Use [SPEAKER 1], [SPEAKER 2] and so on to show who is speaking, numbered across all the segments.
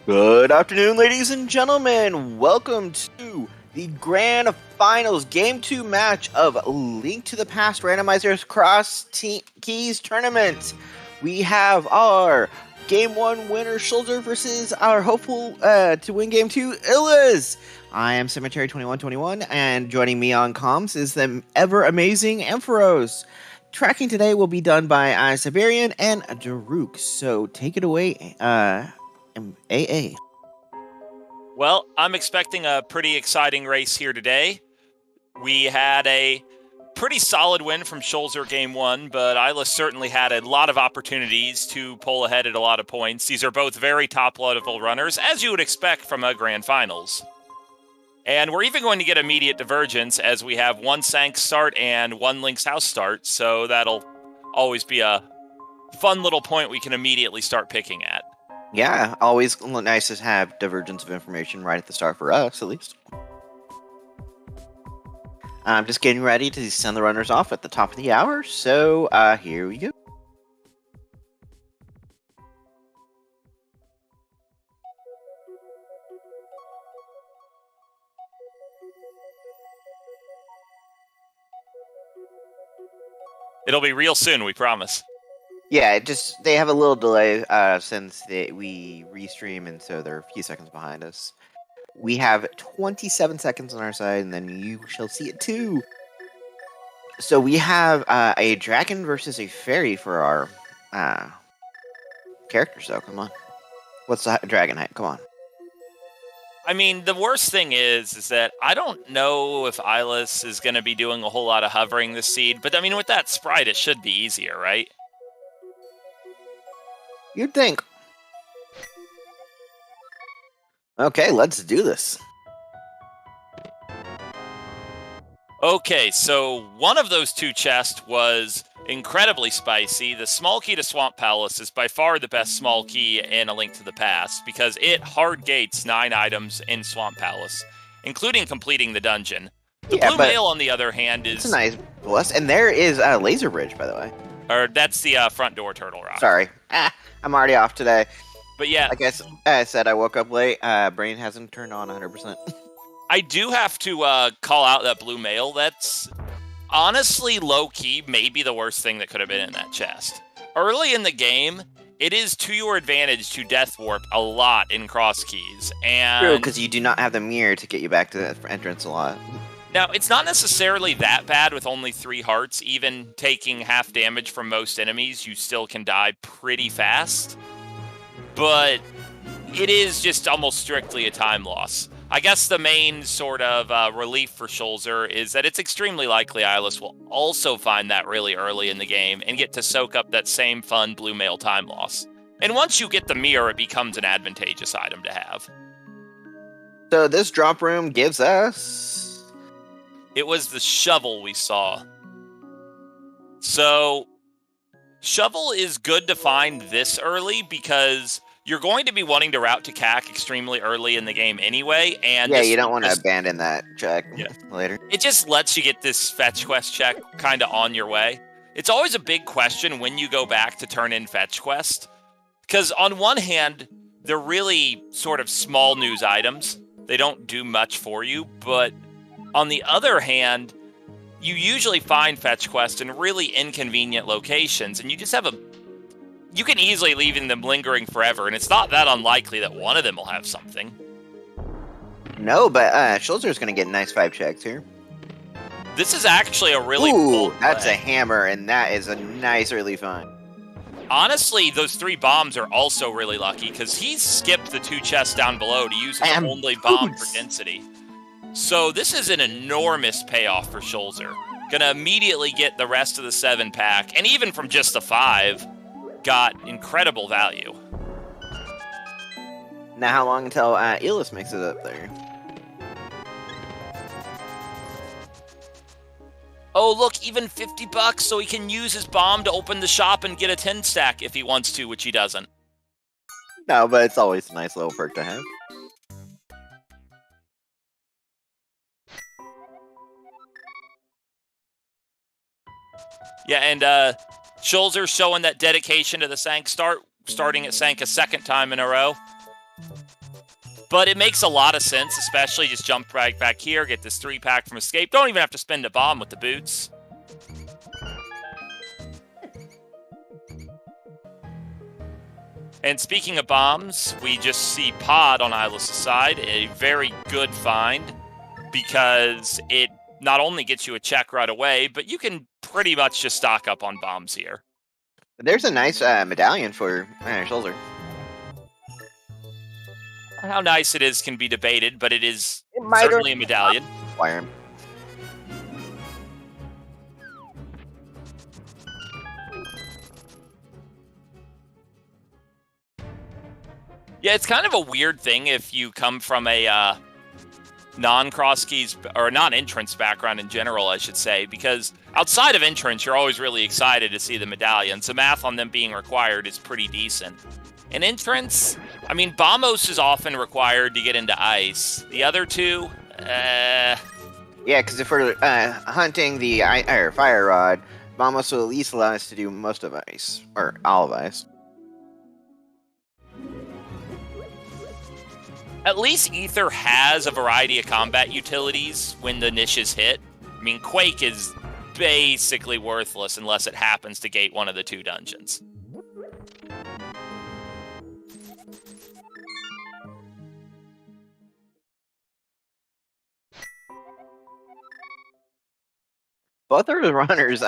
[SPEAKER 1] Good afternoon, ladies and gentlemen. Welcome to the Grand Finals Game 2 match of Link to the Past Randomizers Crosskeys Tournament. We have our Game 1 winner, Schulzer, versus our hopeful to win Game 2, Illus. I am Cemetery2121, and joining me on comms is the ever-amazing Ampharos. Tracking today will be done by Siberian and Daruk, so take it away, AA.
[SPEAKER 2] Well, I'm expecting a pretty exciting race here today. We had a pretty solid win from Schulzer Game 1, but Illus certainly had a lot of opportunities to pull ahead at a lot of points. These are both very top-level runners, as you would expect from a Grand Finals. And we're even going to get immediate divergence, as we have one Sank start and one Link's House start, so that'll always be a fun little point we can immediately start picking at.
[SPEAKER 1] Yeah, always nice to have divergence of information right at the start for us, at least. I'm just getting ready to send the runners off at the top of the hour, so here we go.
[SPEAKER 2] It'll be real soon, we promise.
[SPEAKER 1] Yeah, they have a little delay since we restream, and so they're a few seconds behind us. We have 27 seconds on our side, and then you shall see it too. So we have a dragon versus a fairy for our characters, though. Come on. What's the dragon height? Come on.
[SPEAKER 2] I mean, the worst thing is that I don't know if Illus is going to be doing a whole lot of hovering this seed, but I mean, with that sprite, it should be easier, right?
[SPEAKER 1] You'd think. Okay, let's do this.
[SPEAKER 2] Okay, so one of those two chests was incredibly spicy. The small key to Swamp Palace is by far the best small key in A Link to the Past, because it hard gates 9 items in Swamp Palace, including completing the dungeon. The blue mail, on the other hand, is...
[SPEAKER 1] It's a nice plus, and there is a laser bridge, by the way.
[SPEAKER 2] Or that's the front door turtle rock.
[SPEAKER 1] Sorry. I'm already off today.
[SPEAKER 2] But yeah.
[SPEAKER 1] Like I said, I woke up late. Brain hasn't turned on 100%.
[SPEAKER 2] I do have to call out that blue mail. That's honestly low-key maybe the worst thing that could have been in that chest. Early in the game, it is to your advantage to death warp a lot in Crosskeys. And
[SPEAKER 1] true, because you do not have the mirror to get you back to the entrance a lot.
[SPEAKER 2] Now, it's not necessarily that bad with only 3 hearts. Even taking half damage from most enemies, you still can die pretty fast. But it is just almost strictly a time loss. I guess the main sort of relief for Schulzer is that it's extremely likely Illus will also find that really early in the game and get to soak up that same fun blue mail time loss. And once you get the mirror, it becomes an advantageous item to have.
[SPEAKER 1] So this drop room gives us...
[SPEAKER 2] It was the shovel we saw. So, shovel is good to find this early because you're going to be wanting to route to CAC extremely early in the game anyway. And
[SPEAKER 1] yeah, you don't want to abandon that check later.
[SPEAKER 2] It just lets you get this fetch quest check kind of on your way. It's always a big question when you go back to turn in fetch quest. Because on one hand, they're really sort of small news items. They don't do much for you, but... on the other hand, you usually find fetch quests in really inconvenient locations, and you just have you can easily leave them lingering forever, and it's not that unlikely that one of them will have something.
[SPEAKER 1] No, but Schulzer's going to get nice 5 checks here.
[SPEAKER 2] This is actually a really
[SPEAKER 1] cool that's a hammer, and that is a nice early find.
[SPEAKER 2] Honestly, those 3 bombs are also really lucky, because he skipped the 2 chests down below to use his only bomb for density. So this is an enormous payoff for Schulzer. Gonna immediately get the rest of the 7 pack, and even from just the 5, got incredible value.
[SPEAKER 1] Now how long until Illus makes it up there?
[SPEAKER 2] Oh look, even $50 so he can use his bomb to open the shop and get a 10 stack if he wants to, which he doesn't.
[SPEAKER 1] No, but it's always a nice little perk to have.
[SPEAKER 2] Yeah, and Schulzer showing that dedication to the Sank start, starting at Sank a second time in a row. But it makes a lot of sense, especially just jump right back here, get this 3-pack from Escape. Don't even have to spend a bomb with the boots. And speaking of bombs, we just see Pod on Illus' side, a very good find, because it not only gets you a check right away, but you can pretty much just stock up on bombs here.
[SPEAKER 1] There's a nice medallion for Schulzer.
[SPEAKER 2] How nice it is can be debated, but it is certainly a medallion.
[SPEAKER 1] Fire him.
[SPEAKER 2] Yeah, it's kind of a weird thing if you come from a non-Crosskeys, or non-entrance background in general, I should say, because outside of entrance, you're always really excited to see the medallions. The math on them being required is pretty decent. In entrance, I mean, Bombos is often required to get into ice. The other two,
[SPEAKER 1] Yeah, because if we're hunting the fire rod, Bombos will at least allow us to do most of ice, or all of ice.
[SPEAKER 2] At least Ether has a variety of combat utilities when the niches hit. I mean, Quake is basically worthless unless it happens to gate one of the 2 dungeons.
[SPEAKER 1] Both are the runners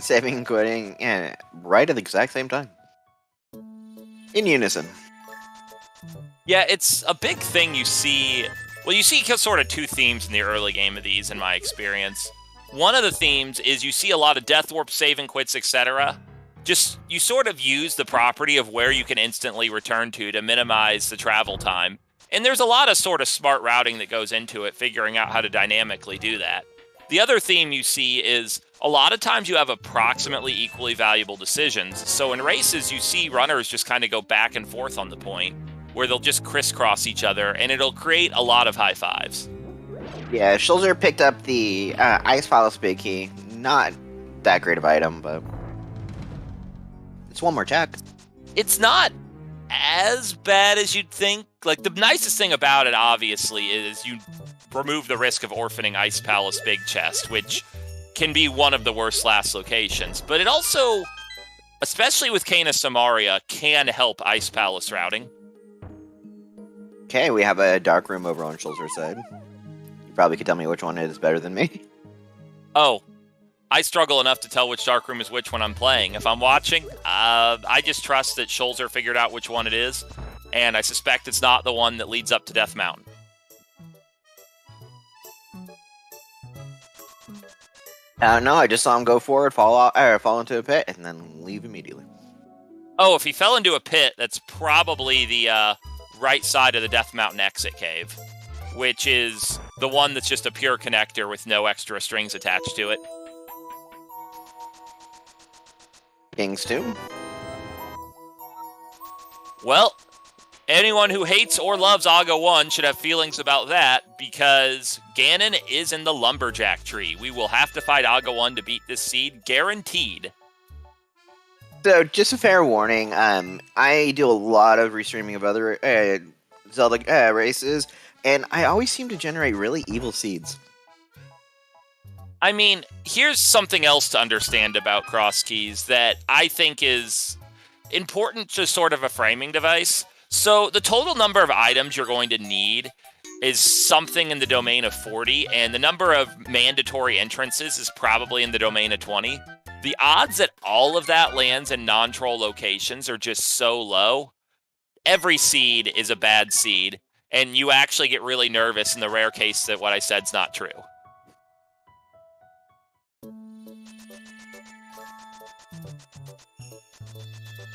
[SPEAKER 1] saving and quitting right at the exact same time. In unison.
[SPEAKER 2] Yeah, it's a big thing you see. Well, you see sort of 2 themes in the early game of these, in my experience. One of the themes is you see a lot of death warp, save and quits, etc. Just, you sort of use the property of where you can instantly return to minimize the travel time. And there's a lot of sort of smart routing that goes into it, figuring out how to dynamically do that. The other theme you see is a lot of times you have approximately equally valuable decisions. So in races, you see runners just kind of go back and forth on the point, where they'll just crisscross each other, and it'll create a lot of high fives.
[SPEAKER 1] Yeah, Schulzer picked up the Ice Palace Big Key. Not that great of an item, but it's one more check.
[SPEAKER 2] It's not as bad as you'd think. Like, the nicest thing about it, obviously, is you remove the risk of orphaning Ice Palace Big Chest, which can be one of the worst last locations. But it also, especially with Kena Samaria, can help Ice Palace routing.
[SPEAKER 1] Okay, we have a dark room over on Schulzer's side. You probably could tell me which one is better than me.
[SPEAKER 2] Oh, I struggle enough to tell which dark room is which when I'm playing. If I'm watching, I just trust that Schulzer figured out which one it is, and I suspect it's not the one that leads up to Death Mountain.
[SPEAKER 1] No, I just saw him go forward, fall into a pit, and then leave immediately.
[SPEAKER 2] Oh, if he fell into a pit, that's probably the right side of the Death Mountain exit cave, which is the one that's just a pure connector with no extra strings attached to it.
[SPEAKER 1] Kings 2.
[SPEAKER 2] Well, anyone who hates or loves Aga 1 should have feelings about that, because Ganon is in the Lumberjack tree. We will have to fight Aga 1 to beat this seed, guaranteed.
[SPEAKER 1] So, just a fair warning, I do a lot of restreaming of other Zelda races, and I always seem to generate really evil seeds.
[SPEAKER 2] I mean, here's something else to understand about Crosskeys that I think is important to sort of a framing device. So, the total number of items you're going to need is something in the domain of 40, and the number of mandatory entrances is probably in the domain of 20. The odds that all of that lands in non-troll locations are just so low. Every seed is a bad seed, and you actually get really nervous in the rare case that what I said's not true.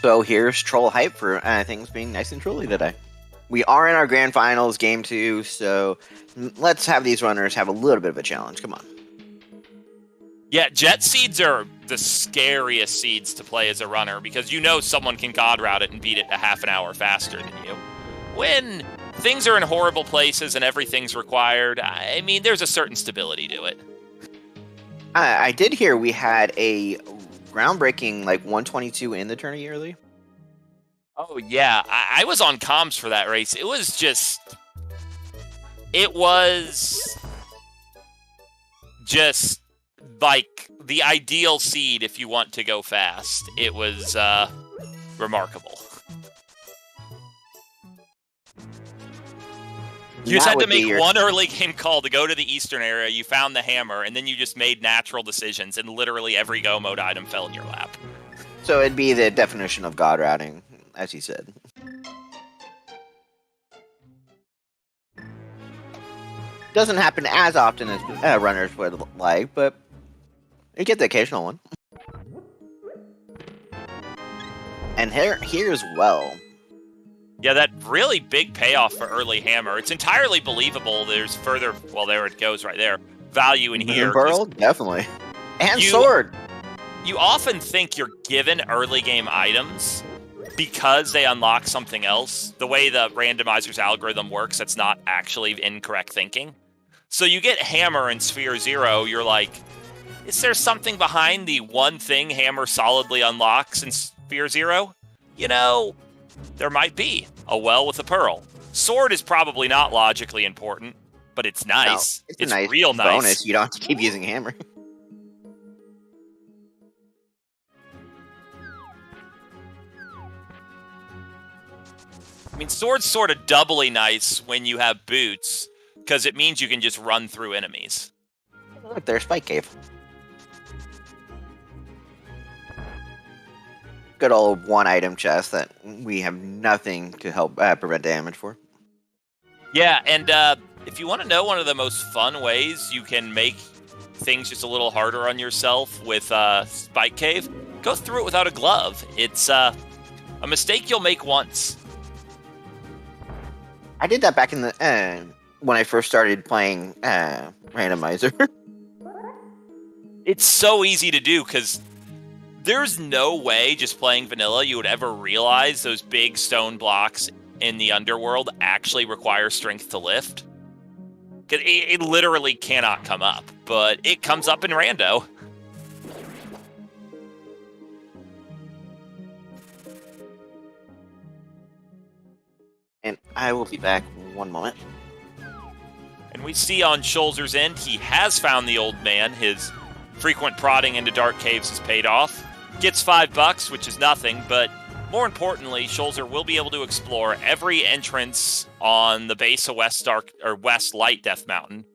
[SPEAKER 1] So here's troll hype for things being nice and trolly today. We are in our grand finals, game 2, so let's have these runners have a little bit of a challenge. Come on.
[SPEAKER 2] Yeah, jet seeds are the scariest seeds to play as a runner, because you know someone can god route it and beat it a half an hour faster than you. When things are in horrible places and everything's required, I mean, there's a certain stability to it.
[SPEAKER 1] I did hear we had a groundbreaking, 122 in the tourney early.
[SPEAKER 2] Oh, yeah. I was on comms for that race. It was just It was just like the ideal seed if you want to go fast. It was remarkable. You just had to make one early game call to go to the eastern area, you found the hammer, and then you just made natural decisions, and literally every go mode item fell in your lap.
[SPEAKER 1] So it'd be the definition of god routing, as you said. Doesn't happen as often as runners would like, but you get the occasional one. And here as well.
[SPEAKER 2] Yeah, that really big payoff for early hammer. It's entirely believable. There's further, well, there it goes right there. Value in here.
[SPEAKER 1] Pearl, definitely. And sword.
[SPEAKER 2] You often think you're given early game items because they unlock something else. The way the randomizer's algorithm works, that's not actually incorrect thinking. So you get hammer in Sphere 0, you're like, is there something behind the one thing hammer solidly unlocks in Sphere 0? You know, there might be. A well with a pearl. Sword is probably not logically important, but it's nice.
[SPEAKER 1] No, it's a nice
[SPEAKER 2] real nice
[SPEAKER 1] bonus. You don't have to keep using hammer.
[SPEAKER 2] I mean, sword's sort of doubly nice when you have boots, because it means you can just run through enemies.
[SPEAKER 1] Look, there's Spike Cave. Good old one-item chest that we have nothing to help prevent damage for.
[SPEAKER 2] Yeah, and if you want to know one of the most fun ways you can make things just a little harder on yourself with Spike Cave, go through it without a glove. It's a mistake you'll make once.
[SPEAKER 1] I did that back in the when I first started playing randomizer.
[SPEAKER 2] It's so easy to do because there's no way just playing vanilla you would ever realize those big stone blocks in the underworld actually require strength to lift. Because it literally cannot come up, but it comes up in rando.
[SPEAKER 1] And I will be back one moment.
[SPEAKER 2] And we see on Schulzer's end, he has found the old man. His frequent prodding into dark caves has paid off. Gets $5, which is nothing, but more importantly, Schulzer will be able to explore every entrance on the base of West Light Death Mountain,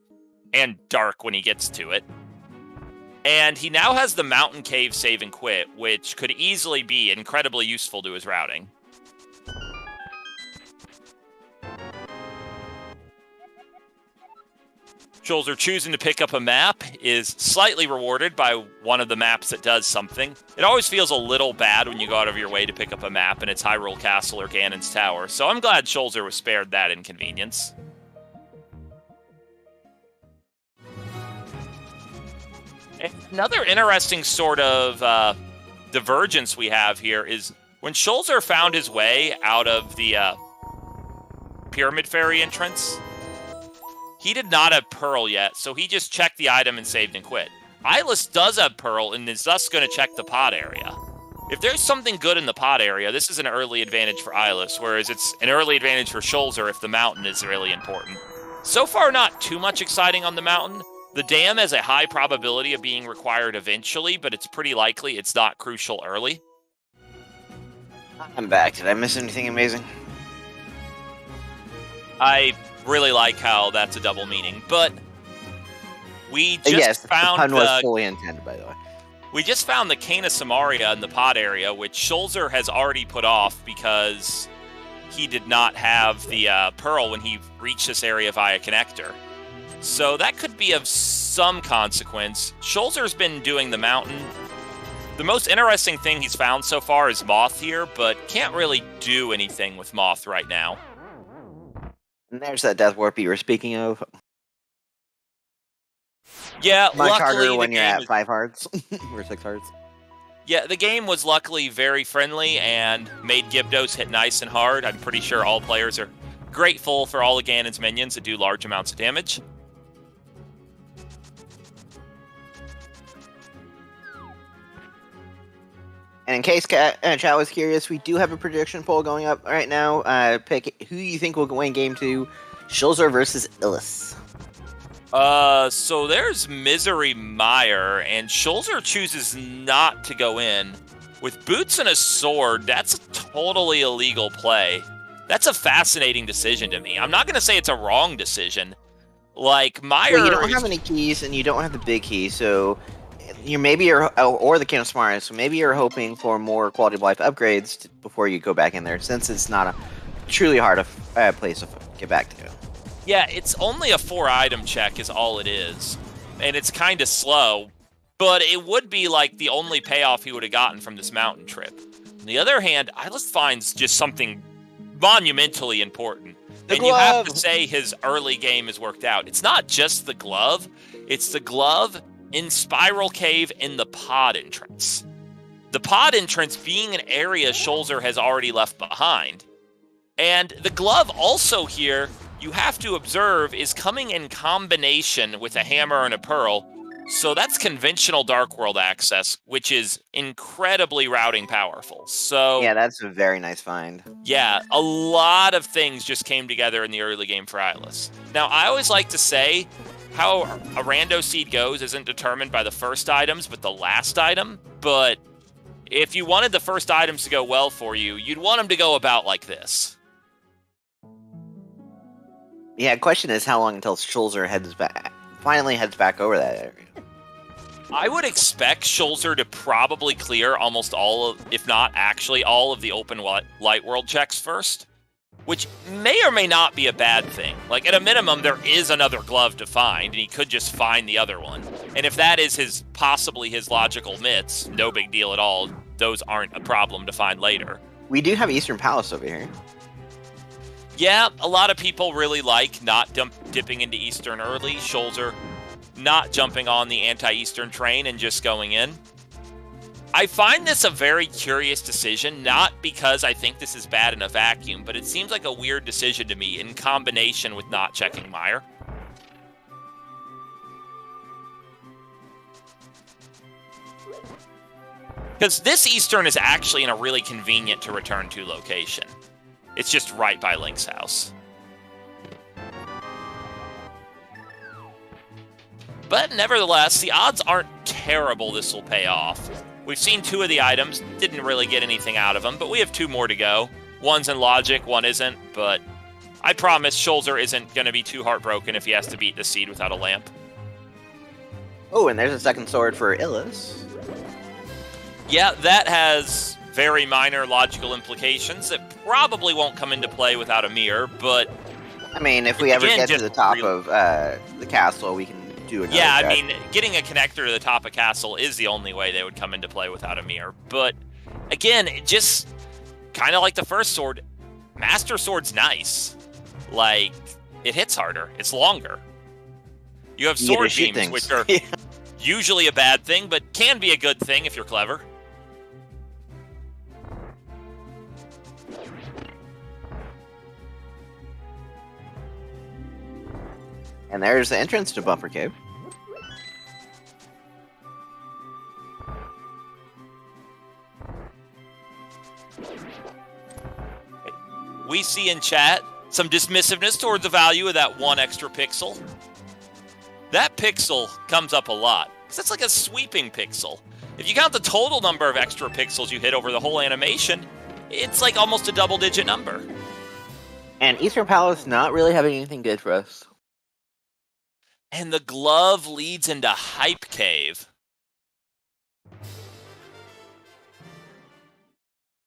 [SPEAKER 2] and Dark when he gets to it. And he now has the Mountain Cave Save and Quit, which could easily be incredibly useful to his routing. Schulzer choosing to pick up a map is slightly rewarded by one of the maps that does something. It always feels a little bad when you go out of your way to pick up a map and it's Hyrule Castle or Ganon's Tower, so I'm glad Schulzer was spared that inconvenience. Another interesting sort of divergence we have here is when Schulzer found his way out of the Pyramid Fairy entrance, he did not have Pearl yet, so he just checked the item and saved and quit. Illus does have Pearl and is thus going to check the pod area. If there's something good in the pod area, this is an early advantage for Illus, whereas it's an early advantage for Schulzer if the mountain is really important. So far, not too much exciting on the mountain. The dam has a high probability of being required eventually, but it's pretty likely it's not crucial early.
[SPEAKER 1] I'm back. Did I miss anything amazing?
[SPEAKER 2] I really like how that's a double meaning, but we just found
[SPEAKER 1] the pun was fully intended, by the way.
[SPEAKER 2] We just found the Cana Samaria in the pod area, which Schulzer has already put off because he did not have the Pearl when he reached this area via connector. So that could be of some consequence. Schulzer's been doing the mountain. The most interesting thing he's found so far is Moth here, but can't really do anything with Moth right now.
[SPEAKER 1] And there's that death warp you were speaking of.
[SPEAKER 2] Yeah,
[SPEAKER 1] much
[SPEAKER 2] luckily
[SPEAKER 1] harder when you're at 5 hearts or 6 hearts.
[SPEAKER 2] Yeah, the game was luckily very friendly and made Gyptos hit nice and hard. I'm pretty sure all players are grateful for all of Ganon's minions that do large amounts of damage.
[SPEAKER 1] And in case chat was curious, we do have a prediction poll going up right now. Pick who you think will win Game 2 Schulzer versus Illus.
[SPEAKER 2] So there's Misery Mire, and Schulzer chooses not to go in. With boots and a sword, that's a totally illegal play. That's a fascinating decision to me. I'm not going to say it's a wrong decision. Like, Mire...
[SPEAKER 1] Well, you don't have any keys, and you don't have the big key, so... or the King of Smart, so maybe you're hoping for more quality of life upgrades before you go back in there, since it's not a truly hard place to get back to.
[SPEAKER 2] Yeah, it's only a 4-item check is all it is, and it's kind of slow, but it would be like the only payoff he would have gotten from this mountain trip. On the other hand, Illus finds just something monumentally important, and you have to say his early game is worked out. It's not just the glove, it's the glove in Spiral Cave in the pod entrance. The pod entrance being an area Schulzer has already left behind. And the glove also here, you have to observe, is coming in combination with a hammer and a pearl. So that's conventional Dark World access, which is incredibly routing powerful. So
[SPEAKER 1] yeah, that's a very nice find.
[SPEAKER 2] Yeah, a lot of things just came together in the early game for Illus. Now, I always like to say, how a rando seed goes isn't determined by the first items, but the last item. But if you wanted the first items to go well for you, you'd want them to go about like this.
[SPEAKER 1] Yeah, question is how long until Schulzer finally heads back over that area.
[SPEAKER 2] I would expect Schulzer to probably clear almost all of, if not actually all of the open light world checks first, which may or may not be a bad thing. Like, at a minimum, there is another glove to find, and he could just find the other one. And if that is possibly his logical mitts, no big deal at all. Those aren't a problem to find later.
[SPEAKER 1] We do have Eastern Palace over here.
[SPEAKER 2] Yeah, a lot of people really like not dipping into Eastern early. Schulzer not jumping on the anti-Eastern train and just going in. I find this a very curious decision, not because I think this is bad in a vacuum, but it seems like a weird decision to me in combination with not checking Mire. Because this Eastern is actually in a really convenient to return to location. It's just right by Link's house. But nevertheless, the odds aren't terrible this will pay off. We've seen 2 of the items, didn't really get anything out of them, but we have 2 more to go. One's in logic, one isn't, but I promise Schulzer isn't going to be too heartbroken if he has to beat the seed without a lamp.
[SPEAKER 1] Oh, and there's a second sword for Illus.
[SPEAKER 2] Yeah, that has very minor logical implications that probably won't come into play without a mirror, but...
[SPEAKER 1] I mean, if we ever get to the top of the castle, we can do another
[SPEAKER 2] Yeah,
[SPEAKER 1] check.
[SPEAKER 2] I mean, getting a connector to the top of castle is the only way they would come into play without a mirror. But, again, it just... kind of like the first sword, Master Sword's nice. Like, it hits harder. It's longer. You have sword beams, which are usually a bad thing, but can be a good thing if you're clever.
[SPEAKER 1] And there's the entrance to Bumper Cave.
[SPEAKER 2] We see in chat some dismissiveness towards the value of that 1 extra pixel. That pixel comes up a lot, because that's like a sweeping pixel. If you count the total number of extra pixels you hit over the whole animation, it's like almost a double-digit number.
[SPEAKER 1] And Eastern Palace not really having anything good for us.
[SPEAKER 2] And the glove leads into Hype Cave.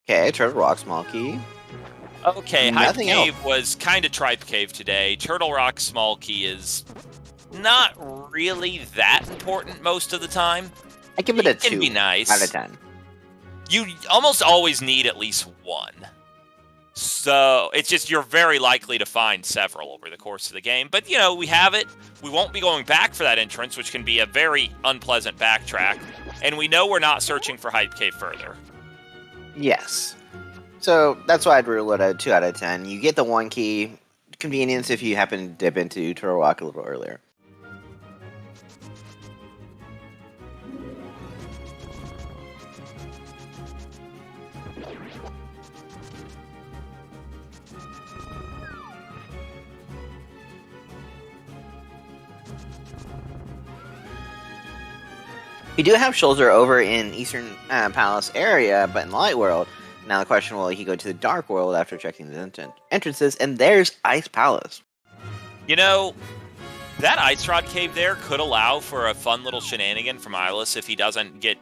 [SPEAKER 1] Okay, Turtle Rock, small key.
[SPEAKER 2] Okay, Hype
[SPEAKER 1] Nothing
[SPEAKER 2] Cave
[SPEAKER 1] else.
[SPEAKER 2] was kind of Tripe Cave today. Turtle Rock Small Key is not really that important most of the time.
[SPEAKER 1] I give it a 2
[SPEAKER 2] can be nice.
[SPEAKER 1] out of 10.
[SPEAKER 2] You almost always need at least 1. So it's just you're very likely to find several over the course of the game. But, you know, we have it. We won't be going back for that entrance, which can be a very unpleasant backtrack. And we know we're not searching for Hype Cave further.
[SPEAKER 1] Yes. So that's why I'd rule it a 2 out of 10. You get the 1 key. Convenience if you happen to dip into Turtle Rock a little earlier. We do have Schulzer over in Eastern Palace area, but in Light World. Now the question, will he go to the Dark World after checking the entrances? And there's Ice Palace.
[SPEAKER 2] You know, that Ice Rod Cave there could allow for a fun little shenanigan from Illus if he doesn't get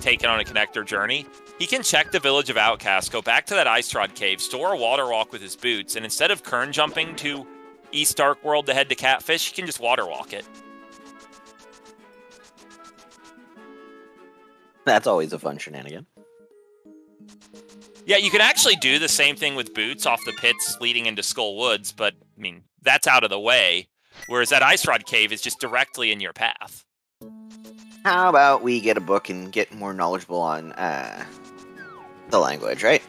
[SPEAKER 2] taken on a connector journey. He can check the Village of Outcasts, go back to that Ice Rod Cave, store a water walk with his boots, and instead of kern jumping to East Dark World to head to Catfish, he can just water walk it.
[SPEAKER 1] That's always a fun shenanigan.
[SPEAKER 2] Yeah, you can actually do the same thing with boots off the pits leading into Skull Woods, but, I mean, that's out of the way. Whereas that Ice Rod Cave is just directly in your path.
[SPEAKER 1] How about we get a book and get more knowledgeable on the language, right?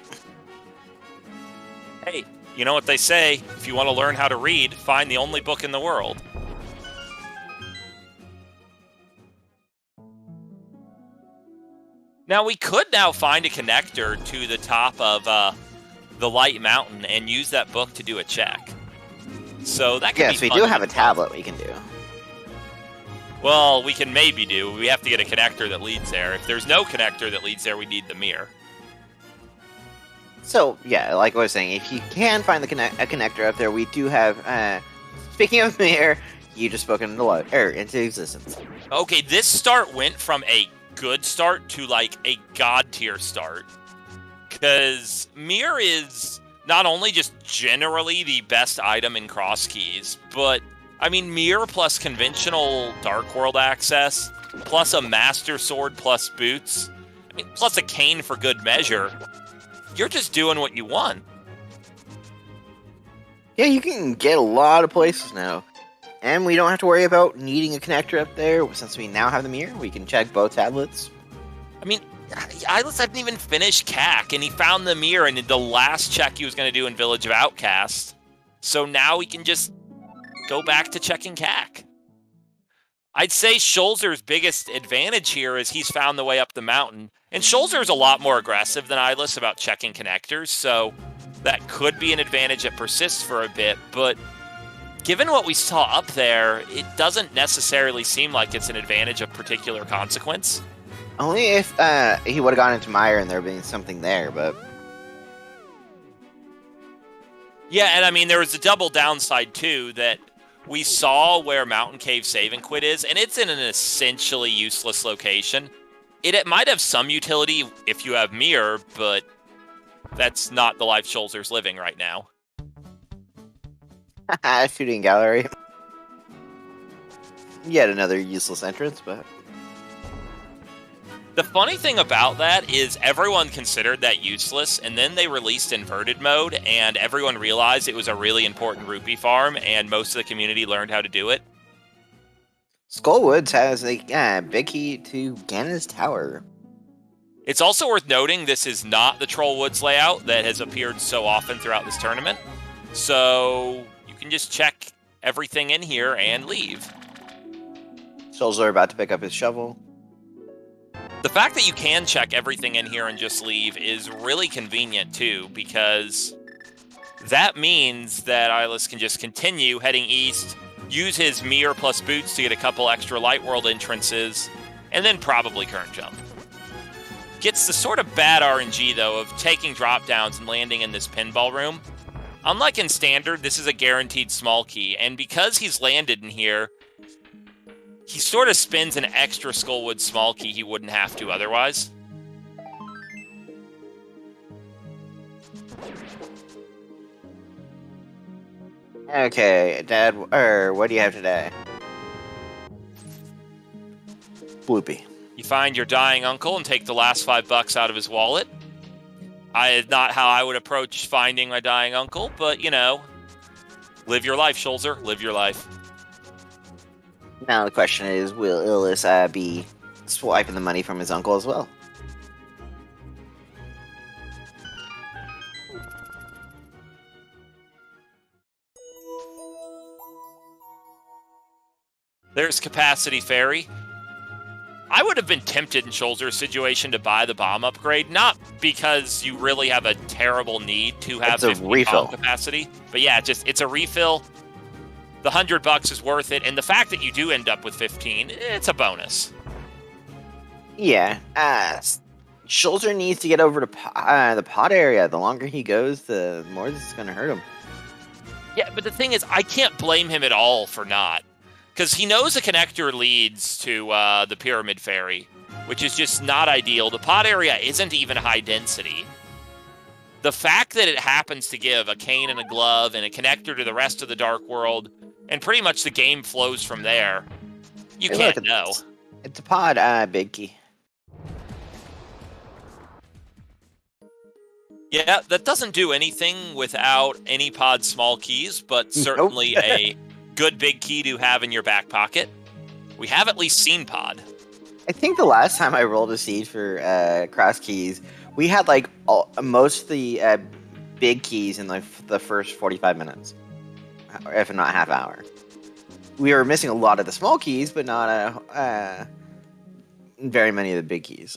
[SPEAKER 2] Hey, you know what they say, if you want to learn how to read, find the only book in the world. Now, we could now find a connector to the top of the Light Mountain and use that book to do a check. So that could be
[SPEAKER 1] Yes, we
[SPEAKER 2] fun
[SPEAKER 1] do
[SPEAKER 2] to
[SPEAKER 1] have a
[SPEAKER 2] do.
[SPEAKER 1] tablet we can do.
[SPEAKER 2] Well, we can maybe do. We have to get a connector that leads there. If there's no connector that leads there, we need the mirror.
[SPEAKER 1] So, yeah, like I was saying, if you can find a connector up there, we do have, speaking of mirror, you just spoken into existence.
[SPEAKER 2] Okay, this start went from a good start to, like, a god tier start. Because mirror is not only just generally the best item in Crosskeys, but, I mean, mirror plus conventional Dark World access, plus a Master Sword plus boots, I mean, plus a cane for good measure, you're just doing what you want.
[SPEAKER 1] Yeah, you can get a lot of places now. And we don't have to worry about needing a connector up there. Since we now have the mirror, we can check both tablets.
[SPEAKER 2] I mean, Illus hadn't even finished CAC, and he found the mirror in the last check he was going to do in Village of Outcasts. So now we can just go back to checking CAC. I'd say Schulzer's biggest advantage here is he's found the way up the mountain. And Schulzer's a lot more aggressive than Illus about checking connectors, so that could be an advantage that persists for a bit. But given what we saw up there, it doesn't necessarily seem like it's an advantage of particular consequence.
[SPEAKER 1] Only if he would have gone into Mire and there being something there, but...
[SPEAKER 2] Yeah, and I mean, there was a double downside, too, that we saw where Mountain Cave Save and Quit is, and it's in an essentially useless location. It might have some utility if you have Mirror, but that's not the life Schulzer's living right now.
[SPEAKER 1] Shooting gallery. Yet another useless entrance, but...
[SPEAKER 2] The funny thing about that is everyone considered that useless, and then they released inverted mode, and everyone realized it was a really important rupee farm, and most of the community learned how to do it.
[SPEAKER 1] Skullwoods has a big key to Ganon's Tower.
[SPEAKER 2] It's also worth noting this is not the Trollwoods layout that has appeared so often throughout this tournament, so you can just check everything in here and leave.
[SPEAKER 1] Schulzer about to pick up his shovel.
[SPEAKER 2] The fact that you can check everything in here and just leave is really convenient, too, because that means that Illus can just continue heading east, use his Mirror plus boots to get a couple extra Light World entrances, and then probably current jump. Gets the sort of bad RNG, though, of taking drop-downs and landing in this pinball room. Unlike in Standard, this is a guaranteed small key, and because he's landed in here, he sort of spins an extra Skullwood small key he wouldn't have to otherwise.
[SPEAKER 1] Okay, Dad, what do you have today? Bloopy.
[SPEAKER 2] You find your dying uncle and take the last $5 out of his wallet. Not how I would approach finding my dying uncle, but, you know, live your life, Schulzer. Live your life.
[SPEAKER 1] Now the question is, will Illus be swiping the money from his uncle as well?
[SPEAKER 2] There's Capacity Fairy. I would have been tempted in Schulzer's situation to buy the bomb upgrade, not because you really have a terrible need to have
[SPEAKER 1] It's a
[SPEAKER 2] 50
[SPEAKER 1] refill.
[SPEAKER 2] bomb capacity, but yeah, it's a refill. The $100 is worth it, and the fact that you do end up with 15, it's a bonus.
[SPEAKER 1] Yeah. Schulzer needs to get over to the pod area. The longer he goes, the more this is going to hurt him.
[SPEAKER 2] Yeah, but the thing is, I can't blame him at all for not. Because he knows a connector leads to the Pyramid Ferry, which is just not ideal. The pod area isn't even high density. The fact that it happens to give a cane and a glove and a connector to the rest of the Dark World, and pretty much the game flows from there, you can't know.
[SPEAKER 1] It's a pod, Big Key.
[SPEAKER 2] Yeah, that doesn't do anything without any pod small keys, but certainly a good big key to have in your back pocket. We have at least seen pod.
[SPEAKER 1] I think the last time I rolled a seed for Crosskeys, we had like most of the big keys in like the first 45 minutes, if not half hour. We were missing a lot of the small keys, but not very many of the big keys.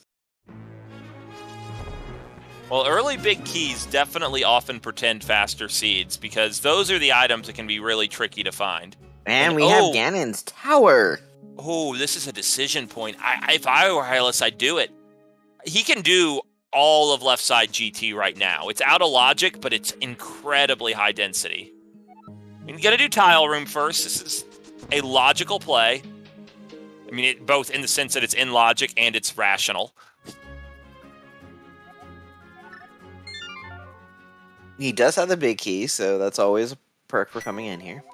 [SPEAKER 2] Well, early big keys definitely often portend faster seeds, because those are the items that can be really tricky to find.
[SPEAKER 1] And we have Ganon's Tower.
[SPEAKER 2] Oh, this is a decision point. If I were Illus, I'd do it. He can do all of left side GT right now. It's out of logic, but it's incredibly high density. You're going to do Tile Room first. This is a logical play. I mean, both in the sense that it's in logic and it's rational.
[SPEAKER 1] He does have the big key, so that's always a perk for coming in here.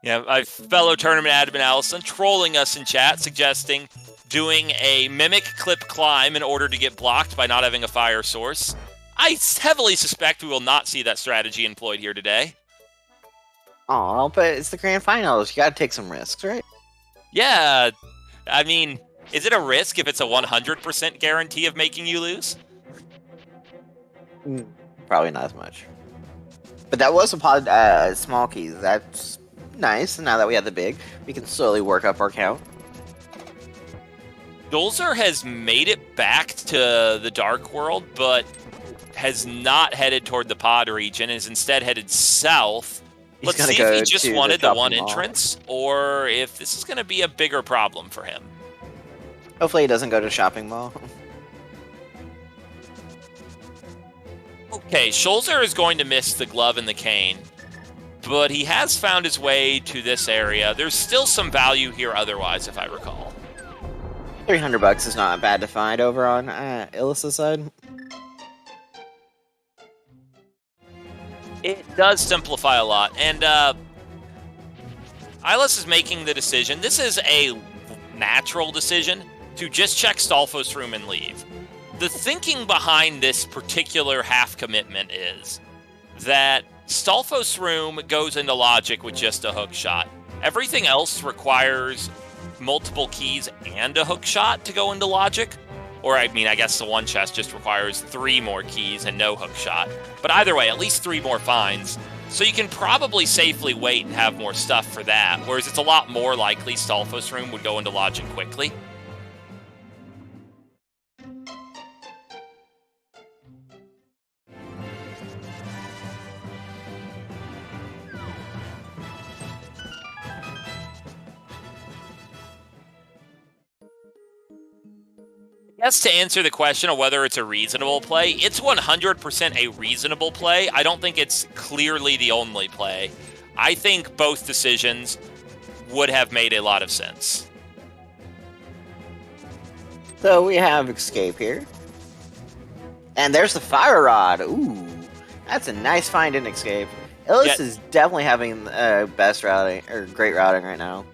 [SPEAKER 2] Yeah, my fellow tournament admin Allison trolling us in chat, suggesting doing a mimic clip climb in order to get blocked by not having a fire source. I heavily suspect we will not see that strategy employed here today.
[SPEAKER 1] Oh, but it's the grand finals. You gotta take some risks, right?
[SPEAKER 2] Yeah, I mean, is it a risk if it's a 100% guarantee of making you lose?
[SPEAKER 1] Probably not as much. But that was a pod small keys. That's nice. Now that we have the big, we can slowly work up our count.
[SPEAKER 2] Schulzer has made it back to the Dark World, but has not headed toward the pod region, is instead headed south. Let's see if he just wanted the one entrance, or if this is going to be a bigger problem for him.
[SPEAKER 1] Hopefully he doesn't go to shopping mall.
[SPEAKER 2] Okay, Schulzer is going to miss the glove and the cane, but he has found his way to this area. There's still some value here otherwise, if I recall.
[SPEAKER 1] $300 is not bad to find over on Illus' side.
[SPEAKER 2] It does simplify a lot, and Illus is making the decision. This is a natural decision to just check Stalfos' room and leave. The thinking behind this particular half commitment is that Stalfos' room goes into logic with just a hook shot. Everything else requires multiple keys and a hook shot to go into logic. Or, I mean, I guess the one chest just requires 3 more keys and no hook shot. But either way, at least 3 more finds. So you can probably safely wait and have more stuff for that. Whereas it's a lot more likely Stalfos' room would go into logic quickly. Yes, to answer the question of whether it's a reasonable play, it's 100% a reasonable play. I don't think it's clearly the only play. I think both decisions would have made a lot of sense.
[SPEAKER 1] So we have escape here. And there's the fire rod. Ooh, that's a nice find in escape. Illus is definitely having best routing, or great routing right now.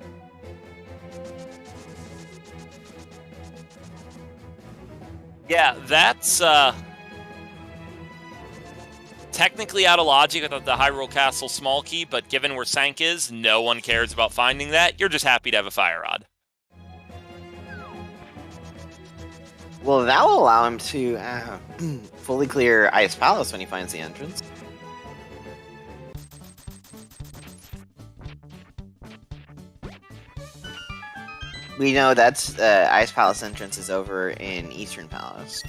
[SPEAKER 2] Yeah, that's technically out of logic without the Hyrule Castle small key, but given where Sank is, no one cares about finding that. You're just happy to have a fire rod.
[SPEAKER 1] Well, that will allow him to fully clear Ice Palace when he finds the entrance. We know that's Ice Palace entrance is over in Eastern Palace.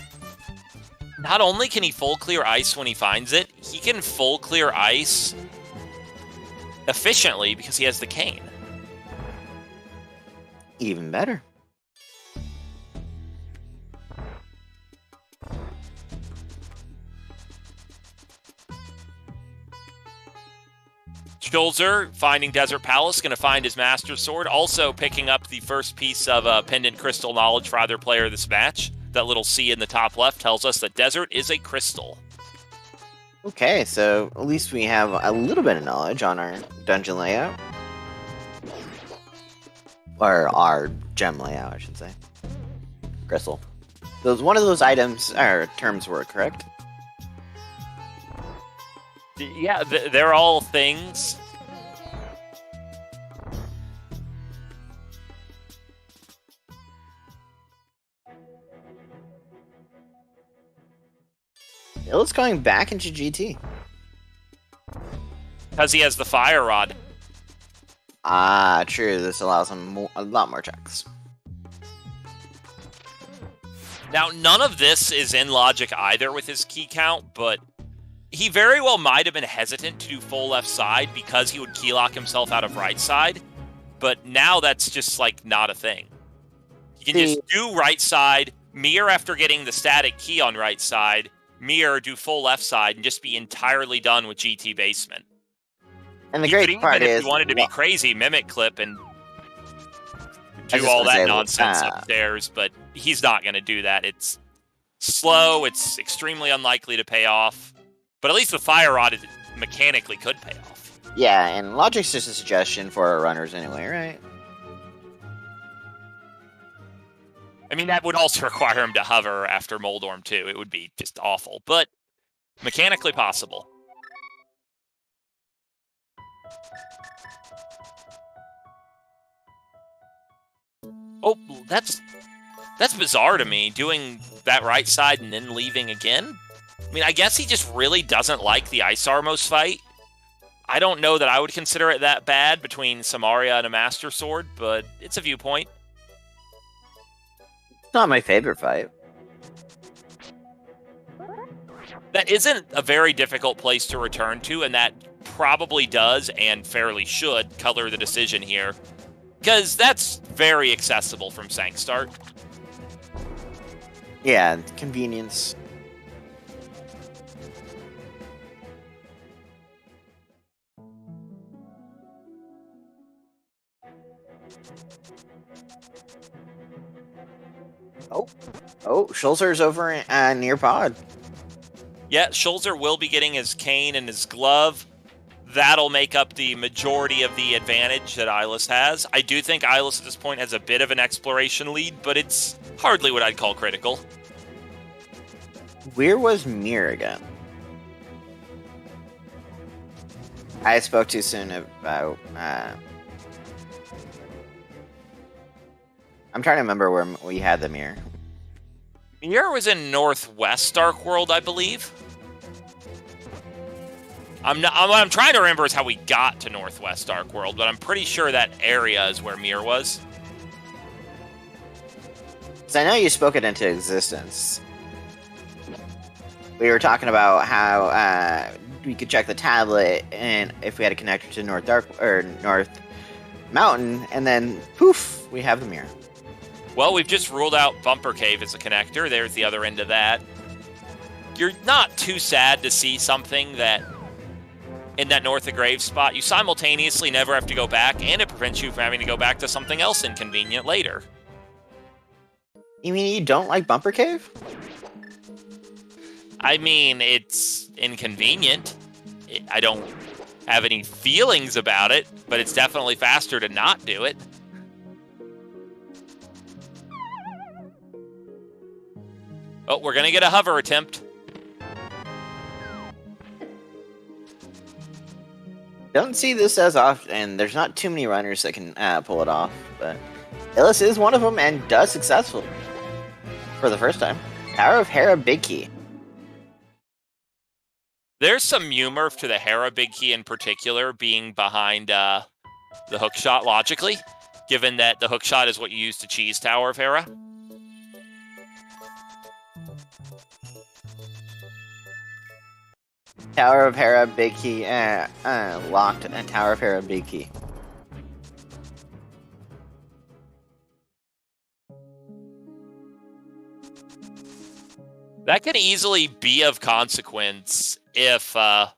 [SPEAKER 2] Not only can he full clear ice when he finds it, he can full clear ice efficiently because he has the cane.
[SPEAKER 1] Even better.
[SPEAKER 2] Schulzer, finding Desert Palace, going to find his Master Sword. Also picking up the first piece of Pendant Crystal knowledge for either player of this match. That little C in the top left tells us that Desert is a crystal.
[SPEAKER 1] Okay, so at least we have a little bit of knowledge on our dungeon layout. Or our gem layout, I should say. Crystal. One of those items, or terms were correct?
[SPEAKER 2] Yeah, they're all things.
[SPEAKER 1] Illus going back into GT.
[SPEAKER 2] Because he has the Fire Rod.
[SPEAKER 1] Ah, true. This allows him a lot more checks.
[SPEAKER 2] Now, none of this is in logic either with his key count, but he very well might have been hesitant to do full left side because he would keylock himself out of right side, but now that's just, like, not a thing. You can just do right side, mirror after getting the static key on right side, mirror, do full left side, and just be entirely done with GT basement.
[SPEAKER 1] And the great part is,
[SPEAKER 2] if you wanted to be crazy, mimic clip and do all that nonsense upstairs, but he's not going to do that. It's slow, it's extremely unlikely to pay off, but at least with Fire Rod, it mechanically could pay off.
[SPEAKER 1] Yeah, and logic's just a suggestion for our runners anyway, right?
[SPEAKER 2] I mean, that would also require him to hover after Moldorm, too. It would be just awful, but mechanically possible. Oh, that's bizarre to me, doing that right side and then leaving again. I mean, I guess he just really doesn't like the Ice Armos fight. I don't know that I would consider it that bad between Samaria and a Master Sword, but it's a viewpoint.
[SPEAKER 1] Not my favorite fight.
[SPEAKER 2] That isn't a very difficult place to return to, and that probably does, and fairly should, color the decision here. Because that's very accessible from Sankstart.
[SPEAKER 1] Yeah, convenience. Oh, Schulzer's over near pod.
[SPEAKER 2] Yeah, Schulzer will be getting his cane and his glove. That'll make up the majority of the advantage that Illus has. I do think Illus at this point has a bit of an exploration lead, but it's hardly what I'd call critical.
[SPEAKER 1] Where was Mir again? I spoke too soon about... I'm trying to remember where we had the Mir.
[SPEAKER 2] Mir was in Northwest Dark World, I believe. What I'm trying to remember is how we got to Northwest Dark World, but I'm pretty sure that area is where Mir was.
[SPEAKER 1] So I know you spoke it into existence. We were talking about how we could check the tablet, and if we had a connector to North Mountain, and then poof, we have the Mir.
[SPEAKER 2] Well, we've just ruled out Bumper Cave as a connector. There's the other end of that. You're not too sad to see something that, in that North of Grave spot, you simultaneously never have to go back, and it prevents you from having to go back to something else inconvenient later.
[SPEAKER 1] You mean you don't like Bumper Cave?
[SPEAKER 2] I mean, it's inconvenient. I don't have any feelings about it, but it's definitely faster to not do it. Oh, we're going to get a hover attempt.
[SPEAKER 1] Don't see this as often, and there's not too many runners that can pull it off, but Illus is one of them and does successfully for the first time. Tower of Hera Big Key.
[SPEAKER 2] There's some humor to the Hera Big Key in particular being behind the hookshot logically, given that the hookshot is what you use to cheese Tower of Hera.
[SPEAKER 1] Tower of Hera, big key, locked, and Tower of Hera, big key.
[SPEAKER 2] That can easily be of consequence if the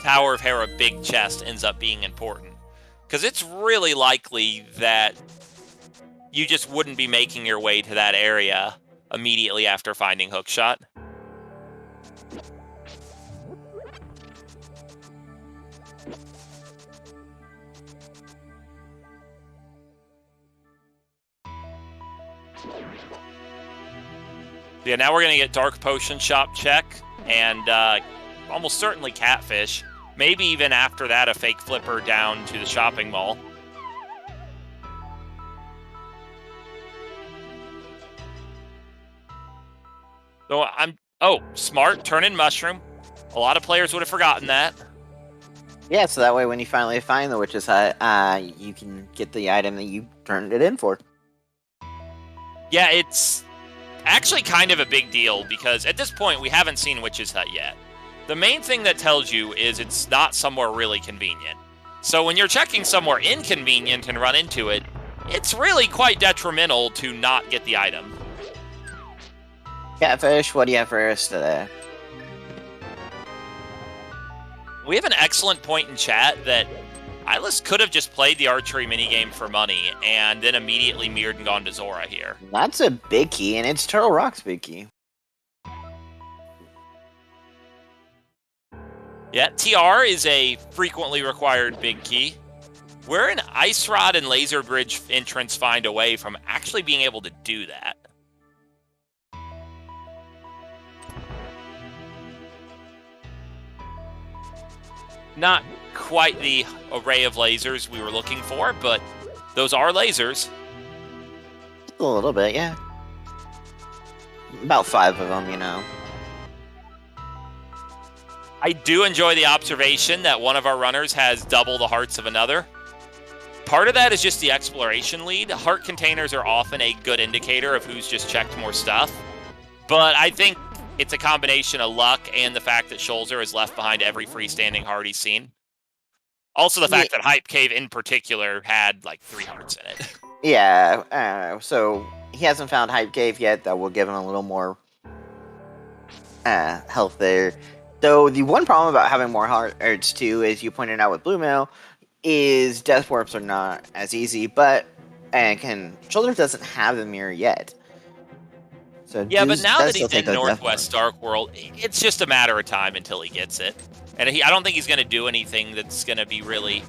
[SPEAKER 2] Tower of Hera big chest ends up being important. Because it's really likely that you just wouldn't be making your way to that area immediately after finding Hookshot. Yeah, now we're going to get Dark Potion Shop check, and almost certainly Catfish. Maybe even after that, a fake flipper down to the shopping mall. So smart, turn in Mushroom. A lot of players would have forgotten that.
[SPEAKER 1] Yeah, so that way when you finally find the Witch's Hut, you can get the item that you turned it in for.
[SPEAKER 2] Yeah, it's actually kind of a big deal because at this point we haven't seen Witch's Hut yet. The main thing that tells you is it's not somewhere really convenient. So when you're checking somewhere inconvenient and run into it, it's really quite detrimental to not get the item.
[SPEAKER 1] Catfish, what do you have for us today?
[SPEAKER 2] We have an excellent point in chat that Illus could have just played the archery minigame for money and then immediately mirrored and gone to Zora here.
[SPEAKER 1] That's a big key, and it's Turtle Rock's big key.
[SPEAKER 2] Yeah, TR is a frequently required big key. Where an Ice Rod and Laser Bridge entrance find a way from actually being able to do that? Not quite the array of lasers we were looking for, but those are lasers.
[SPEAKER 1] A little bit, yeah. About 5 of them, you know.
[SPEAKER 2] I do enjoy the observation that one of our runners has double the hearts of another. Part of that is just the exploration lead. Heart containers are often a good indicator of who's just checked more stuff. But I think it's a combination of luck and the fact that Schulzer has left behind every freestanding heart he's seen. Also the fact that Hype Cave in particular had like 3 hearts in it.
[SPEAKER 1] Yeah, so he hasn't found Hype Cave yet. That will give him a little more health there. Though the one problem about having more hearts too, as you pointed out with Blue Mail, is death warps are not as easy. But Schulzer doesn't have the mirror yet. So
[SPEAKER 2] yeah, but now that he's in Northwest Dark World, it's just a matter of time until he gets it. And I don't think he's going to do anything that's going to really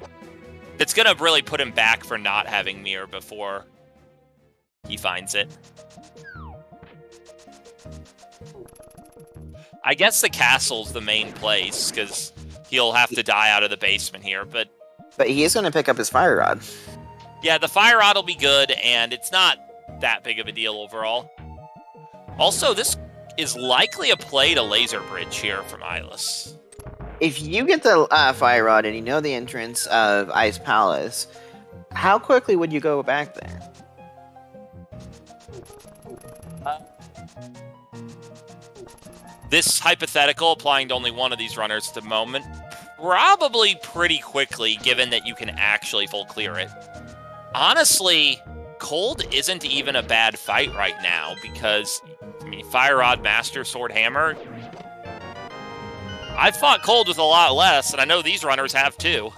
[SPEAKER 2] put him back for not having mirror before he finds it. I guess the castle's the main place, because he'll have to die out of the basement here, but
[SPEAKER 1] he is going to pick up his Fire Rod.
[SPEAKER 2] Yeah, the Fire Rod will be good, and it's not that big of a deal overall. Also, this is likely a play to Laser Bridge here from Illus.
[SPEAKER 1] If you get the Fire Rod and you know the entrance of Ice Palace, how quickly would you go back there?
[SPEAKER 2] This hypothetical, applying to only one of these runners at the moment, probably pretty quickly, given that you can actually full clear it. Honestly, Cold isn't even a bad fight right now, because, I mean, Fire Rod, Master Sword, Hammer, I've fought Cold with a lot less, and I know these runners have too.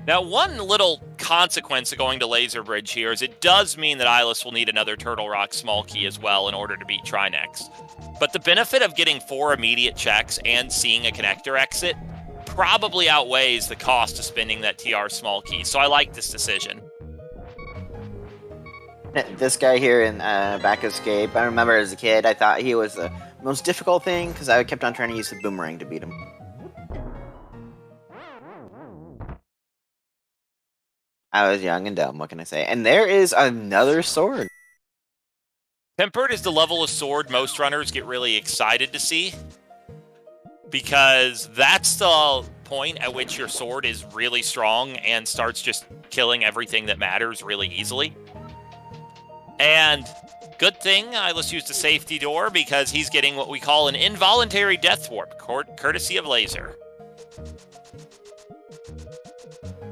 [SPEAKER 2] Now, one little consequence of going to Laser Bridge here is it does mean that Illus will need another Turtle Rock small key as well in order to beat Trinex. But the benefit of getting 4 immediate checks and seeing a connector exit probably outweighs the cost of spending that TR small key, so I like this decision.
[SPEAKER 1] This guy here in Back Escape, I remember as a kid, I thought he was the most difficult thing, because I kept on trying to use the boomerang to beat him. I was young and dumb, what can I say? And there is another sword.
[SPEAKER 2] Tempered is the level of sword most runners get really excited to see, because that's the point at which your sword is really strong and starts just killing everything that matters really easily. And good thing Illus used a safety door because he's getting what we call an involuntary death warp, courtesy of Laser.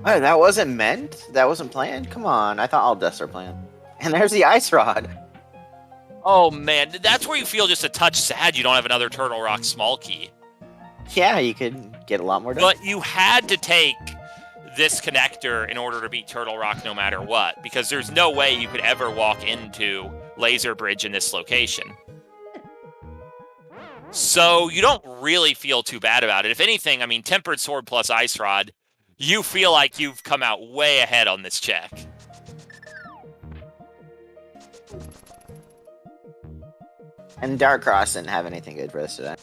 [SPEAKER 1] Oh, that wasn't meant? That wasn't planned? Come on, I thought all deaths are planned. And there's the ice rod.
[SPEAKER 2] Oh man, that's where you feel just a touch sad you don't have another Turtle Rock small key.
[SPEAKER 1] Yeah, you could get a lot more done.
[SPEAKER 2] But you had to take this connector in order to beat Turtle Rock no matter what, because there's no way you could ever walk into Laser Bridge in this location. So you don't really feel too bad about it. If anything, I mean, Tempered Sword plus Ice Rod, you feel like you've come out way ahead on this check.
[SPEAKER 1] And Dark Cross didn't have anything good for us today.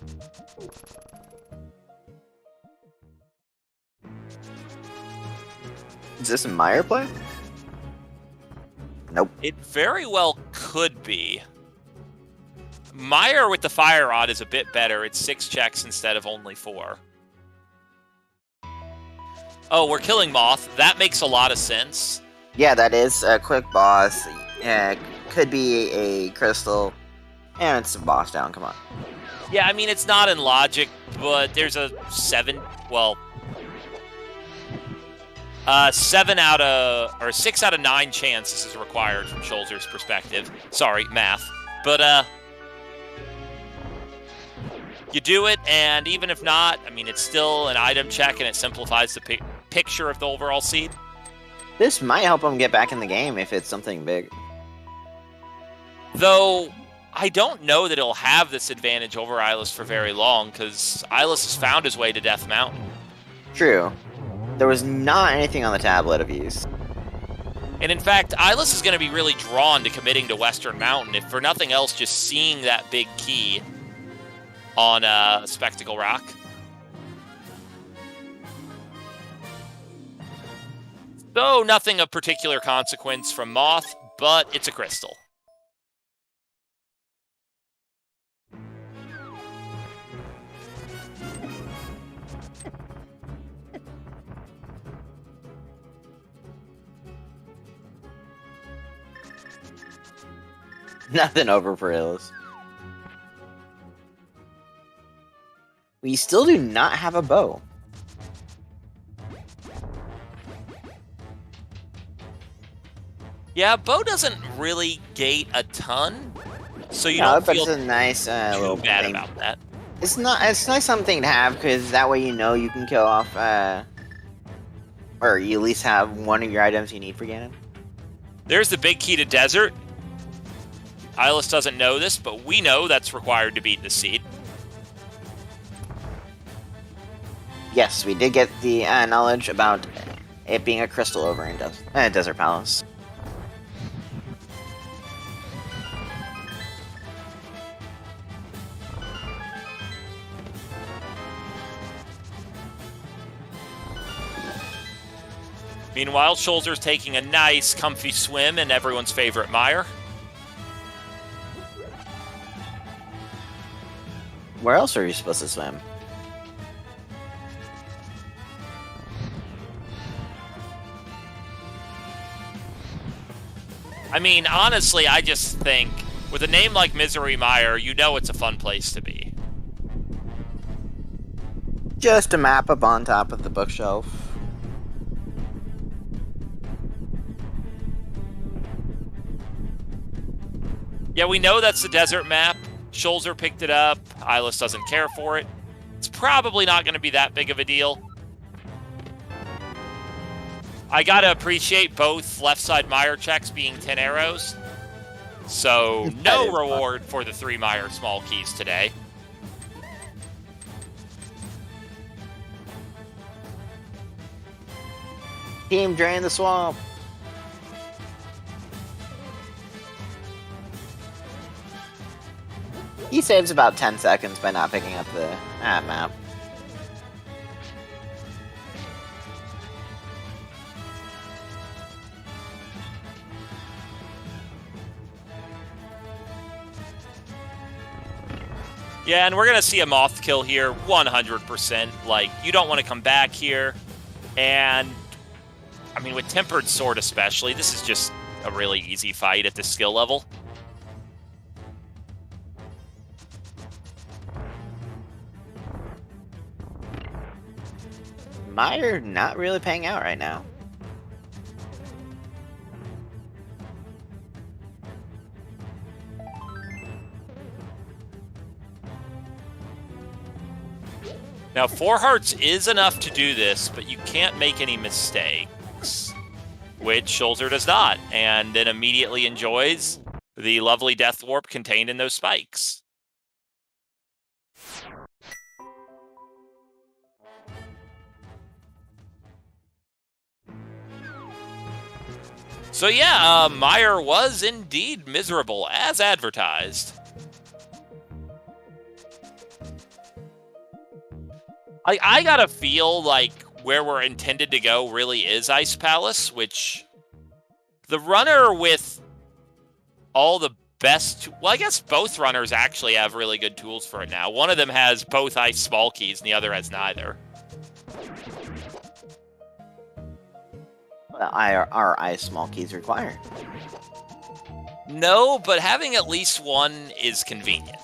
[SPEAKER 1] Is this a Meyer play? Nope.
[SPEAKER 2] It very well could be. Meyer with the Fire Rod is a bit better. It's 6 checks instead of only 4. Oh, we're killing Moth. That makes a lot of sense.
[SPEAKER 1] Yeah, that is a quick boss. Could be a crystal. And it's a boss down, come on.
[SPEAKER 2] Yeah, I mean, it's not in logic, but there's a 6 out of 9 chance this is required from Schulzer's perspective. Sorry, math. But, you do it, and even if not, I mean, it's still an item check, and it simplifies the picture of the overall seed.
[SPEAKER 1] This might help him get back in the game if it's something big.
[SPEAKER 2] Though, I don't know that he'll have this advantage over Illus for very long, because Illus has found his way to Death Mountain.
[SPEAKER 1] True. There was not anything on the tablet of use.
[SPEAKER 2] And in fact, Illus is going to be really drawn to committing to Western Mountain, if for nothing else, just seeing that big key on Spectacle Rock. Though nothing of particular consequence from Moth, but it's a crystal.
[SPEAKER 1] Nothing over for Illus. We still do not have a bow.
[SPEAKER 2] Yeah, bow doesn't really gate a ton, so you don't feel
[SPEAKER 1] it's a nice little
[SPEAKER 2] bad
[SPEAKER 1] thing.
[SPEAKER 2] about that.
[SPEAKER 1] It's nice something to have because that way you know you can kill off, or you at least have one of your items you need for Ganon.
[SPEAKER 2] There's the big key to Desert. Illus doesn't know this, but we know that's required to beat the seed.
[SPEAKER 1] Yes, we did get the knowledge about it being a crystal over in Desert Palace.
[SPEAKER 2] Meanwhile, Schulzer's taking a nice, comfy swim in everyone's favorite mire.
[SPEAKER 1] Where else are you supposed to swim?
[SPEAKER 2] I mean, honestly, I just think, with a name like Misery Mire, you know it's a fun place to be.
[SPEAKER 1] Just a map up on top of the bookshelf.
[SPEAKER 2] Yeah, we know that's the desert map. Schulzer picked it up. Illus doesn't care for it. It's probably not going to be that big of a deal. I gotta appreciate both left side mire checks being 10 arrows. So, no reward for the 3 mire small keys today.
[SPEAKER 1] Team drain the swamp. He saves about 10 seconds by not picking up the map.
[SPEAKER 2] Yeah, and we're going to see a moth kill here 100%. Like, you don't want to come back here. And, I mean, with Tempered Sword especially, this is just a really easy fight at this skill level.
[SPEAKER 1] Meyer not really paying out right now.
[SPEAKER 2] Now, 4 hearts is enough to do this, but you can't make any mistakes, which Schulzer does not, and then immediately enjoys the lovely Death Warp contained in those spikes. So yeah, Meyer was indeed miserable, as advertised. I gotta feel like where we're intended to go really is Ice Palace, which the runner with all the best... Well, I guess both runners actually have really good tools for it now. One of them has both Ice Small Keys, and the other has neither.
[SPEAKER 1] Well, are Ice Small Keys required?
[SPEAKER 2] No, but having at least one is convenient.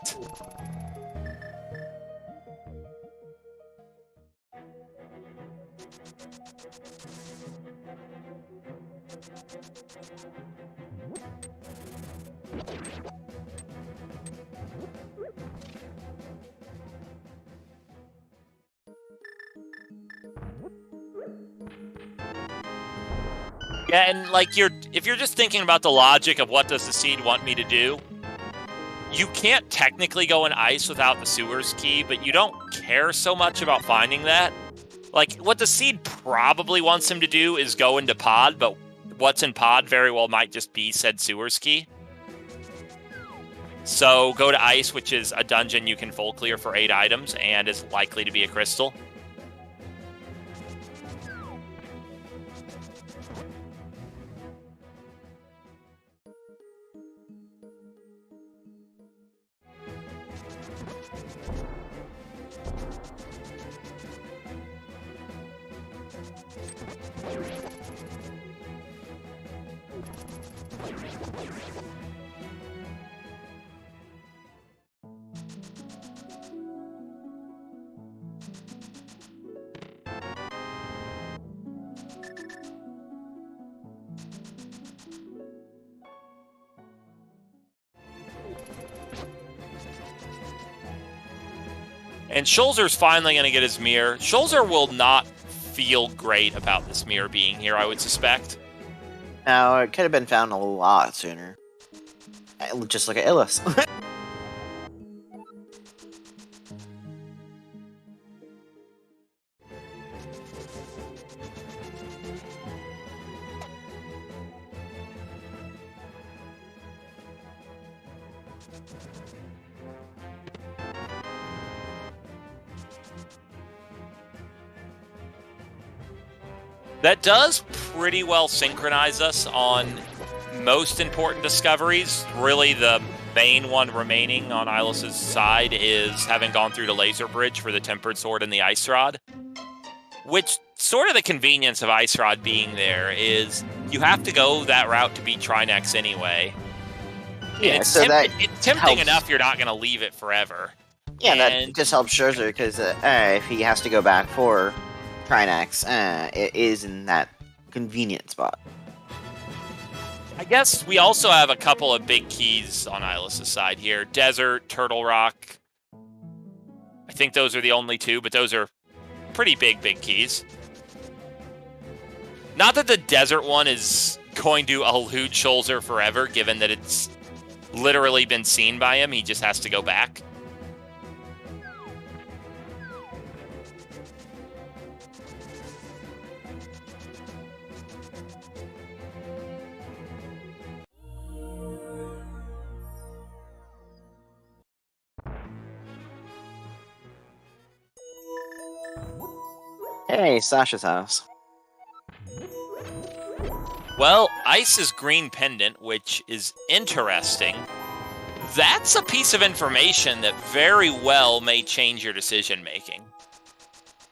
[SPEAKER 2] Yeah, and like if you're just thinking about the logic of what does the seed want me to do, you can't technically go in ice without the sewers key, but you don't care so much about finding that. Like, what the seed probably wants him to do is go into pod, but what's in pod very well might just be said sewers key. So go to ice, which is a dungeon you can full clear for 8 items and is likely to be a crystal. And Schulzer's finally going to get his mirror. Schulzer will not feel great about this mirror being here, I would suspect.
[SPEAKER 1] Now, it could have been found a lot sooner. Just look at Illus.
[SPEAKER 2] That does pretty well synchronize us on most important discoveries. Really, the main one remaining on Illus's side is having gone through the laser bridge for the Tempered Sword and the Ice Rod. Which, sort of the convenience of Ice Rod being there is you have to go that route to beat Trinex anyway.
[SPEAKER 1] Yeah,
[SPEAKER 2] it's
[SPEAKER 1] so that
[SPEAKER 2] it's tempting
[SPEAKER 1] helps.
[SPEAKER 2] Enough you're not going to leave it forever.
[SPEAKER 1] Yeah,
[SPEAKER 2] and
[SPEAKER 1] that just helps Schulzer because if he has to go back for Trinex, it is in that convenient spot.
[SPEAKER 2] I guess we also have a couple of big keys on Illus's side here. Desert, Turtle Rock. I think those are the only two, but those are pretty big keys. Not that the desert one is going to elude Schulzer forever, given that it's literally been seen by him. He just has to go back.
[SPEAKER 1] Hey, Sasha's house.
[SPEAKER 2] Well, Ice's green pendant, which is interesting. That's a piece of information that very well may change your decision-making.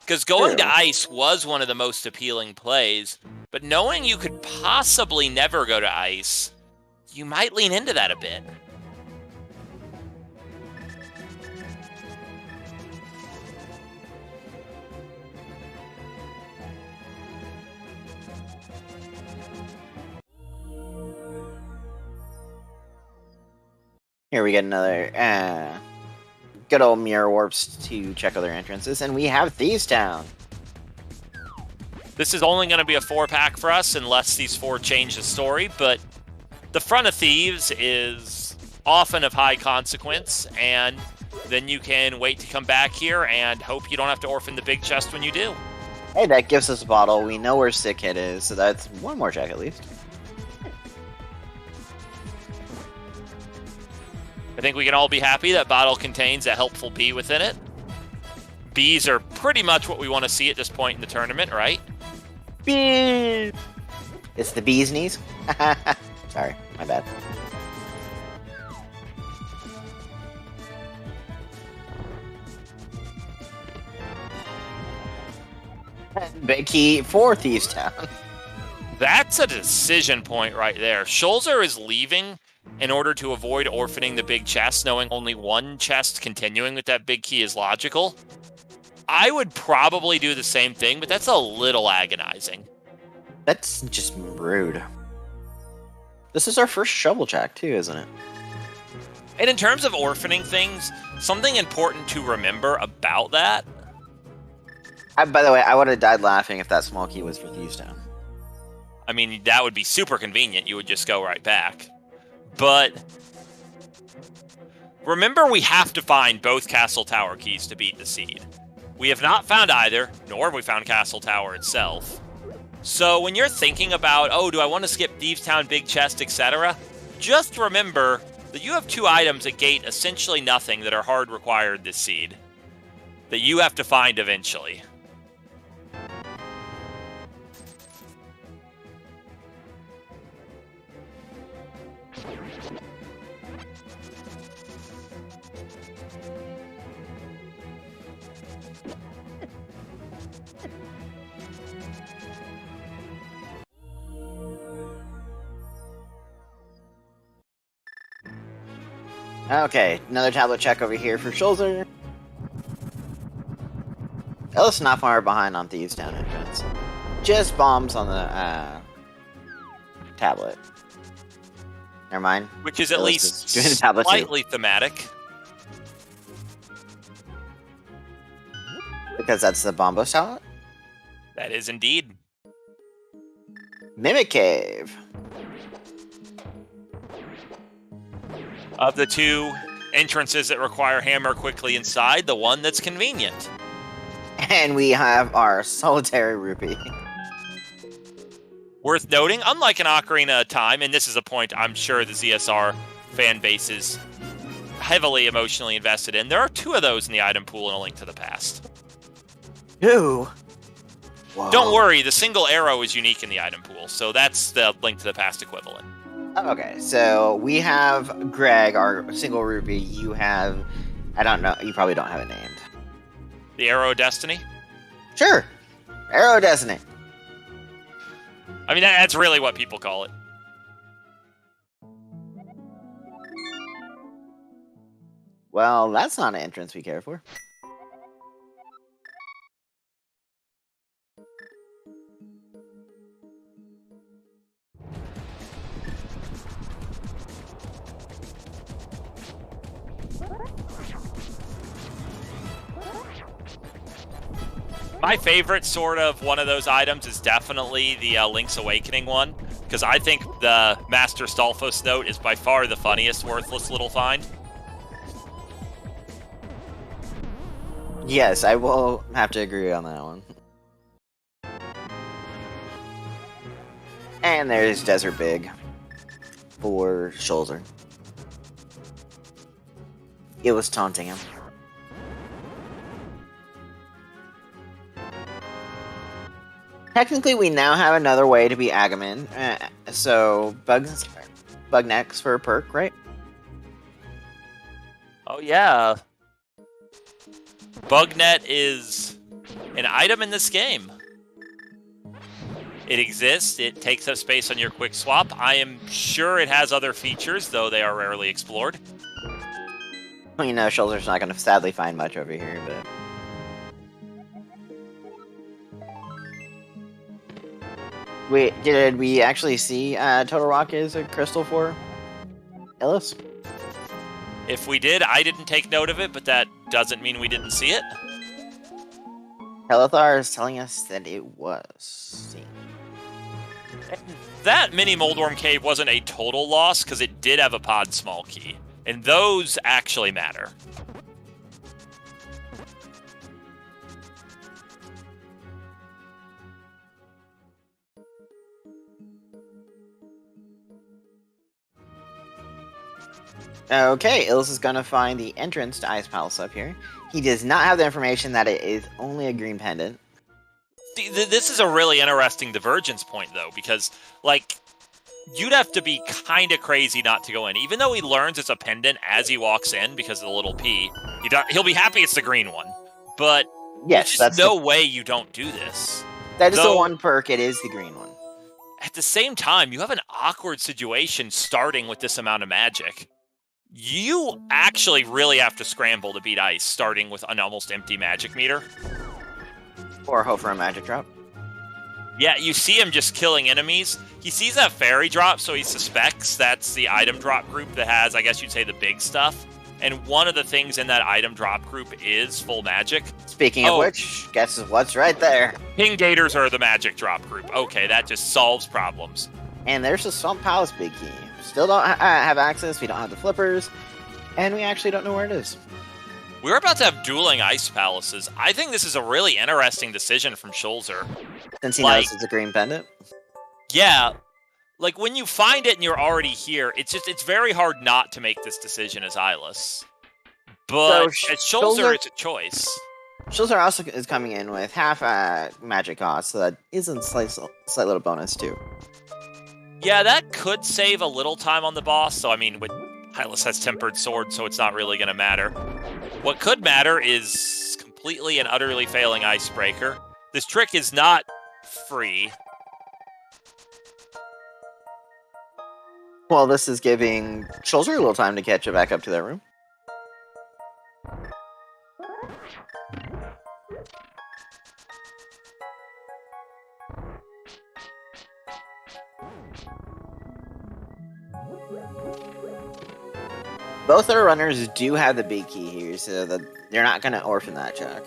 [SPEAKER 2] Because going to ice was one of the most appealing plays, but knowing you could possibly never go to ice, you might lean into that a bit.
[SPEAKER 1] Here we get another good old mirror warps to check other entrances, and we have Thieves Town.
[SPEAKER 2] This is only going to be a 4-pack for us unless these 4 change the story, but the front of Thieves is often of high consequence, and then you can wait to come back here and hope you don't have to orphan the big chest when you do.
[SPEAKER 1] Hey, that gives us a bottle. We know where Sick Hit is, so that's one more check at least.
[SPEAKER 2] I think we can all be happy that bottle contains a helpful bee within it. Bees are pretty much what we want to see at this point in the tournament, right?
[SPEAKER 1] Bees! It's the bee's knees? Sorry, my bad. Big key for Thieves Town.
[SPEAKER 2] That's a decision point right there. Schulzer is leaving in order to avoid orphaning the big chest, knowing only one chest continuing with that big key is logical. I would probably do the same thing, but that's a little agonizing.
[SPEAKER 1] That's just rude. This is our first shovel check, too, isn't it?
[SPEAKER 2] And in terms of orphaning things, something important to remember about that...
[SPEAKER 1] By the way, I would have died laughing if that small key was for Thieves Town.
[SPEAKER 2] I mean, that would be super convenient. You would just go right back. But remember, we have to find both Castle Tower keys to beat the seed. We have not found either, nor have we found Castle Tower itself. So when you're thinking about, oh, do I want to skip Thieves Town, Big Chest, etc., just remember that you have 2 items that gate essentially nothing that are hard required this seed, that you have to find eventually.
[SPEAKER 1] Okay, another tablet check over here for Schulzer. Illus not far behind on Thieves Town entrance. Just bombs on the tablet. Never mind.
[SPEAKER 2] Which is at
[SPEAKER 1] Illus
[SPEAKER 2] least
[SPEAKER 1] is doing the tablet
[SPEAKER 2] slightly thematic.
[SPEAKER 1] Because that's the Bombos tablet?
[SPEAKER 2] That is indeed.
[SPEAKER 1] Mimic Cave.
[SPEAKER 2] Of the 2 entrances that require hammer quickly inside, the one that's convenient.
[SPEAKER 1] And we have our solitary rupee.
[SPEAKER 2] Worth noting, unlike an Ocarina of Time, and this is a point I'm sure the ZSR fan base is heavily emotionally invested in, there are 2 of those in the item pool in A Link to the Past.
[SPEAKER 1] 2? Whoa.
[SPEAKER 2] Don't worry, the single arrow is unique in the item pool, so that's the Link to the Past equivalent.
[SPEAKER 1] Okay, so we have Greg, our single rupee. You have, I don't know, you probably don't have it named.
[SPEAKER 2] The Arrow of Destiny?
[SPEAKER 1] Sure, Arrow of Destiny.
[SPEAKER 2] I mean, that's really what people call it.
[SPEAKER 1] Well, that's not an entrance we care for.
[SPEAKER 2] My favorite sort of one of those items is definitely the Link's Awakening one, because I think the Master Stalfos note is by far the funniest worthless little find.
[SPEAKER 1] Yes, I will have to agree on that one. And there's Desert Big for Schulzer. It was taunting him. Technically, we now have another way to be Agaman. So, Bug next for a perk, right?
[SPEAKER 2] Oh, yeah. Bugnet is an item in this game. It exists. It takes up space on your quick swap. I am sure it has other features, though they are rarely explored.
[SPEAKER 1] Well, you know, Schulzer's not going to sadly find much over here, but... Did we actually see Total Rock is a crystal for Illus?
[SPEAKER 2] If we did, I didn't take note of it, but that doesn't mean we didn't see it.
[SPEAKER 1] Helithar is telling us that it was seen.
[SPEAKER 2] That mini Moldworm Cave wasn't a total loss, because it did have a pod small key. And those actually matter.
[SPEAKER 1] Okay, Illus is going to find the entrance to Ice Palace up here. He does not have the information that it is only a green pendant.
[SPEAKER 2] See, this is a really interesting divergence point, though, because, like, you'd have to be kind of crazy not to go in. Even though he learns it's a pendant as he walks in because of the little P, he'll be happy it's the green one. But
[SPEAKER 1] yes,
[SPEAKER 2] there's just no way you don't do this.
[SPEAKER 1] That is the one perk, it is the green one.
[SPEAKER 2] At the same time, you have an awkward situation starting with this amount of magic. You actually really have to scramble to beat Ice, starting with an almost empty magic meter.
[SPEAKER 1] Or hope for a magic drop.
[SPEAKER 2] Yeah, you see him just killing enemies. He sees that fairy drop, so he suspects that's the item drop group that has, I guess you'd say, the big stuff. And one of the things in that item drop group is full magic.
[SPEAKER 1] Speaking of which, guess what's right there?
[SPEAKER 2] Ping Gators are the magic drop group. Okay, that just solves problems.
[SPEAKER 1] And there's the Swamp Palace big key. Still don't have access, we don't have the flippers, and we actually don't know where it is.
[SPEAKER 2] We're about to have dueling ice palaces. I think this is a really interesting decision from Schulzer.
[SPEAKER 1] Since he knows it's a green pendant?
[SPEAKER 2] Yeah. Like, when you find it and you're already here, it's very hard not to make this decision as Illus. But as Schulzer, it's a choice.
[SPEAKER 1] Schulzer also is coming in with half magic cost, so that isn't a slight little bonus, too.
[SPEAKER 2] Yeah, that could save a little time on the boss, so I mean, Illus has Tempered Sword, so it's not really going to matter. What could matter is completely and utterly failing Icebreaker. This trick is not free.
[SPEAKER 1] Well, this is giving Schulzer a little time to catch it back up to their room. Both our runners do have the big key here, so that they're not going to orphan that check.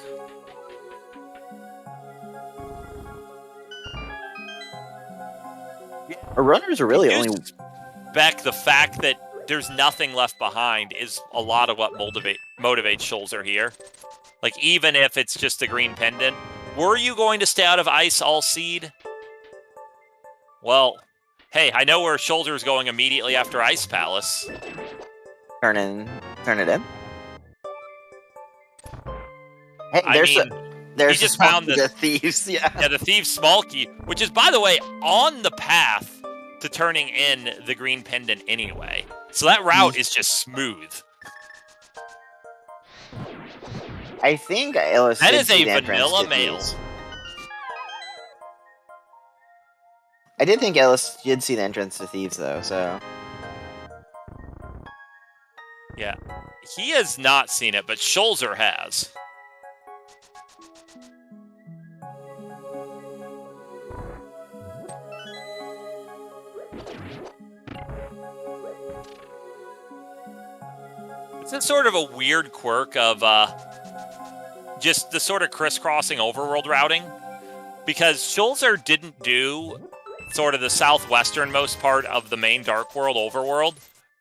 [SPEAKER 1] Our runners are really only...
[SPEAKER 2] Back the fact that there's nothing left behind is a lot of what motivates Schulzer here. Like, even if it's just a green pendant. Were you going to stay out of ice all seed? Well, hey, I know where Schulzer's going immediately after Ice Palace.
[SPEAKER 1] Turn it in. Hey, there's
[SPEAKER 2] he just found
[SPEAKER 1] the thieves. Yeah,
[SPEAKER 2] the thieves' small key, which is, by the way, on the path to turning in the green pendant anyway. So that route is just smooth.
[SPEAKER 1] I think Illus
[SPEAKER 2] that is a vanilla mail.
[SPEAKER 1] I did think Illus did see the entrance to thieves, though, so...
[SPEAKER 2] Yeah, he has not seen it, but Schulzer has. It's a sort of a weird quirk of just the sort of crisscrossing overworld routing, because Schulzer didn't do sort of the southwesternmost part of the main Dark World overworld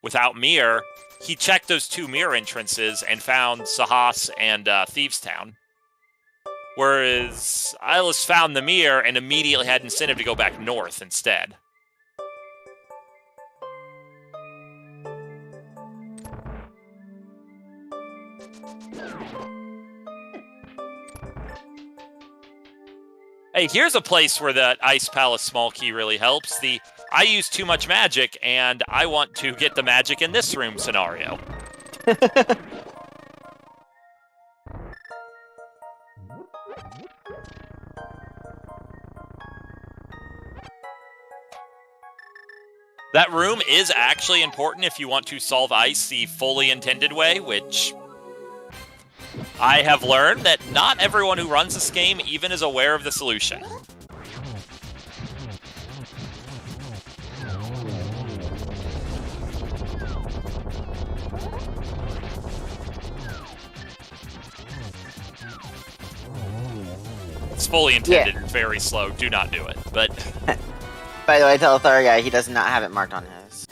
[SPEAKER 2] without Mir. He checked those two mirror entrances and found Sahas and Thieves Town. Whereas Illus found the mirror and immediately had incentive to go back north instead. Hey, here's a place where the Ice Palace small key really helps. I use too much magic, and I want to get the magic in this room scenario. That room is actually important if you want to solve ice the fully intended way, which I have learned that not everyone who runs this game even is aware of the solution. It's fully intended, very slow, do not do it, but...
[SPEAKER 1] By the way, tell the other guy he does not have it marked on his.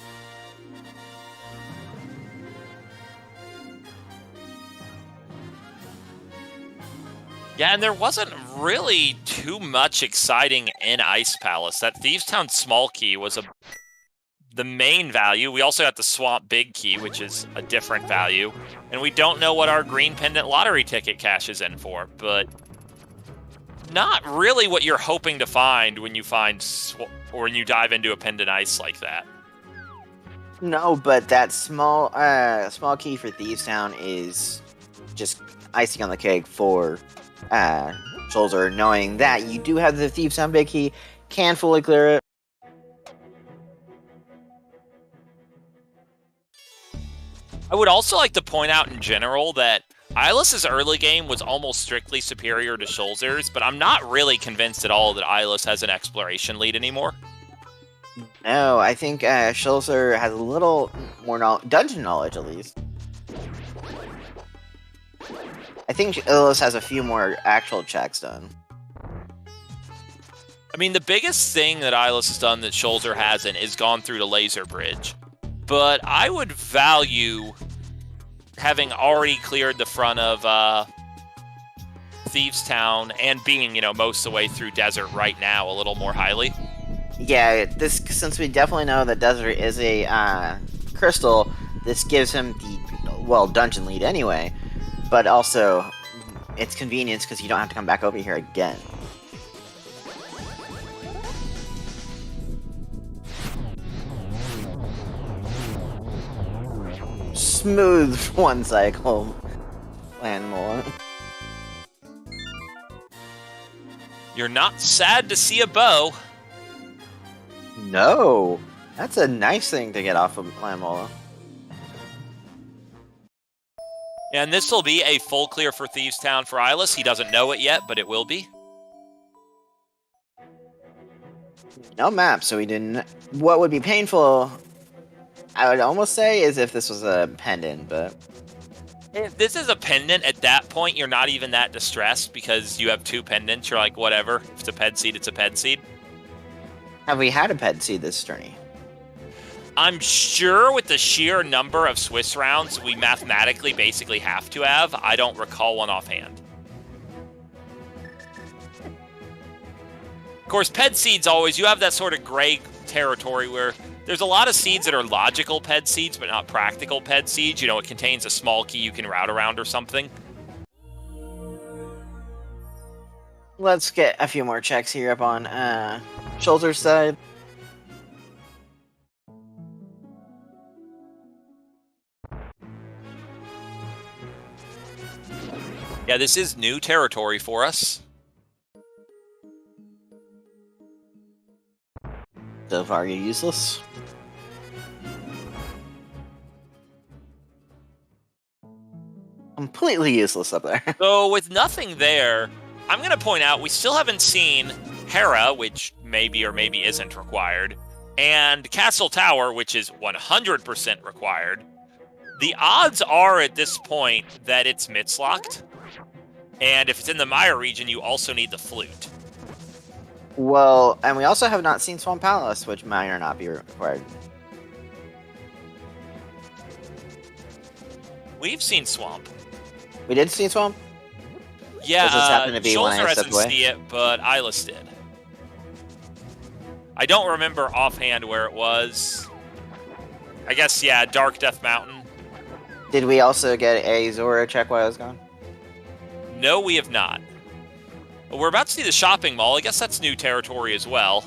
[SPEAKER 2] Yeah, and there wasn't really too much exciting in Ice Palace. That Thieves Town small key was the main value. We also got the Swamp big key, which is a different value. And we don't know what our green pendant lottery ticket cashes in for, but not really what you're hoping to find when you find or when you dive into a pendant ice like that.
[SPEAKER 1] No, but that small key for Thieves Town is just icing on the cake for Schulzer, knowing that you do have the Thieves Town big key, can fully clear it.
[SPEAKER 2] I would also like to point out in general that Illus's early game was almost strictly superior to Schulzer's, but I'm not really convinced at all that Illus has an exploration lead anymore.
[SPEAKER 1] No, I think Schulzer has a little more dungeon knowledge, at least. I think Illus has a few more actual checks done.
[SPEAKER 2] I mean, the biggest thing that Illus has done that Schulzer hasn't is gone through the laser bridge. But I would value having already cleared the front of Thieves Town and being, most of the way through Desert right now a little more highly.
[SPEAKER 1] Yeah, since we definitely know that Desert is a crystal, this gives him the, dungeon lead anyway. But also, it's convenience because you don't have to come back over here again. Smooth one cycle, Landmore.
[SPEAKER 2] You're not sad to see a bow.
[SPEAKER 1] No, that's a nice thing to get off of Landmola.
[SPEAKER 2] And this will be a full clear for Thieves Town for Illus. He doesn't know it yet, but it will be.
[SPEAKER 1] No map, so we didn't. What would be painful, I would almost say, is if this was a pendant, but...
[SPEAKER 2] If this is a pendant, at that point, you're not even that distressed because you have two pendants. You're like, whatever. If it's a ped seed, it's a ped seed.
[SPEAKER 1] Have we had a ped seed this journey?
[SPEAKER 2] I'm sure with the sheer number of Swiss rounds we mathematically basically have to have. I don't recall one offhand. Of course, ped seeds always, you have that sort of gray territory where there's a lot of seeds that are logical ped seeds, but not practical ped seeds. It contains a small key you can route around or something.
[SPEAKER 1] Let's get a few more checks here up on Schulzer's side.
[SPEAKER 2] Yeah, this is new territory for us.
[SPEAKER 1] So far, you're useless. Completely useless up there.
[SPEAKER 2] So with nothing there, I'm going to point out we still haven't seen Hera, which maybe or maybe isn't required, and Castle Tower, which is 100% required. The odds are at this point that it's Mitzlocked, and if it's in the Maya region, you also need the flute.
[SPEAKER 1] Well, and we also have not seen Swamp Palace, which might or not be required.
[SPEAKER 2] We've seen Swamp.
[SPEAKER 1] We did see Swamp?
[SPEAKER 2] Yeah,
[SPEAKER 1] Does this happen to be when I
[SPEAKER 2] Schulzer
[SPEAKER 1] stepped
[SPEAKER 2] hasn't
[SPEAKER 1] away?
[SPEAKER 2] seen it, but Illus did. I don't remember offhand where it was. I guess, yeah, Dark Death Mountain.
[SPEAKER 1] Did we also get a Zora check while I was gone?
[SPEAKER 2] No, we have not. But we're about to see the shopping mall. I guess that's new territory as well.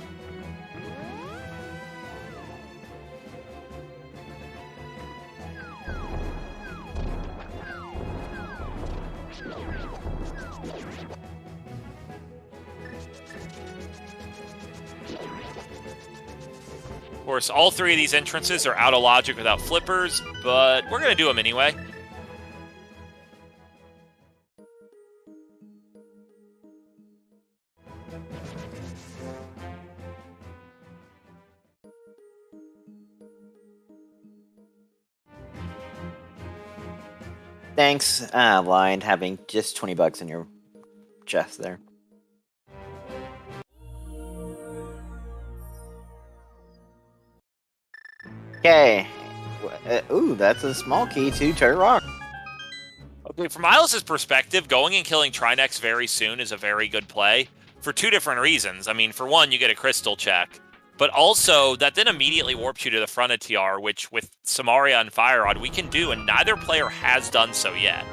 [SPEAKER 2] Of course, all three of these entrances are out of logic without flippers, but we're going to do them anyway.
[SPEAKER 1] Thanks, Lion, having just 20 bucks in your chest there. Okay. Ooh, that's a small key to Turtle Rock.
[SPEAKER 2] Okay, from Illus's perspective, going and killing Trinex very soon is a very good play for two different reasons. I mean, for one, you get a crystal check, but also that then immediately warps you to the front of TR, which with Samaria and Fire Rod we can do, and neither player has done so yet.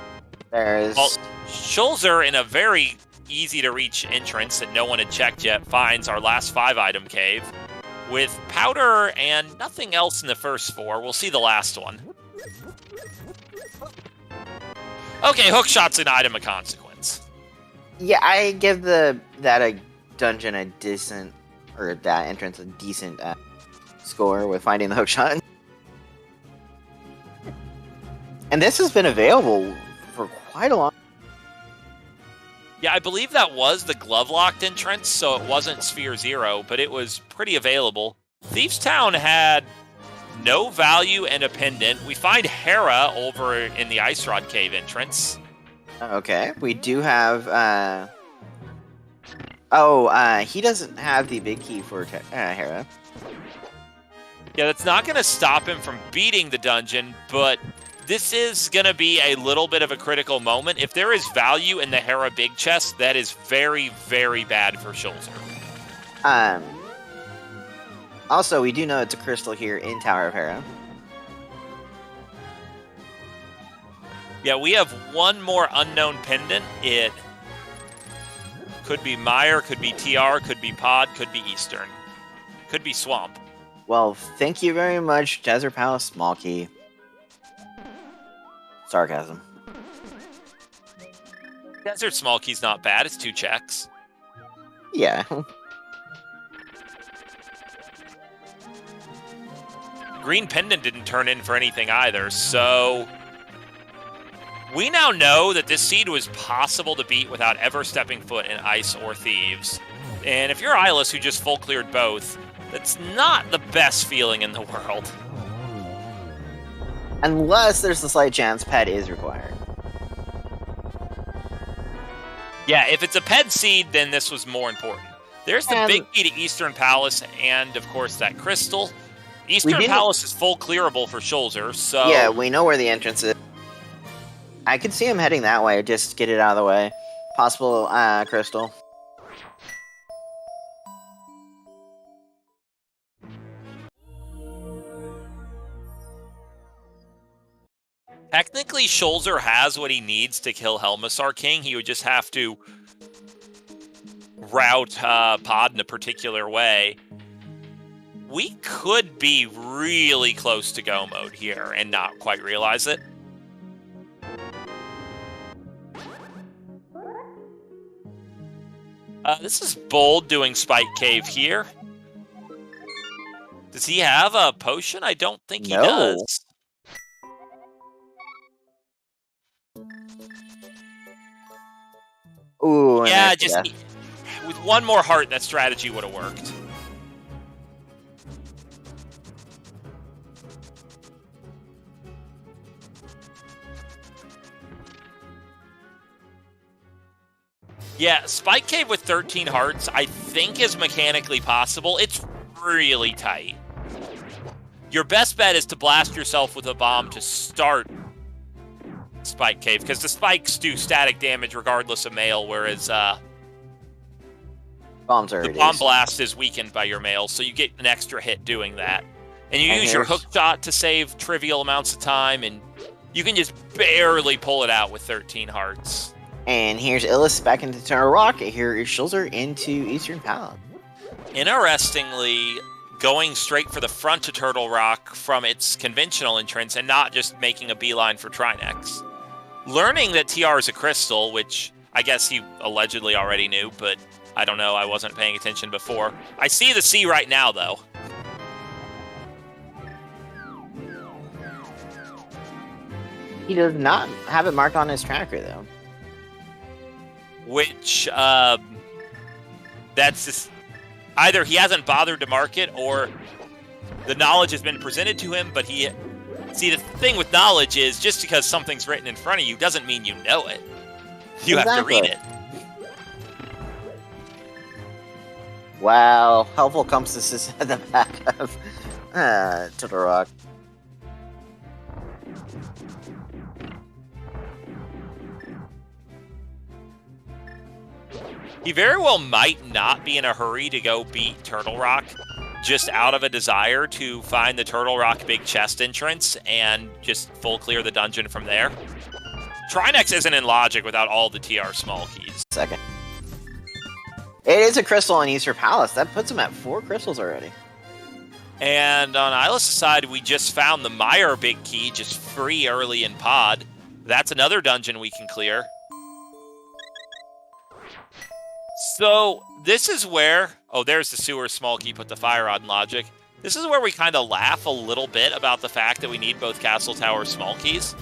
[SPEAKER 1] There's...
[SPEAKER 2] Well, Schulzer, in a very easy-to-reach entrance that no one had checked yet, finds our last 5-item cave. With powder and nothing else in the first 4, we'll see the last one. Okay, hookshot's an item of consequence.
[SPEAKER 1] Yeah, I give that a dungeon a decent, or that entrance a decent score with finding the hookshot. And this has been available for quite a long.
[SPEAKER 2] Yeah, I believe that was the glove-locked entrance, so it wasn't Sphere 0, but it was pretty available. Thieves' Town had no value and a pendant. We find Hera over in the Ice Rod Cave entrance.
[SPEAKER 1] Okay, we do have, he doesn't have the big key for Hera.
[SPEAKER 2] Yeah, that's not going to stop him from beating the dungeon, but this is going to be a little bit of a critical moment. If there is value in the Hera big chest, that is very, very bad for Schulzer.
[SPEAKER 1] Also, we do know it's a crystal here in Tower of Hera.
[SPEAKER 2] Yeah, we have one more unknown pendant. It could be Meyer, could be TR, could be Pod, could be Eastern. Could be Swamp.
[SPEAKER 1] Well, thank you very much, Desert Palace, small key. Sarcasm.
[SPEAKER 2] Desert small key's not bad, it's 2 checks.
[SPEAKER 1] Yeah.
[SPEAKER 2] Green pendant didn't turn in for anything either, so we now know that this seed was possible to beat without ever stepping foot in Ice or Thieves. And if you're Illus, who just full cleared both, that's not the best feeling in the world.
[SPEAKER 1] Unless there's a slight chance Pet is required.
[SPEAKER 2] Yeah, if it's a Ped seed, then this was more important. There's the big key to Eastern Palace and, of course, that crystal. Eastern Palace is full clearable for Schulzer, so...
[SPEAKER 1] Yeah, we know where the entrance is. I could see him heading that way, just get it out of the way. Possible crystal.
[SPEAKER 2] Technically, Schulzer has what he needs to kill Helmassar King. He would just have to route Pod in a particular way. We could be really close to go mode here and not quite realize it. This is Bold doing Spike Cave here. Does he have a potion? I don't think he does.
[SPEAKER 1] Ooh,
[SPEAKER 2] yeah, just with one more heart, that strategy would have worked. Yeah, Spike Cave with 13 hearts, I think is mechanically possible. It's really tight. Your best bet is to blast yourself with a bomb to start Spike Cave, because the spikes do static damage regardless of mail, whereas the bomb blast is weakened by your mail, so you get an extra hit doing that. And you use your hook shot to save trivial amounts of time, and you can just barely pull it out with 13 hearts.
[SPEAKER 1] And here's Illus back into Turtle Rock. Here is Schulzer into Eastern Palace.
[SPEAKER 2] Interestingly, going straight for the front of Turtle Rock from its conventional entrance and not just making a beeline for Trinex. Learning that TR is a crystal, which I guess he allegedly already knew, but I don't know, I wasn't paying attention before. I see the C right now, though.
[SPEAKER 1] He does not have it marked on his tracker, though.
[SPEAKER 2] Which, that's just... Either he hasn't bothered to mark it, or the knowledge has been presented to him, but he... See, the thing with knowledge is, just because something's written in front of you doesn't mean you know it. You have to read it.
[SPEAKER 1] Wow, helpful compasses is at the back of Turtle Rock.
[SPEAKER 2] He very well might not be in a hurry to go beat Turtle Rock, just out of a desire to find the Turtle Rock big chest entrance and just full clear the dungeon from there. Trinex isn't in logic without all the TR small keys.
[SPEAKER 1] Second. It is a crystal in Easter Palace. That puts him at 4 crystals already.
[SPEAKER 2] And on Illus' side, we just found the Meyer big key, just free early in pod. That's another dungeon we can clear. So, this is where... Oh, there's the sewer small key, put the fire on logic. This is where we kind of laugh a little bit about the fact that we need both Castle Tower small keys.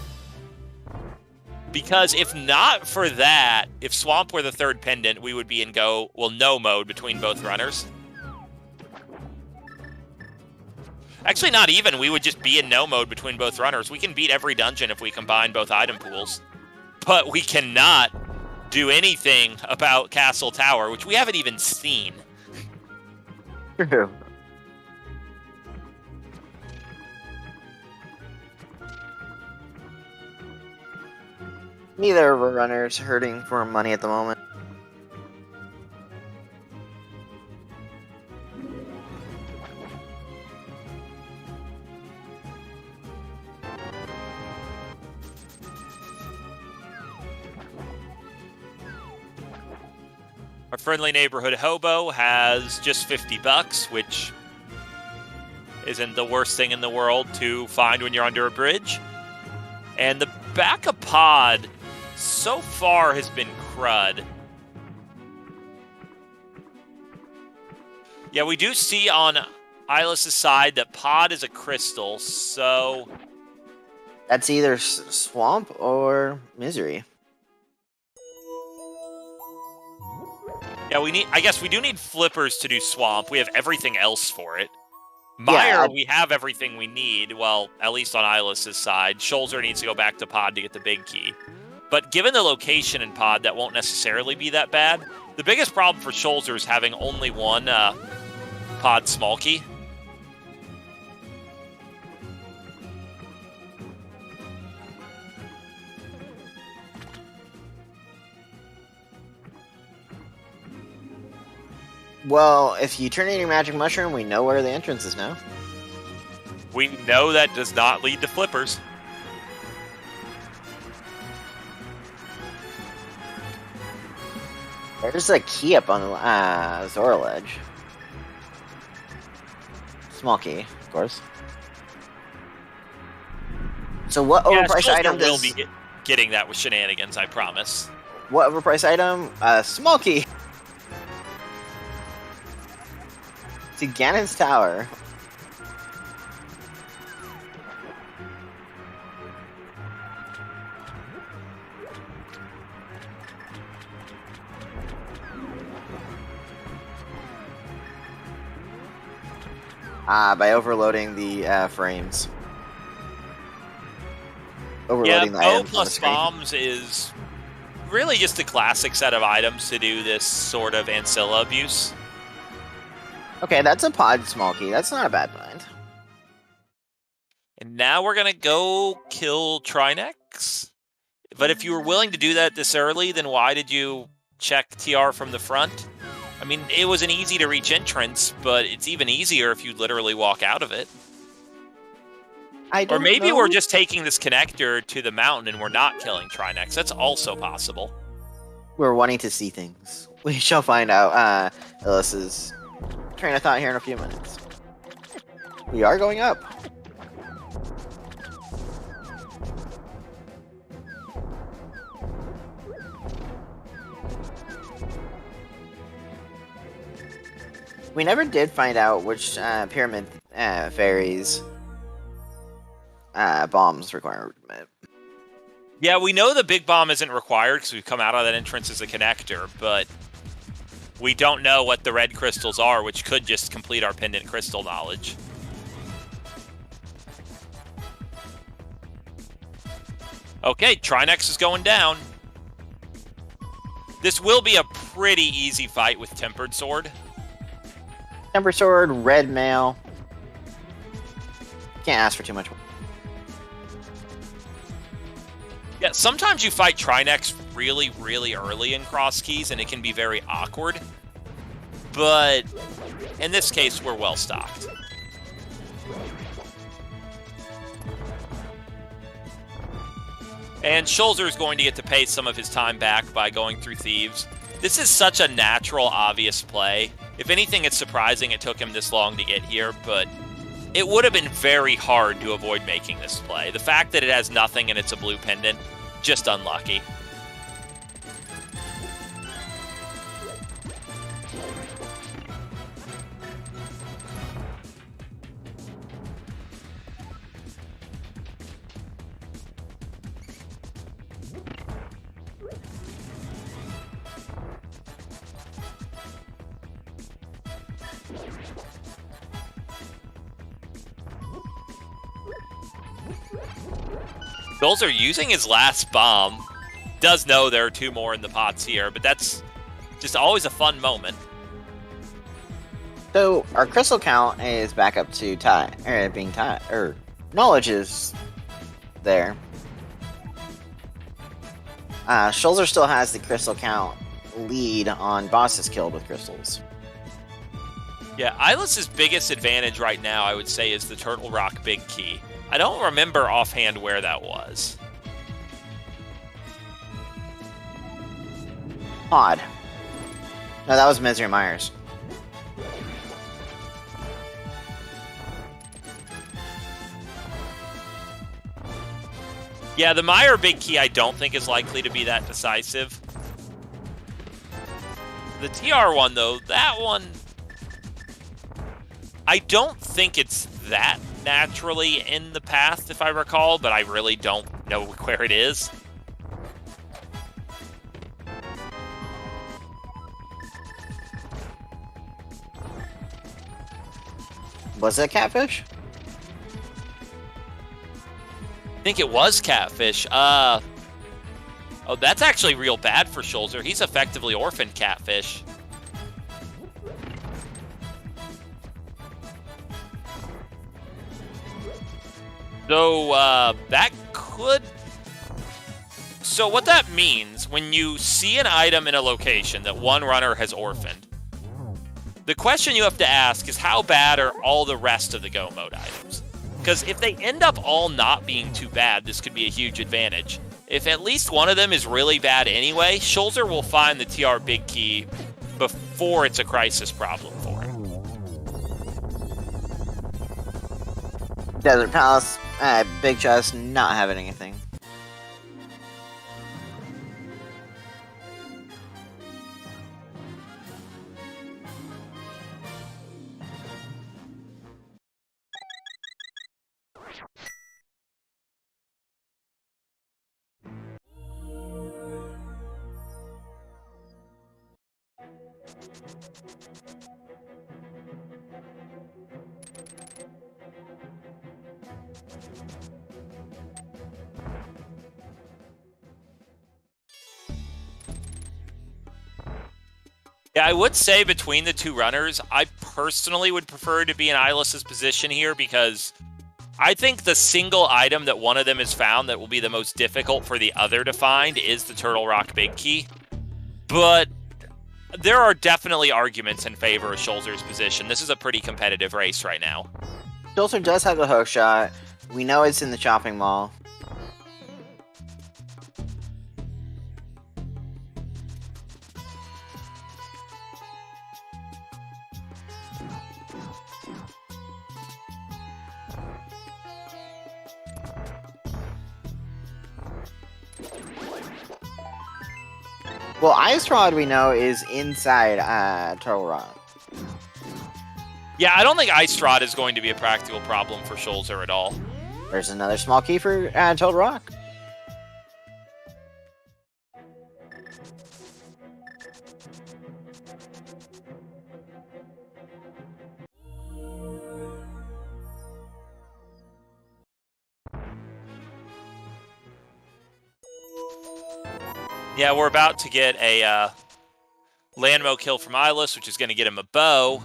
[SPEAKER 2] Because if not for that, if Swamp were the third pendant, we would be in no mode between both runners. Actually, not even. We would just be in no mode between both runners. We can beat every dungeon if we combine both item pools. But we cannot do anything about Castle Tower, which we haven't even seen.
[SPEAKER 1] True. Neither of our runners hurting for money at the moment.
[SPEAKER 2] Our friendly neighborhood hobo has just 50 bucks, which isn't the worst thing in the world to find when you're under a bridge. And the back of pod so far has been crud. Yeah, we do see on Illus' side that pod is a crystal, so...
[SPEAKER 1] That's either Swamp or Misery.
[SPEAKER 2] Yeah, I guess we do need flippers to do Swamp. We have everything else for it. Meyer, we have everything we need. Well, at least on Illus' side. Schulzer needs to go back to pod to get the big key. But given the location in pod, that won't necessarily be that bad. The biggest problem for Schulzer is having only one pod small key.
[SPEAKER 1] Well, if you turn in your magic mushroom, we know where the entrance is now.
[SPEAKER 2] We know that does not lead to flippers.
[SPEAKER 1] There's a key up on the Zora ledge. Small key, of course. So what overpriced item does...
[SPEAKER 2] will be getting that with shenanigans, I promise.
[SPEAKER 1] What overpriced item? Small key. To Ganon's Tower. By overloading the frames. Overloading the items
[SPEAKER 2] plus bombs is really just a classic set of items to do this sort of Ancilla abuse.
[SPEAKER 1] Okay, that's a pod small key. That's not a bad find.
[SPEAKER 2] And now we're going to go kill Trinex. But if you were willing to do that this early, then why did you check TR from the front? I mean, it was an easy-to-reach entrance, but it's even easier if you literally walk out of it. Or maybe we're just taking this connector to the mountain and we're not killing Trinex. That's also possible.
[SPEAKER 1] We're wanting to see things. We shall find out. Illus's train of thought here in a few minutes. We are going up. We never did find out which pyramid fairies bombs requirement.
[SPEAKER 2] Yeah, we know the big bomb isn't required because we've come out of that entrance as a connector, but we don't know what the red crystals are, which could just complete our pendant crystal knowledge. Okay, Trinex is going down. This will be a pretty easy fight with Tempered Sword.
[SPEAKER 1] Tempered Sword, red mail. Can't ask for too much.
[SPEAKER 2] Yeah, sometimes you fight Trinex really, really early in Crosskeys, and it can be very awkward. But in this case, we're well stocked. And Schulzer is going to get to pay some of his time back by going through Thieves. This is such a natural, obvious play. If anything, it's surprising it took him this long to get here, but it would have been very hard to avoid making this play. The fact that it has nothing and it's a blue pendant, just unlucky. Schulzer using his last bomb. Does know there are two more in the pots here, but that's just always a fun moment.
[SPEAKER 1] So our crystal count is back up to being tied, or knowledge is there. Schulzer still has the crystal count lead on bosses killed with crystals.
[SPEAKER 2] Yeah, Illus's biggest advantage right now, I would say, is the Turtle Rock Big Key. I don't remember offhand where that was.
[SPEAKER 1] Odd. No, that was Misery Myers.
[SPEAKER 2] Yeah, the Meyer Big Key I don't think is likely to be that decisive. The TR one, though, that one... I don't think it's that naturally in the path, if I recall, but I really don't know where it is.
[SPEAKER 1] Was it catfish?
[SPEAKER 2] I think it was catfish. Oh, that's actually real bad for Schulzer. He's effectively orphaned catfish. So, that could... So what that means, when you see an item in a location that one runner has orphaned, the question you have to ask is how bad are all the rest of the Go Mode items? Because if they end up all not being too bad, this could be a huge advantage. If at least one of them is really bad anyway, Schulzer will find the TR Big Key before it's a crisis problem for him.
[SPEAKER 1] Desert Palace, Big Chest, not having anything.
[SPEAKER 2] Yeah, I would say between the two runners, I personally would prefer to be in Illus's position here because I think the single item that one of them has found that will be the most difficult for the other to find is the Turtle Rock Big Key. But there are definitely arguments in favor of Schulzer's position. This is a pretty competitive race right now.
[SPEAKER 1] Schulzer does have the hook shot. We know it's in the shopping mall. Well, Ice Rod, we know, is inside Turtle Rock.
[SPEAKER 2] Yeah, I don't think Ice Rod is going to be a practical problem for Schulzer at all.
[SPEAKER 1] There's another small key for Turtle Rock.
[SPEAKER 2] Yeah, we're about to get a Landmo kill from Illus, which is going to get him a bow.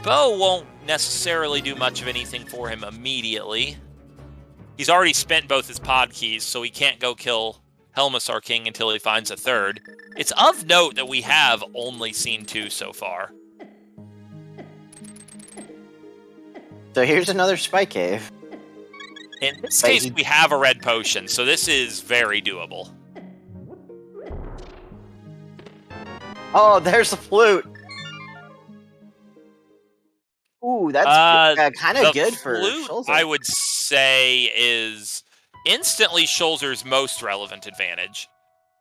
[SPEAKER 2] Bow won't necessarily do much of anything for him immediately. He's already spent both his pod keys, so he can't go kill Helmasaur King until he finds a third. It's of note that we have only seen 2 so far.
[SPEAKER 1] So here's another Spike Cave.
[SPEAKER 2] In this case, we have a red potion, so this is very doable.
[SPEAKER 1] Oh, there's the flute. Ooh, that's kind of good for Schulzer.
[SPEAKER 2] I would say is instantly Schulzer's most relevant advantage.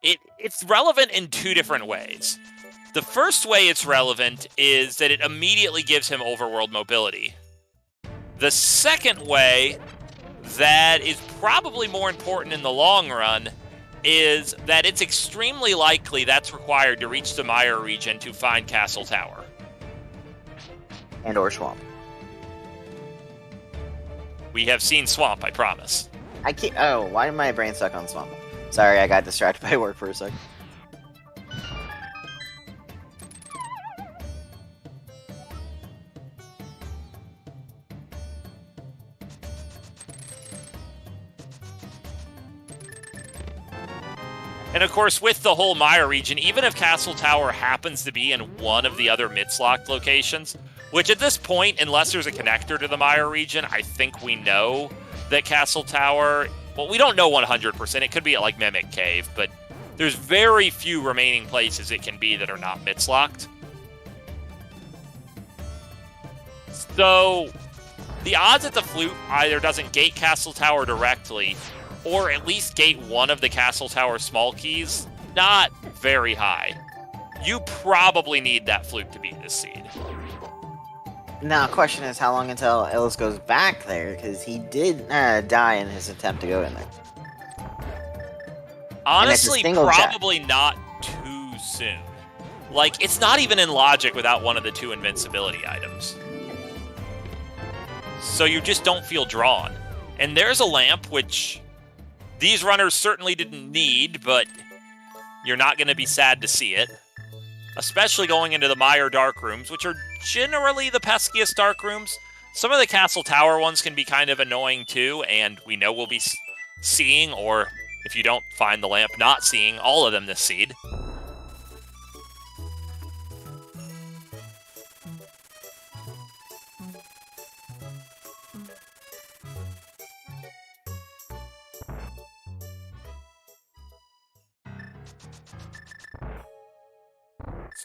[SPEAKER 2] It's relevant in 2 different ways. The first way it's relevant is that it immediately gives him overworld mobility. The second way that is probably more important in the long run is that it's extremely likely that's required to reach the Mire region to find Castle Tower.
[SPEAKER 1] And or Swamp.
[SPEAKER 2] We have seen Swamp, I promise.
[SPEAKER 1] I can't. Oh, why am my brain stuck on Swamp? Sorry, I got distracted by work for a sec.
[SPEAKER 2] And of course, with the whole Mire region, even if Castle Tower happens to be in one of the other Midslocked locations, which at this point, unless there's a connector to the Mire region, I think we know that Castle Tower... Well, we don't know 100%. It could be at, like, Mimic Cave, but there's very few remaining places it can be that are not Midslocked. So, the odds that the flute either doesn't gate Castle Tower directly, or at least gate one of the Castle Tower small keys, not very high. You probably need that flute to beat this seed.
[SPEAKER 1] Now, the question is how long until Illus goes back there, because he did die in his attempt to go in there.
[SPEAKER 2] Honestly, probably not too soon. Like, it's not even in logic without one of the 2 invincibility items. So you just don't feel drawn. And there's a lamp, which these runners certainly didn't need, but you're not going to be sad to see it. Especially going into the Mire Dark Rooms, which are generally the peskiest Dark Rooms. Some of the Castle Tower ones can be kind of annoying too, and we know we'll be seeing, or if you don't find the lamp, not seeing all of them this seed.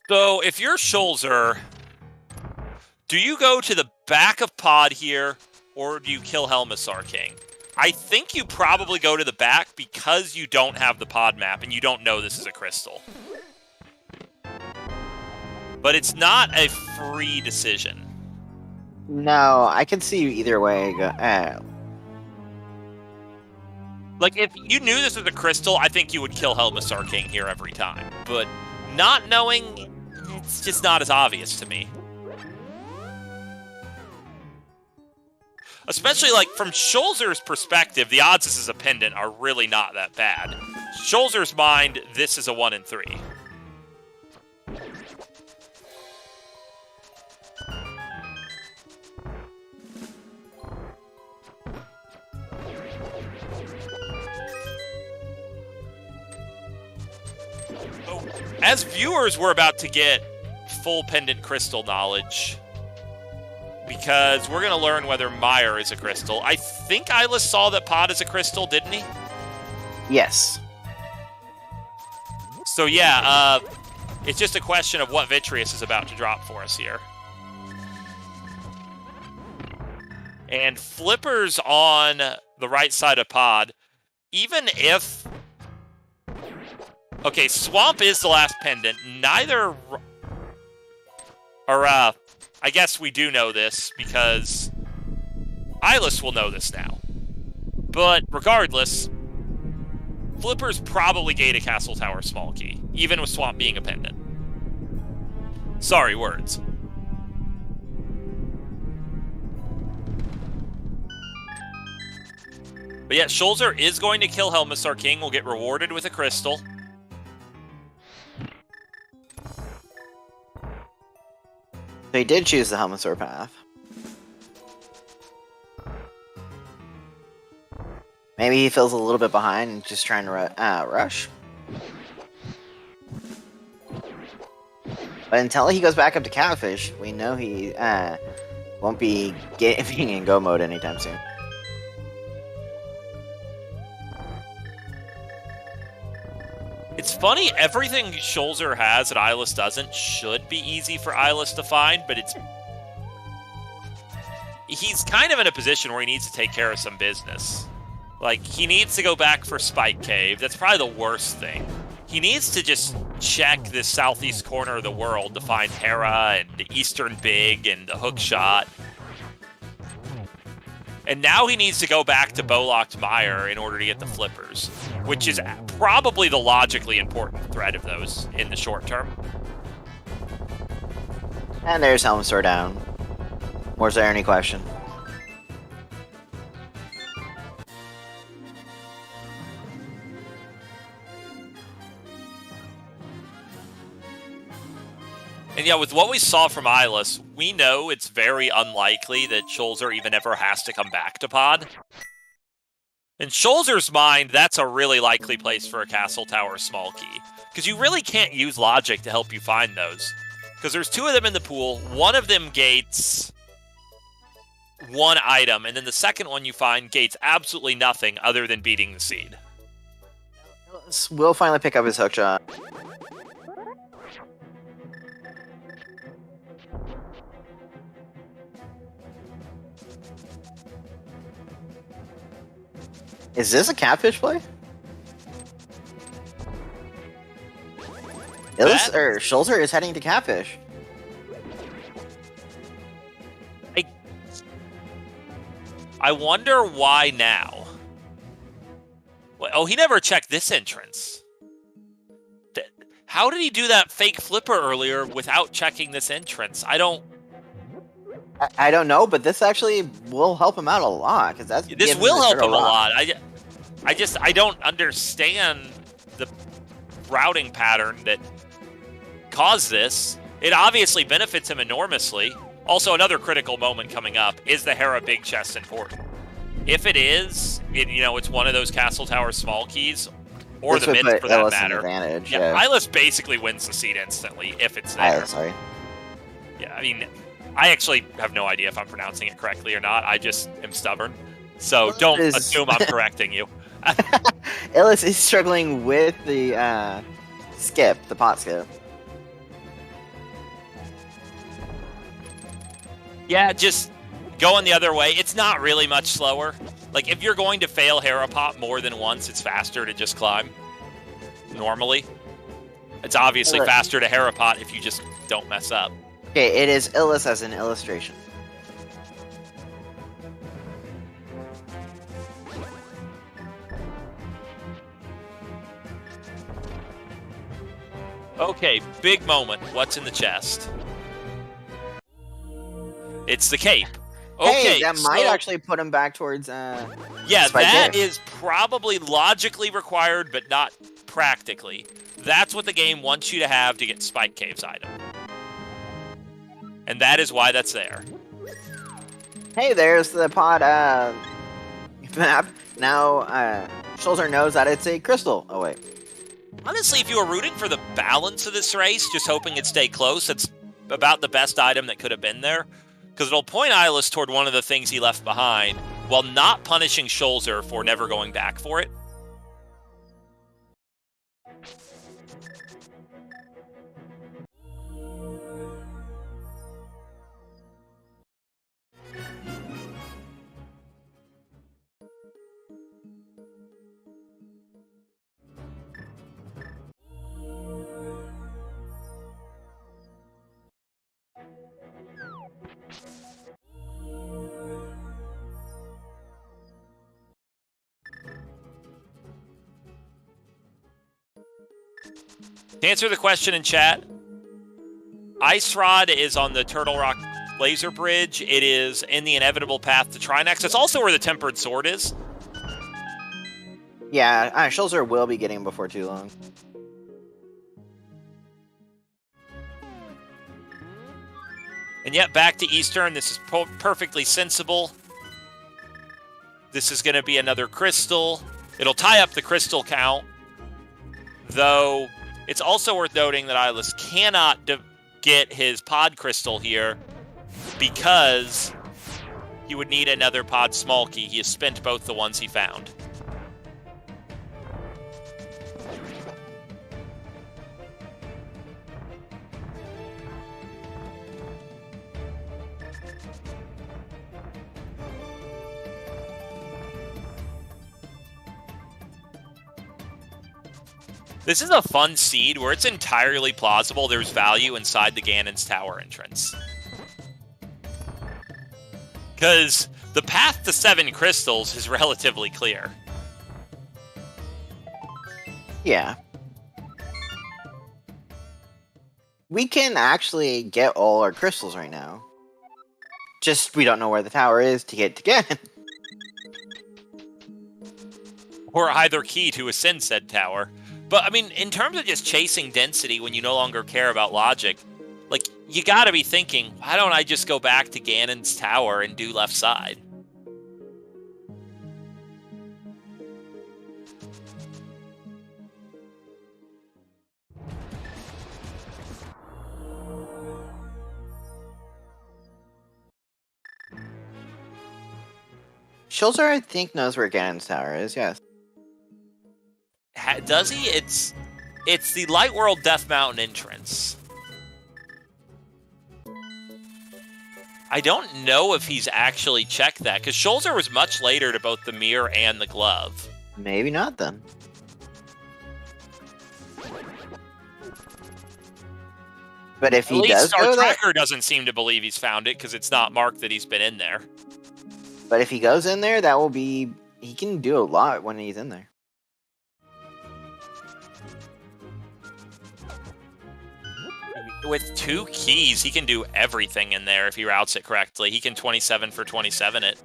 [SPEAKER 2] So, if you're Schulzer, do you go to the back of Pod here, or do you kill Helmasaur King? I think you probably go to the back because you don't have the Pod map, and you don't know this is a crystal. But it's not a free decision.
[SPEAKER 1] No, I can see either way.
[SPEAKER 2] Like, if you knew this was a crystal, I think you would kill Helmasaur King here every time. But not knowing, it's just not as obvious to me. Especially, like, from Schulzer's perspective, the odds this is a pendant are really not that bad. Schulzer's mind, this is a 1 in 3. As viewers, we're about to get full pendant crystal knowledge, because we're going to learn whether Mire is a crystal. I think Illus saw that Pod is a crystal, didn't he?
[SPEAKER 1] Yes.
[SPEAKER 2] So yeah, it's just a question of what Vitreous is about to drop for us here. And Flipper's on the right side of Pod. Even if... Okay, Swamp is the last pendant. Neither... Or, I guess we do know this, because Illus will know this now. But regardless, Flipper's probably gated Castle Tower small key, even with Swamp being a pendant. Sorry, words. But yeah, Schulzer is going to kill Helmasaur King. Will get rewarded with a crystal.
[SPEAKER 1] So he did choose the Helmet Sword path. Maybe he feels a little bit behind and just trying to rush. But until he goes back up to Catfish, we know he won't be being in go mode anytime soon.
[SPEAKER 2] It's funny, everything Schulzer has that Illus doesn't should be easy for Illus to find, but he's kind of in a position where he needs to take care of some business. Like, he needs to go back for Spike Cave. That's probably the worst thing. He needs to just check this southeast corner of the world to find Hera and the Eastern Big and the hook shot. And now he needs to go back to Bowlocked Mire in order to get the flippers, which is probably the logically important thread of those in the short term.
[SPEAKER 1] And there's Helmet Sword down. Was there any question?
[SPEAKER 2] And yeah, with what we saw from Illus, we know it's very unlikely that Schulzer even ever has to come back to Pod. In Schulzer's mind, that's a really likely place for a Castle Tower small key, because you really can't use logic to help you find those. Because there's two of them in the pool, one of them gates one item, and then the second one you find gates absolutely nothing other than beating the seed.
[SPEAKER 1] Will finally pick up his hook shot. Is this a Catfish play? Illus or Schulzer is heading to Catfish.
[SPEAKER 2] I wonder why now. Oh, he never checked this entrance. How did he do that fake flipper earlier without checking this entrance? I don't know,
[SPEAKER 1] but this actually will help him out a lot, because
[SPEAKER 2] this will help him a lot. I don't understand the routing pattern that caused this. It obviously benefits him enormously. Also, another critical moment coming up is the Hera big chest important. If it is, it's one of those Castle Tower small keys, or
[SPEAKER 1] this
[SPEAKER 2] the mids for that
[SPEAKER 1] Illus
[SPEAKER 2] matter.
[SPEAKER 1] Advantage,
[SPEAKER 2] yeah, Illus basically wins the seed instantly if it's there.
[SPEAKER 1] Sorry.
[SPEAKER 2] Yeah, I mean, I actually have no idea if I'm pronouncing it correctly or not. I just am stubborn. So don't assume I'm correcting you.
[SPEAKER 1] Illus is struggling with the the pot skip.
[SPEAKER 2] Yeah, just going the other way. It's not really much slower. Like, if you're going to fail Hera Pop more than once, it's faster to just climb. Normally. It's obviously faster to Hera Pot if you just don't mess up.
[SPEAKER 1] Okay, it is Illus as an illustration.
[SPEAKER 2] Okay, big moment. What's in the chest? It's the cape. Okay,
[SPEAKER 1] hey, that might actually put him back towards
[SPEAKER 2] yeah, that is probably logically required, but not practically. That's what the game wants you to have to get Spike Cave's item. And that is why that's there.
[SPEAKER 1] Hey, there's the pod map. Now, Schulzer knows that it's a crystal. Oh, wait.
[SPEAKER 2] Honestly, if you were rooting for the balance of this race, just hoping it'd stay close, it's about the best item that could have been there. Because it'll point Illus toward one of the things he left behind, while not punishing Schulzer for never going back for it. To answer the question in chat, Ice Rod is on the Turtle Rock Laser Bridge. It is in the inevitable path to Trinex. It's also where the Tempered Sword is.
[SPEAKER 1] Yeah, Schulzer will be getting him before too long.
[SPEAKER 2] And yet, back to Eastern. This is perfectly sensible. This is going to be another crystal. It'll tie up the crystal count. Though, it's also worth noting that Illus cannot get his pod crystal here because he would need another pod small key. He has spent both the ones he found. This is a fun seed where it's entirely plausible there's value inside the Ganon's Tower entrance. Because the path to 7 crystals is relatively clear.
[SPEAKER 1] Yeah. We can actually get all our crystals right now. Just we don't know where the tower is to get to Ganon.
[SPEAKER 2] Or either key to ascend said tower. But, I mean, in terms of just chasing density when you no longer care about logic, like, you gotta be thinking, why don't I just go back to Ganon's Tower and do left side?
[SPEAKER 1] Schulzer, I think, knows where Ganon's Tower is, yes.
[SPEAKER 2] Does he? It's the Light World Death Mountain entrance. I don't know if he's actually checked that, because Schulzer was much later to both the mirror and the glove.
[SPEAKER 1] Maybe not, then. But if he does
[SPEAKER 2] our
[SPEAKER 1] go there...
[SPEAKER 2] tracker doesn't seem to believe he's found it, because it's not marked that he's been in there.
[SPEAKER 1] But if he goes in there, that will be... He can do a lot when he's in there.
[SPEAKER 2] With 2 keys, he can do everything in there if he routes it correctly. He can 27 for 27 it.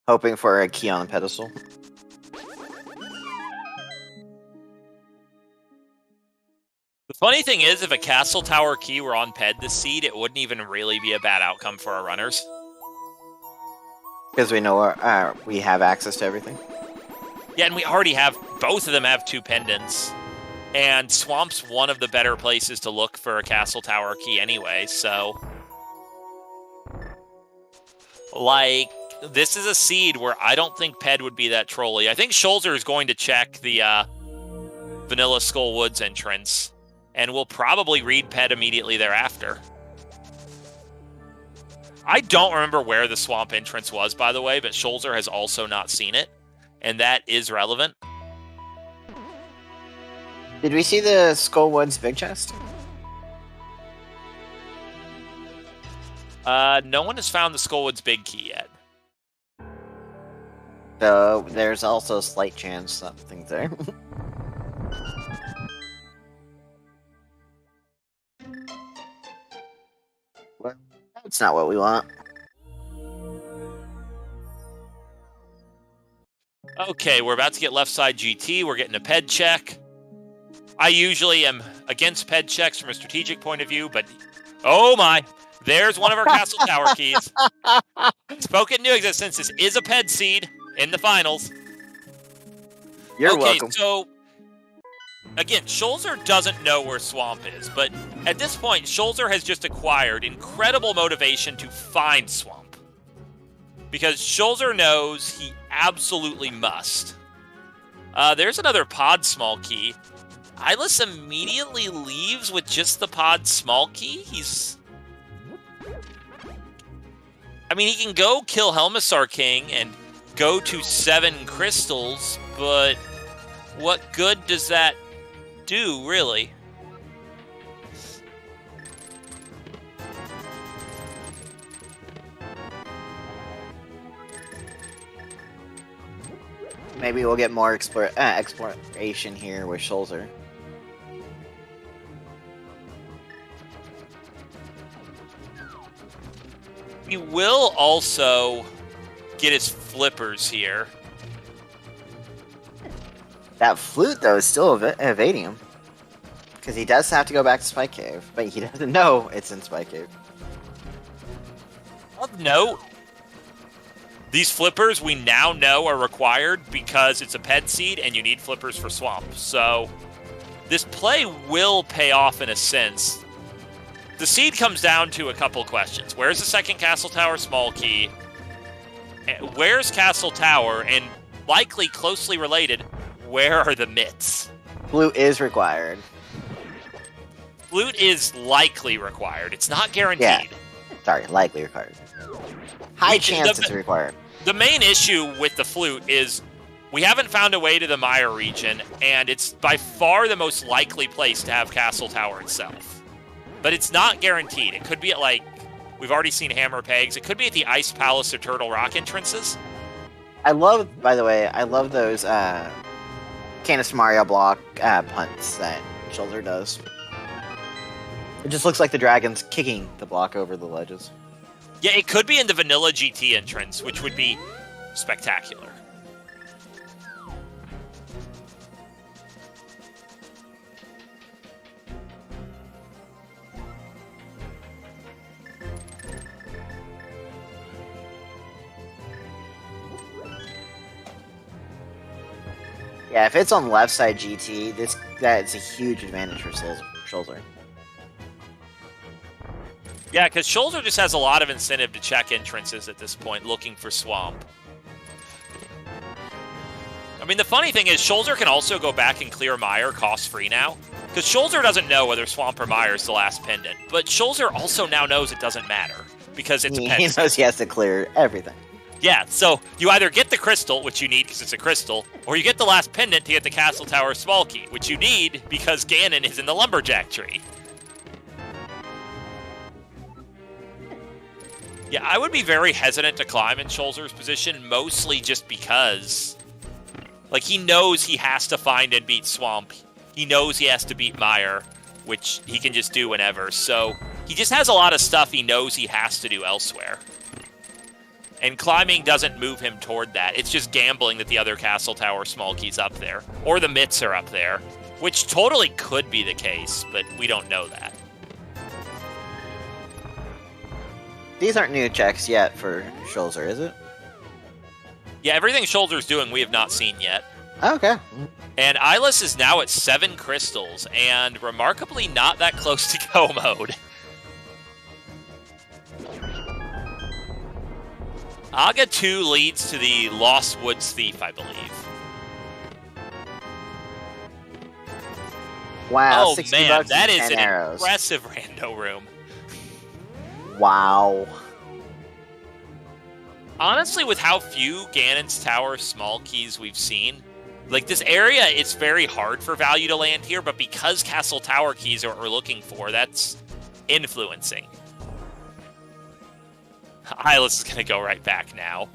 [SPEAKER 1] Hoping for a key on the pedestal.
[SPEAKER 2] The funny thing is, if a Castle Tower key were on Ped this seed, it wouldn't even really be a bad outcome for our runners.
[SPEAKER 1] Because we know we have access to everything.
[SPEAKER 2] Yeah, and we already have, both of them have 2 pendants. And Swamp's one of the better places to look for a Castle Tower key anyway, so... Like, this is a seed where I don't think Ped would be that trolly. I think Schulzer is going to check the Vanilla Skull Woods entrance. And we'll probably read Ped immediately thereafter. I don't remember where the swamp entrance was, by the way, but Schulzer has also not seen it. And that is relevant.
[SPEAKER 1] Did we see the Skullwoods big chest?
[SPEAKER 2] No one has found the Skullwoods big key yet.
[SPEAKER 1] So there's also a slight chance something's there. Well, that's not what we want.
[SPEAKER 2] Okay, we're about to get left side GT. We're getting a Ped check. I usually am against Ped checks from a strategic point of view, but oh my, there's one of our Castle Tower keys. Spoken into existence. This is a Ped seed in the finals.
[SPEAKER 1] You're welcome.
[SPEAKER 2] Okay, so again, Schulzer doesn't know where Swamp is, but at this point, Schulzer has just acquired incredible motivation to find Swamp. Because Schulzer knows he absolutely must. There's another pod small key. Illus immediately leaves with just the pod small key? I mean, he can go kill Helmisar King and go to 7 crystals, but what good does that do, really?
[SPEAKER 1] Maybe we'll get more exploration here with Schulzer.
[SPEAKER 2] He will also get his flippers here.
[SPEAKER 1] That flute, though, is still evading him. Because he does have to go back to Spike Cave, but he doesn't know it's in Spike Cave.
[SPEAKER 2] Of note, these flippers we now know are required because it's a ped seed and you need flippers for Swamp. So this play will pay off in a sense. The seed comes down to a couple questions. Where's the second Castle Tower small key? Where's Castle Tower? And likely closely related, where are the mitts?
[SPEAKER 1] Flute is required.
[SPEAKER 2] Flute is likely required. It's not guaranteed.
[SPEAKER 1] Yeah. Sorry, likely required. High chance it's required.
[SPEAKER 2] The main issue with the flute is we haven't found a way to the Mire region, and it's by far the most likely place to have Castle Tower itself. But it's not guaranteed. It could be at, like, we've already seen Hammer Pegs. It could be at the Ice Palace or Turtle Rock entrances.
[SPEAKER 1] I love, by the way, those Canis Mario block punts that Schulzer does. It just looks like the dragon's kicking the block over the ledges.
[SPEAKER 2] Yeah, it could be in the vanilla GT entrance, which would be spectacular.
[SPEAKER 1] Yeah, if it's on left side GT, that's a huge advantage for Schulzer.
[SPEAKER 2] Yeah, because Schulzer just has a lot of incentive to check entrances at this point, looking for Swamp. I mean, the funny thing is, Schulzer can also go back and clear Mire cost-free now, because Schulzer doesn't know whether Swamp or Mire is the last pendant, but Schulzer also now knows it doesn't matter, because it's a
[SPEAKER 1] He knows he has to clear everything.
[SPEAKER 2] Yeah, so you either get the crystal, which you need because it's a crystal, or you get the last pendant to get the Castle Tower small key, which you need because Ganon is in the Lumberjack tree. Yeah, I would be very hesitant to climb in Schulzer's position, mostly just because, like, he knows he has to find and beat Swamp. He knows he has to beat Mire, which he can just do whenever, so he just has a lot of stuff he knows he has to do elsewhere. And climbing doesn't move him toward that. It's just gambling that the other Castle Tower small key's up there. Or the mitts are up there. Which totally could be the case, but we don't know that.
[SPEAKER 1] These aren't new checks yet for Schulzer, is it?
[SPEAKER 2] Yeah, everything Schulzer's doing we have not seen yet.
[SPEAKER 1] Okay.
[SPEAKER 2] And Illus is now at 7 crystals, and remarkably not that close to go mode. Aga 2 leads to the Lost Woods Thief, I believe.
[SPEAKER 1] Wow,
[SPEAKER 2] oh
[SPEAKER 1] 60
[SPEAKER 2] man,
[SPEAKER 1] bucks
[SPEAKER 2] that
[SPEAKER 1] and
[SPEAKER 2] is
[SPEAKER 1] 10
[SPEAKER 2] an
[SPEAKER 1] arrows.
[SPEAKER 2] impressive rando room.
[SPEAKER 1] Wow.
[SPEAKER 2] Honestly, with how few Ganon's Tower small keys we've seen, like this area, it's very hard for value to land here, but because Castle Tower keys are what we're looking for, that's influencing. Illus is going to go right back now.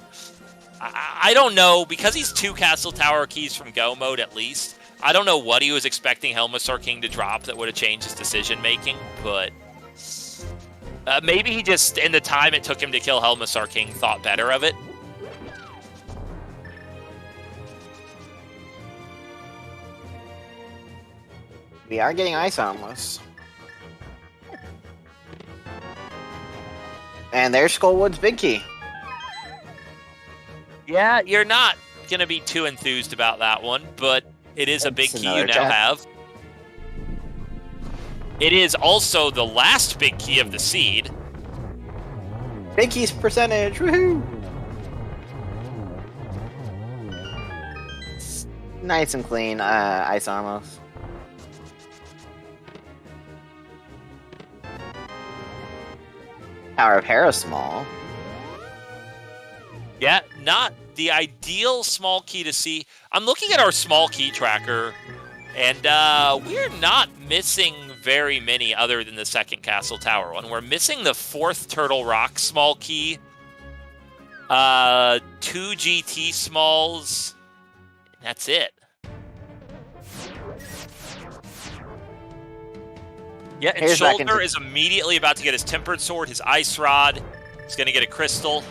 [SPEAKER 2] I don't know, because he's 2 Castle Tower keys from go mode at least, I don't know what he was expecting Helmasaur King to drop that would have changed his decision-making, but maybe he just, in the time it took him to kill Helmasaur King, thought better of it.
[SPEAKER 1] We are getting ice on us. And there's Skullwood's big key.
[SPEAKER 2] Yeah, you're not going to be too enthused about that one, but it is a big key you now have. It is also the last big key of the seed.
[SPEAKER 1] Big keys percentage, woohoo! Nice and clean, ice almost. Tower of Hera small.
[SPEAKER 2] Yeah, not the ideal small key to see. I'm looking at our small key tracker, and we're not missing very many other than the second Castle Tower one. We're missing the 4th Turtle Rock small key, 2 GT smalls, that's it. Yeah, and Schulzer is immediately about to get his Tempered Sword, his Ice Rod, He's going to get a crystal.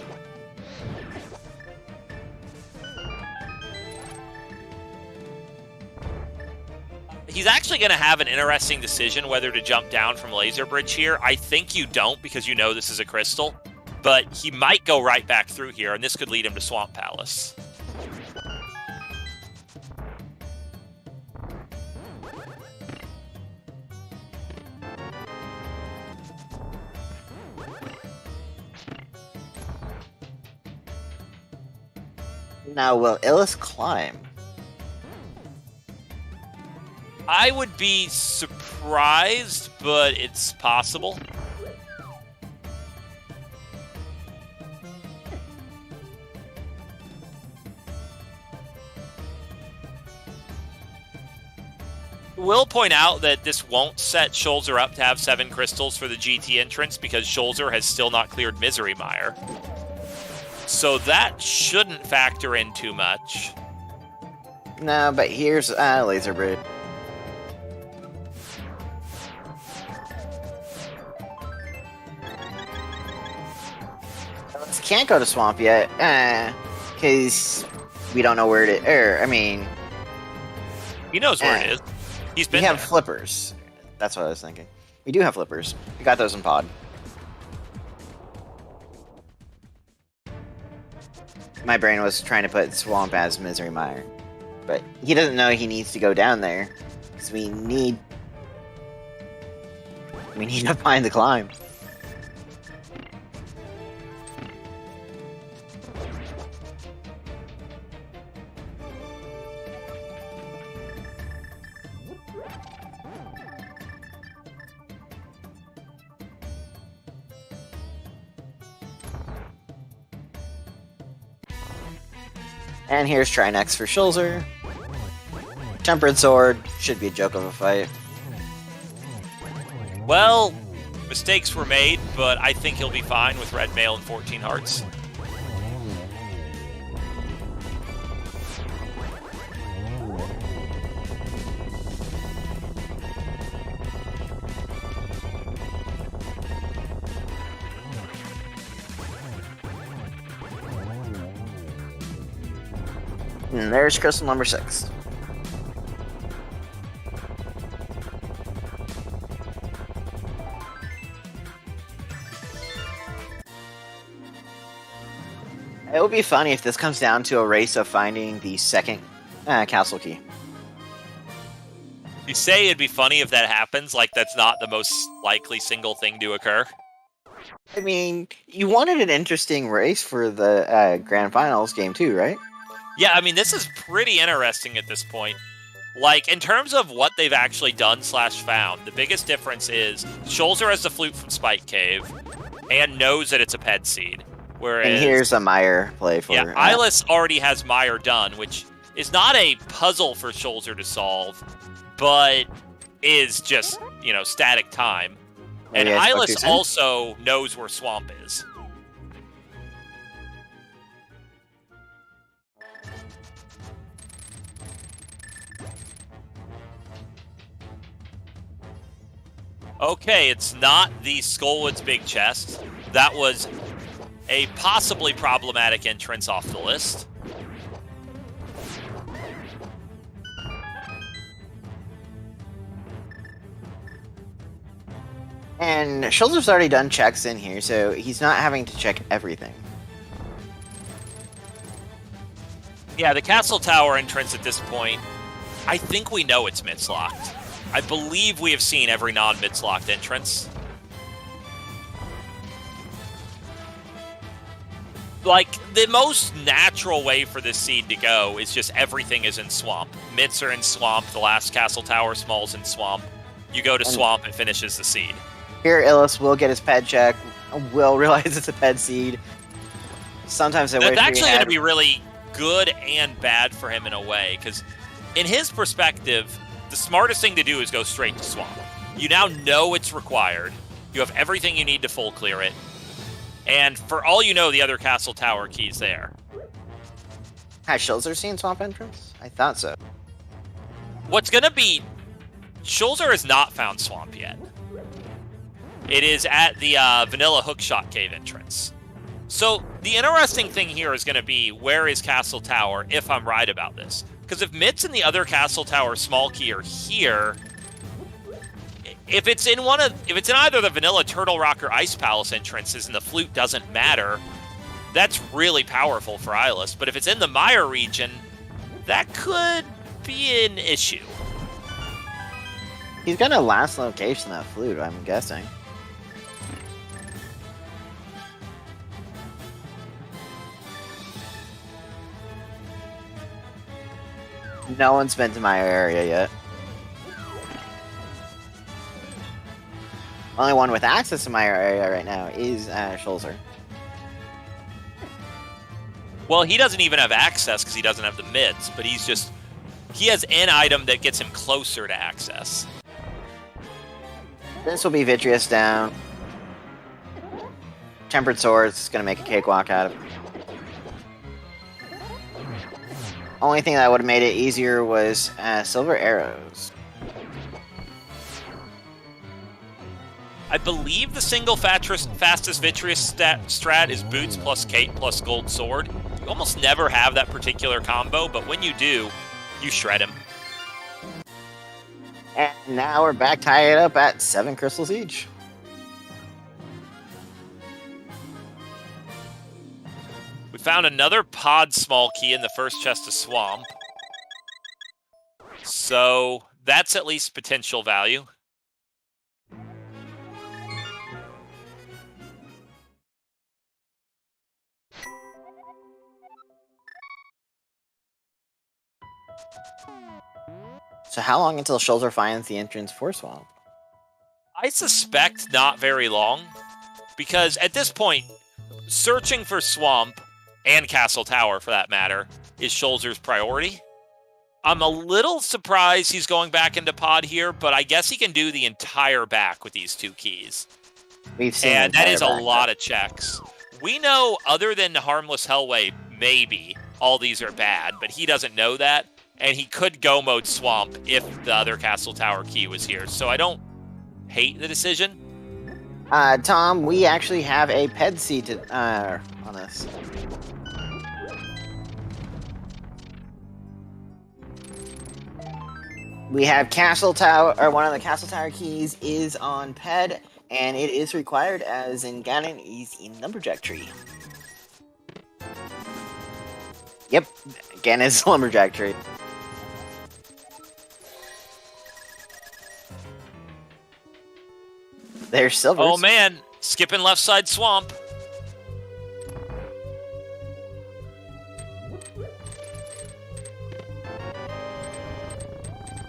[SPEAKER 2] He's actually going to have an interesting decision whether to jump down from Laser Bridge here. I think you don't because you know this is a crystal, but he might go right back through here, and this could lead him to Swamp Palace.
[SPEAKER 1] Now, will Illus climb?
[SPEAKER 2] I would be surprised, but it's possible. We'll point out that this won't set Schulzer up to have 7 crystals for the GT entrance because Schulzer has still not cleared Misery Mire. So that shouldn't factor in too much.
[SPEAKER 1] No, but here's Laser Bridge. Illus can't go to Swamp yet, because we don't know where it is. I mean...
[SPEAKER 2] He knows where it is. He's been
[SPEAKER 1] We have
[SPEAKER 2] there.
[SPEAKER 1] flippers. That's what I was thinking. We do have flippers. We got those in pod. My brain was trying to put Swamp as Misery Mire. But he doesn't know he needs to go down there. Because we need to find the climb. And here's Trinex for Schulzer. Tempered Sword should be a joke of a fight.
[SPEAKER 2] Well, mistakes were made, but I think he'll be fine with Red Mail and 14 Hearts.
[SPEAKER 1] And there's crystal number 6. It would be funny if this comes down to a race of finding the second castle key.
[SPEAKER 2] You say it'd be funny if that happens, like that's not the most likely single thing to occur.
[SPEAKER 1] I mean, you wanted an interesting race for the Grand Finals game too, right?
[SPEAKER 2] Yeah, I mean, this is pretty interesting at this point. Like, in terms of what they've actually done / found, the biggest difference is Schulzer has the flute from Spike Cave and knows that it's a Ped Seed. Whereas,
[SPEAKER 1] And here's a Meyer play for...
[SPEAKER 2] yeah, Illus already has Meyer done, which is not a puzzle for Schulzer to solve, but is just, you know, static time. And Illus also knows where Swamp is. Okay, it's not the Skullwoods Big Chest. That was a possibly problematic entrance off the list.
[SPEAKER 1] And Schulzer's already done checks in here, so he's not having to check everything.
[SPEAKER 2] Yeah, the Castle Tower entrance at this point, I think we know it's Midslocked. I believe we have seen every non-Midslocked entrance. Like, the most natural way for this seed to go is just everything is in Swamp. Mitts are in Swamp, the last Castle Tower, Small's in Swamp. You go to Swamp, it finishes the seed.
[SPEAKER 1] Here, Illus will get his ped check, will realize it's a ped seed. Sometimes I wish
[SPEAKER 2] That's actually
[SPEAKER 1] we
[SPEAKER 2] going
[SPEAKER 1] had...
[SPEAKER 2] to be really good and bad for him in a way, because in his perspective, the smartest thing to do is go straight to Swamp. You now know it's required. You have everything you need to full clear it. And for all you know, the other Castle Tower key's there.
[SPEAKER 1] Has Schulzer seen Swamp entrance? I thought so.
[SPEAKER 2] What's going to be... Schulzer has not found Swamp yet. It is at the Vanilla Hookshot Cave entrance. So the interesting thing here is going to be, where is Castle Tower, if I'm right about this? Because if Mitz and the other Castle Tower small key are here, if it's in either the vanilla Turtle Rock or Ice Palace entrances and the flute doesn't matter, that's really powerful for Illus. But if it's in the Mire region, that could be an issue.
[SPEAKER 1] He's gonna last location that flute, I'm guessing. No one's been to my area yet. Only one with access to my area right now is Schulzer.
[SPEAKER 2] Well, he doesn't even have access because he doesn't have the mids, but he has an item that gets him closer to access.
[SPEAKER 1] This will be Vitreous down. Tempered Swords is going to make a cakewalk out of it. Only thing that would have made it easier was Silver Arrows.
[SPEAKER 2] I believe the single fastest Vitreous strat is Boots plus Cape plus Gold Sword. You almost never have that particular combo, but when you do, you shred him.
[SPEAKER 1] And now we're back tied up at 7 crystals each.
[SPEAKER 2] We found another pod small key in the first chest of Swamp. So that's at least potential value.
[SPEAKER 1] So how long until Schulzer finds the entrance for Swamp?
[SPEAKER 2] I suspect not very long, because at this point, searching for Swamp, and Castle Tower for that matter, is Schulzer's priority. I'm a little surprised he's going back into pod here, but I guess he can do the entire back with these 2 keys.
[SPEAKER 1] We've seen,
[SPEAKER 2] and that is a lot of checks. We know, other than Harmless Hellway, maybe, all these are bad, but he doesn't know that. And he could go mode Swamp if the other Castle Tower key was here. So I don't hate the decision.
[SPEAKER 1] Tom, we actually have a ped seat on this. We have Castle Tower, or one of the Castle Tower keys is on ped, and it is required as in Ganon is in Lumberjack Tree. Yep, Ganon's Lumberjack Tree. There's Silver.
[SPEAKER 2] Oh man, skipping left side Swamp.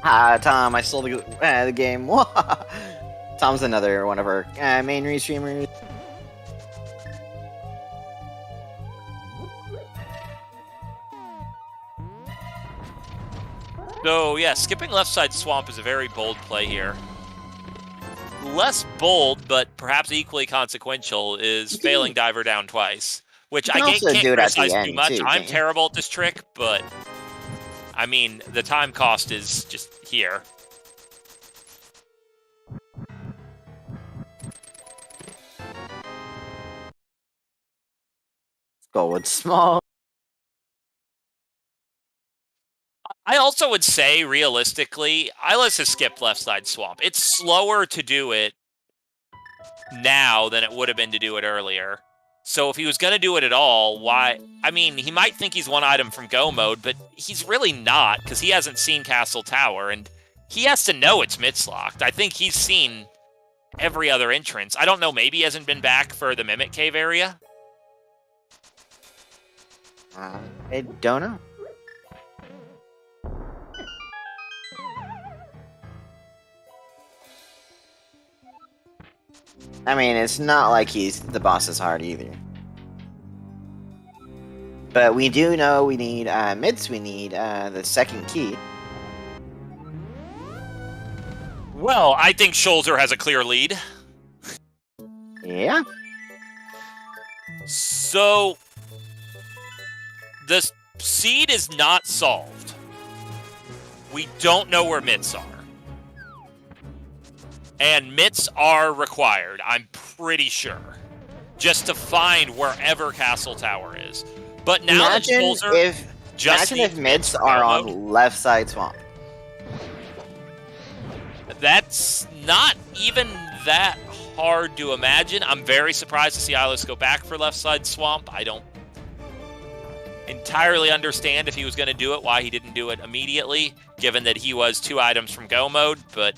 [SPEAKER 1] Tom, I stole the game. Tom's another one of our main restreamers.
[SPEAKER 2] So yeah, skipping left side Swamp is a very bold play here. Less bold, but perhaps equally consequential, is failing Diver down twice. Which I can't criticize too much. I'm terrible at this trick, but I mean, the time cost is just here.
[SPEAKER 1] Go with small.
[SPEAKER 2] I also would say, realistically, Illus has skipped left side Swamp. It's slower to do it now than it would have been to do it earlier. So if he was going to do it at all, why? I mean, he might think he's one item from go mode, but he's really not, because he hasn't seen Castle Tower, and he has to know it's Mitzlocked. I think he's seen every other entrance. I don't know, maybe he hasn't been back for the Mimic Cave area?
[SPEAKER 1] I don't know. I mean, it's not like he's the boss is hard either. But we do know we need mids, we need the second key.
[SPEAKER 2] Well, I think Schulzer has a clear lead.
[SPEAKER 1] Yeah.
[SPEAKER 2] So, the seed is not solved. We don't know where mitts are. And mitts are required, I'm pretty sure. just to find wherever Castle Tower is. But now that
[SPEAKER 1] Imagine
[SPEAKER 2] Schulzer
[SPEAKER 1] if
[SPEAKER 2] just
[SPEAKER 1] imagine if
[SPEAKER 2] needs
[SPEAKER 1] mids
[SPEAKER 2] for
[SPEAKER 1] are
[SPEAKER 2] go
[SPEAKER 1] on
[SPEAKER 2] mode,
[SPEAKER 1] left side swamp.
[SPEAKER 2] that's not even that hard to imagine. I'm very surprised to see Illus go back for left side swamp. I don't entirely understand if he was going to do it, why he didn't do it immediately, given that he was 2 items from go mode, but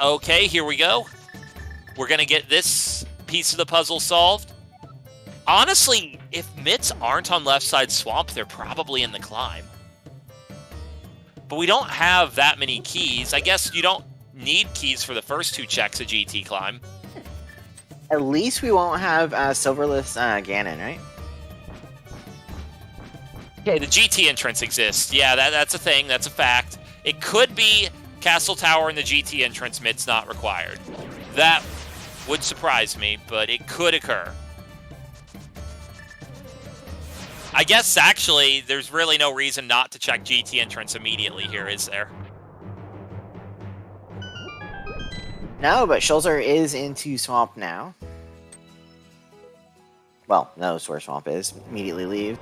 [SPEAKER 2] okay, here we go. We're going to get this piece of the puzzle solved. Honestly, if mitts aren't on left side swamp, they're probably in the climb. But we don't have that many keys. I guess you don't need keys for the first 2 checks of GT climb.
[SPEAKER 1] At least we won't have silverless Ganon, right?
[SPEAKER 2] Okay, the GT entrance exists. Yeah, that's a thing. That's a fact. It could be Castle Tower and the GT entrance mitts not required. That would surprise me, but it could occur. I guess, actually, there's really no reason not to check GT entrance immediately here, is there?
[SPEAKER 1] No, but Schulzer is into swamp now. Well, knows where swamp is. Immediately leave.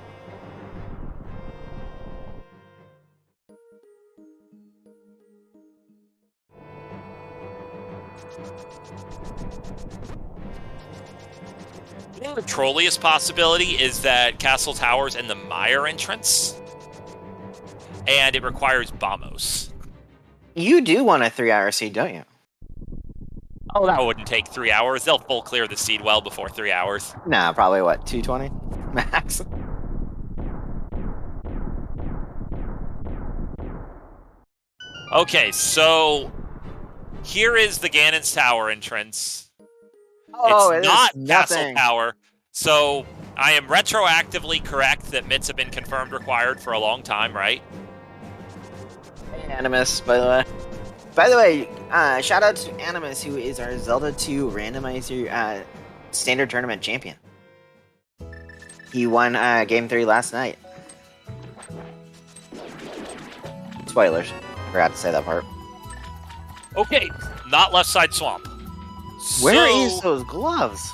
[SPEAKER 2] I think the trolliest possibility is that Castle Tower's in the Mire entrance, and it requires Bombos.
[SPEAKER 1] You do want a 3-hour seed, don't you?
[SPEAKER 2] Oh, that wouldn't take 3 hours. They'll full clear the seed well before 3 hours.
[SPEAKER 1] Nah, probably what, 220 max?
[SPEAKER 2] Okay, so here is the Ganon's Tower entrance.
[SPEAKER 1] Oh,
[SPEAKER 2] it's not Castle
[SPEAKER 1] nothing.
[SPEAKER 2] Tower, so I am retroactively correct that mitts have been confirmed required for a long time, right?
[SPEAKER 1] Animus, by the way. By the way, shout out to Animus, who is our Zelda 2 randomizer standard tournament champion. He won Game 3 last night. Spoilers. Forgot to say that part.
[SPEAKER 2] Okay, not left side swamp.
[SPEAKER 1] Where
[SPEAKER 2] So,
[SPEAKER 1] is those gloves?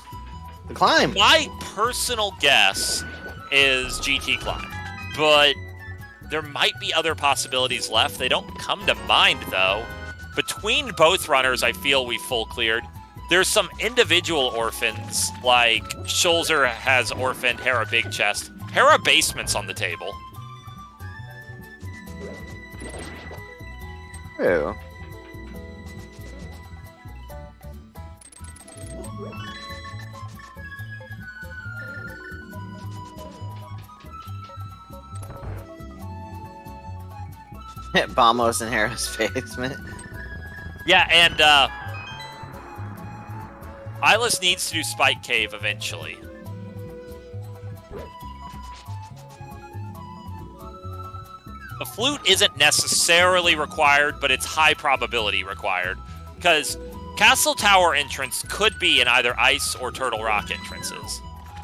[SPEAKER 1] The climb.
[SPEAKER 2] my personal guess is GT climb, but there might be other possibilities left. They don't come to mind, though. Between both runners, I feel we full cleared. There's some individual orphans, like Schulzer has orphaned Hera Big Chest. Hera Basement's on the table.
[SPEAKER 1] True. Bombos in Hera's basement.
[SPEAKER 2] Yeah, and Illus needs to do Spike Cave eventually. The flute isn't necessarily required, but it's high probability required, because Castle Tower entrance could be in either Ice or Turtle Rock entrances.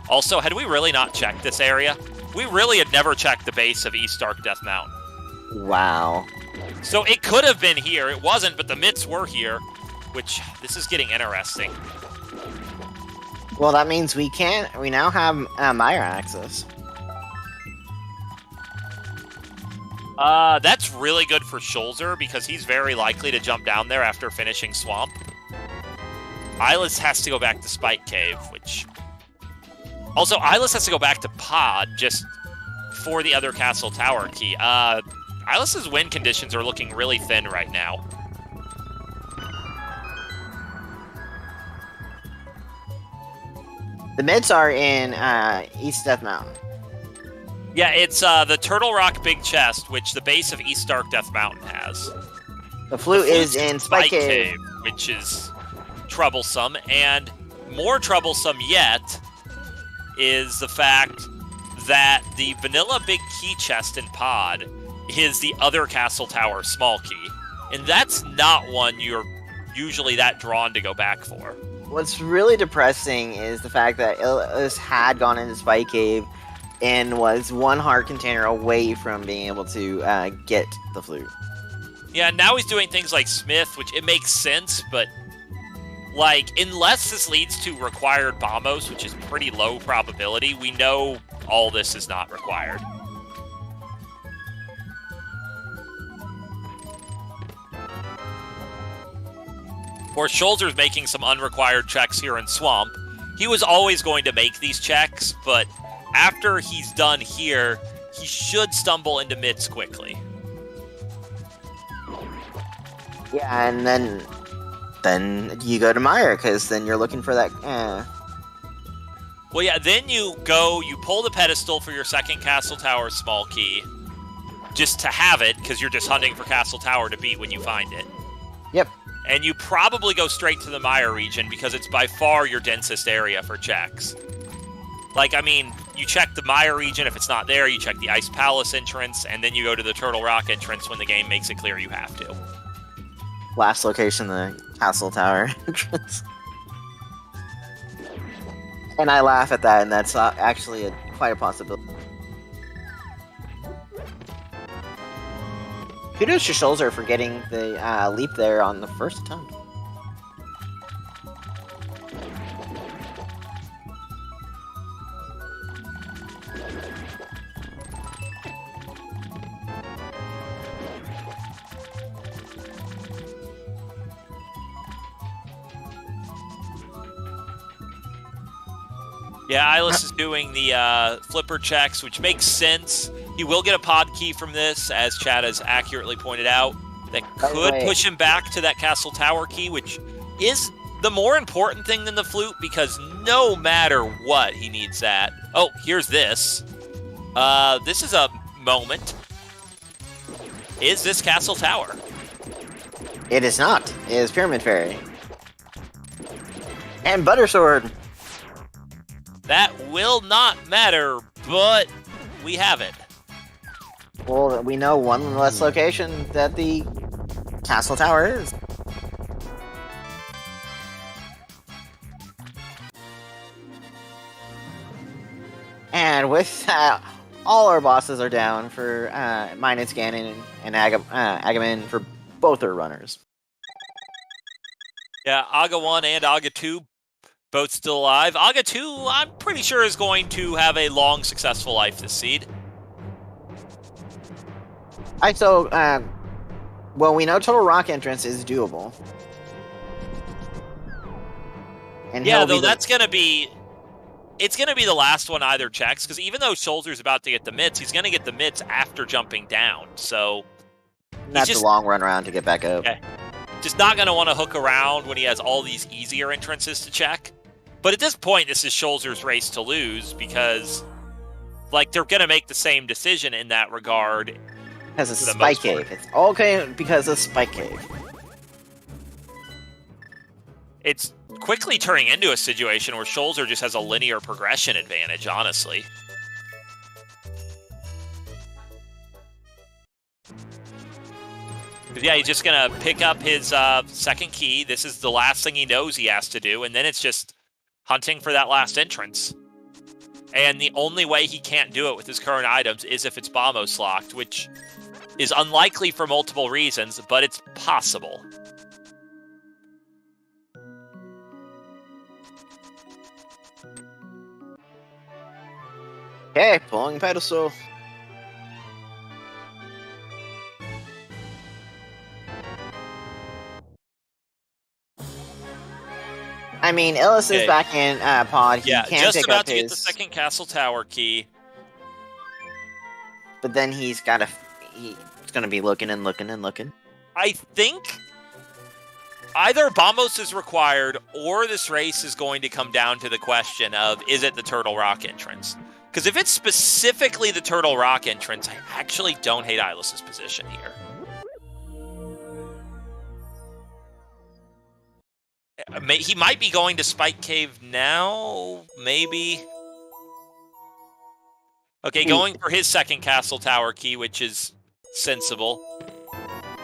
[SPEAKER 2] Also, had we really not checked this area? We really had never checked the base of East Dark Death Mountain.
[SPEAKER 1] Wow.
[SPEAKER 2] So it could have been here. It wasn't, but the mitts were here, which this is getting interesting.
[SPEAKER 1] Well, that means we now have Mire access.
[SPEAKER 2] That's really good for Schulzer because he's very likely to jump down there after finishing Swamp. Illus has to go back to Spike Cave, which... Also, Illus has to go back to Pod just for the other Castle Tower key. Illus's win conditions are looking really thin right now.
[SPEAKER 1] The mids are in East Death Mountain.
[SPEAKER 2] Yeah, it's the Turtle Rock Big Chest, which the base of East Dark Death Mountain has.
[SPEAKER 1] The flute
[SPEAKER 2] Flute's
[SPEAKER 1] is in Spike Cave.
[SPEAKER 2] which is troublesome, and more troublesome yet is the fact that the vanilla big key chest in Pod is the other Castle Tower small key, and that's not one you're usually that drawn to go back for.
[SPEAKER 1] What's really depressing is the fact that Illus had gone into Spike Cave and was one heart container away from being able to get the flute.
[SPEAKER 2] Yeah, now he's doing things like Smith, which it makes sense, but Like, unless this leads to required bombos, which is pretty low probability, we know all this is not required. Or Schulzer's making some unrequired checks here in Swamp. He was always going to make these checks, but after he's done here, he should stumble into mitts quickly.
[SPEAKER 1] Yeah, and then you go to Meyer, because then you're looking for that...
[SPEAKER 2] Well, yeah, then you pull the pedestal for your second Castle Tower small key, just to have it, because you're just hunting for Castle Tower to beat when you find it.
[SPEAKER 1] Yep.
[SPEAKER 2] And you probably go straight to the Meyer region, because it's by far your densest area for checks. Like, I mean, you check the Meyer region. If it's not there, you check the Ice Palace entrance, and then you go to the Turtle Rock entrance when the game makes it clear you have to.
[SPEAKER 1] Last location, the Castle Tower entrance. And I laugh at that, and that's actually quite a possibility. Kudos to Schulzer for getting the leap there on the first attempt.
[SPEAKER 2] Yeah, Illus is doing the flipper checks, which makes sense. He will get a pod key from this, as Chad has accurately pointed out. That could push him back to that Castle Tower key, which is the more important thing than the flute, because no matter what, he needs that. Oh, here's this. This is a moment. Is this Castle Tower?
[SPEAKER 1] It is not. It is Pyramid Fairy. And Butter Sword.
[SPEAKER 2] That will not matter, but we have it.
[SPEAKER 1] Well, we know one less location that the Castle Tower is. And with that, all our bosses are down for minus Ganon and Agamemnon for both their runners.
[SPEAKER 2] Yeah, Aga 1 and Aga 2 both still alive. Aga 2, I'm pretty sure, is going to have a long, successful life this seed.
[SPEAKER 1] Well, we know Total Rock entrance is doable. And
[SPEAKER 2] yeah, though that's going to be... It's going to be the last one either checks, because even though Schulzer's about to get the mitts, he's going to get the mitts after jumping down, so...
[SPEAKER 1] That's a long run around to get back up.
[SPEAKER 2] Okay. Just not going to want to hook around when he has all these easier entrances to check. But at this point, this is Schulzer's race to lose, because, like, they're going to make the same decision in that regard.
[SPEAKER 1] Because of Spike Cave. It's okay because of Spike Cave.
[SPEAKER 2] It's quickly turning into a situation where Schulzer just has a linear progression advantage, honestly. Yeah, he's just going to pick up his second key. This is the last thing he knows he has to do, and then it's just hunting for that last entrance. And the only way he can't do it with his current items is if it's Bombos locked, which is unlikely for multiple reasons, but it's possible.
[SPEAKER 1] Okay, pulling pedestal. I mean, Illus is back in pod. He
[SPEAKER 2] yeah,
[SPEAKER 1] can
[SPEAKER 2] just
[SPEAKER 1] pick
[SPEAKER 2] about
[SPEAKER 1] up
[SPEAKER 2] to get the second Castle Tower key.
[SPEAKER 1] But then he's got to... He's going to be looking and looking and looking.
[SPEAKER 2] I think either Bombos is required, or this race is going to come down to the question of, is it the Turtle Rock entrance? Because if it's specifically the Turtle Rock entrance, I actually don't hate Illus's position here. He might be going to Spike Cave now, maybe. Okay, going for his second Castle Tower key, which is sensible.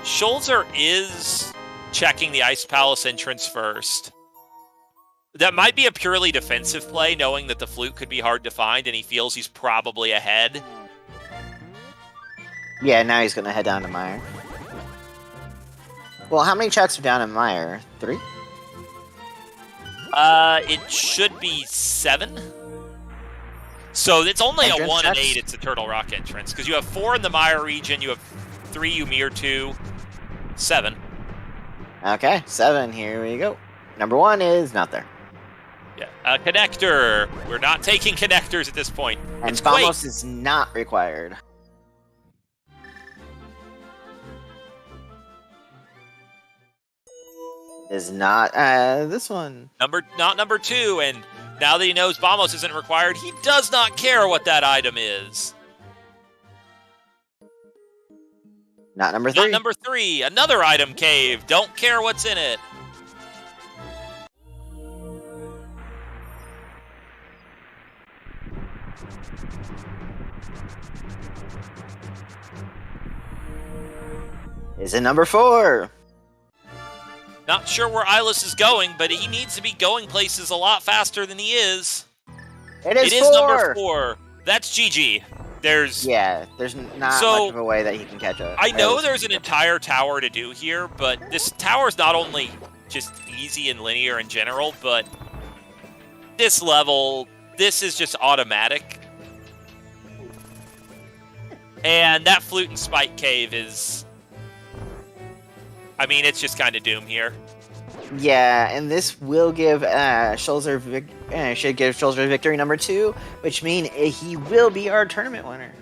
[SPEAKER 2] Schulzer is checking the Ice Palace entrance first. That might be a purely defensive play, knowing that the flute could be hard to find, and he feels he's probably ahead.
[SPEAKER 1] Yeah, now he's going to head down to Meyer. Well, how many checks are down in Meyer? 3?
[SPEAKER 2] It should be 7. So it's only
[SPEAKER 1] Entrance
[SPEAKER 2] a 1 and
[SPEAKER 1] checks?
[SPEAKER 2] 8. It's a Turtle Rock entrance because you have 4 in the Mire region, you have 3 Ymir 2, 7.
[SPEAKER 1] Okay, 7. Here we go. Number 1 is not there.
[SPEAKER 2] Yeah, a connector. We're not taking connectors at this point.
[SPEAKER 1] And
[SPEAKER 2] It's Quake.
[SPEAKER 1] Vamos is not required. Is not this one.
[SPEAKER 2] Not number 2, and now that he knows Vamos isn't required, he does not care what that item is.
[SPEAKER 1] Not number 3.
[SPEAKER 2] Not number 3, another item cave. Don't care what's in it.
[SPEAKER 1] Is it number 4?
[SPEAKER 2] Not sure where Illus is going, but he needs to be going places a lot faster than he is.
[SPEAKER 1] It is 4.
[SPEAKER 2] Number 4. That's GG. There's
[SPEAKER 1] there's not much of a way that he can catch up.
[SPEAKER 2] I know there's an entire tower to do here, but this tower's not only just easy and linear in general, but this level, this is just automatic. And that Flute and Spike Cave is... I mean, it's just kind of doom here.
[SPEAKER 1] Yeah, and this will give Schulzer should give Schulzer victory number 2, which means he will be our tournament winner.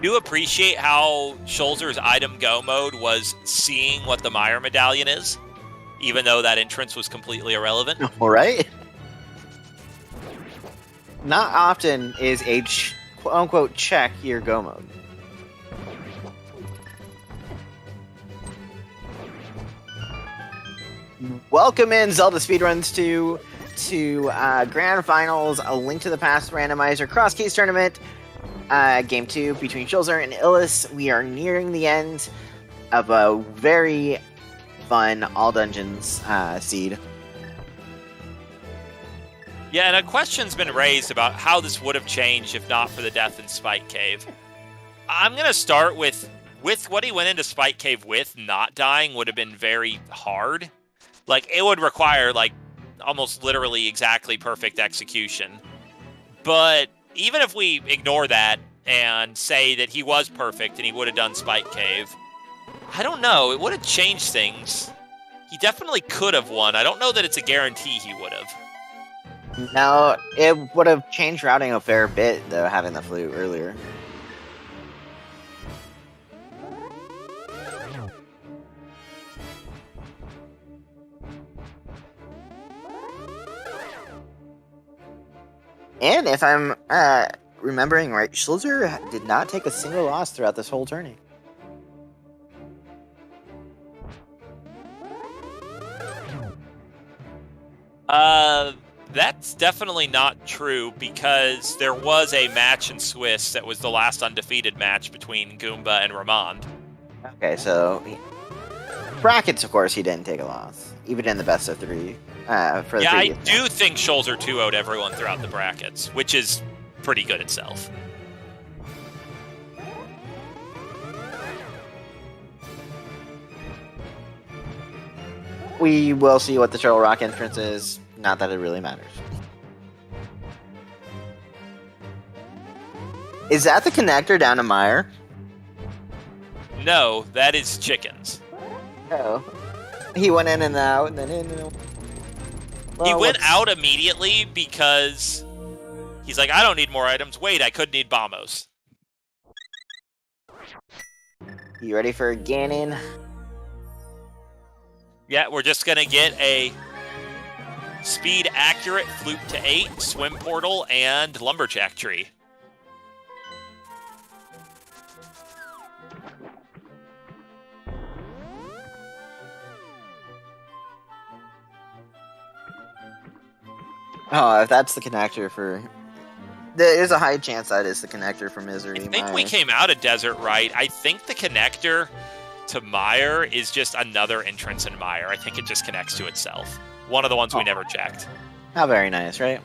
[SPEAKER 2] Do appreciate how Schulzer's item go mode was seeing what the Mire medallion is, even though that entrance was completely irrelevant.
[SPEAKER 1] All right. Not often is a quote-unquote check your go mode. Welcome in Zelda Speedruns to Grand Finals, A Link to the Past randomizer Crosskeys tournament. Game 2 between Schulzer and Illus. We are nearing the end of a very fun all dungeons seed.
[SPEAKER 2] Yeah, and a question's been raised about how this would have changed if not for the death in Spike Cave. I'm going to start with what he went into Spike Cave with, not dying would have been very hard. Like, it would require, like, almost literally exactly perfect execution. But even if we ignore that and say that he was perfect and he would have done Spike Cave, I don't know. It would have changed things. He definitely could have won. I don't know that it's a guarantee he would have.
[SPEAKER 1] No, it would have changed routing a fair bit, though, having the flute earlier. And if I'm remembering right, Schulzer did not take a single loss throughout this whole tourney.
[SPEAKER 2] That's definitely not true because there was a match in Swiss that was the last undefeated match between Goomba and Ramond.
[SPEAKER 1] Okay, so brackets, of course, he didn't take a loss, even in the best of 3. For the
[SPEAKER 2] I
[SPEAKER 1] previous
[SPEAKER 2] do
[SPEAKER 1] match.
[SPEAKER 2] think Schulzer 2-0'd everyone throughout the brackets, which is pretty good itself.
[SPEAKER 1] We will see what the Turtle Rock entrance is. Not that it really matters. Is that the connector down to Mire?
[SPEAKER 2] No, that is chickens.
[SPEAKER 1] Oh. He went in and out, and then in and out.
[SPEAKER 2] He
[SPEAKER 1] Well,
[SPEAKER 2] went
[SPEAKER 1] what's-
[SPEAKER 2] out immediately because he's like, I don't need more items. Wait, I could need Bombos.
[SPEAKER 1] You ready for Ganon?
[SPEAKER 2] Yeah, we're just going to get a speed accurate flute to 8, swim portal, and lumberjack tree.
[SPEAKER 1] Oh, if that's the connector for... There's a high chance that is the connector for Misery.
[SPEAKER 2] I think we came out of Desert right. I think the connector to Mire is just another entrance in Mire. I think it just connects to itself. One of the ones we never checked.
[SPEAKER 1] How very nice, right?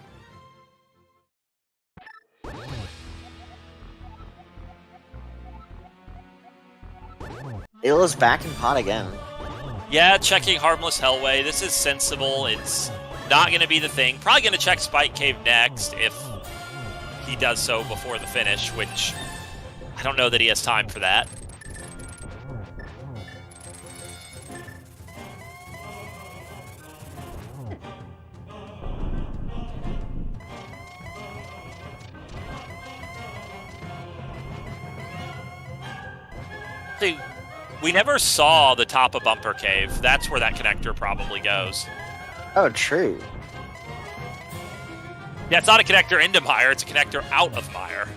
[SPEAKER 1] Illus back in pot again.
[SPEAKER 2] Yeah, checking Harmless Hellway. This is sensible. It's not going to be the thing. Probably going to check Spike Cave next if he does so before the finish, which I don't know that he has time for that. We never saw the top of Bumper Cave. That's where that connector probably goes.
[SPEAKER 1] Oh, true.
[SPEAKER 2] Yeah, it's not a connector into Mire, it's a connector out of Mire.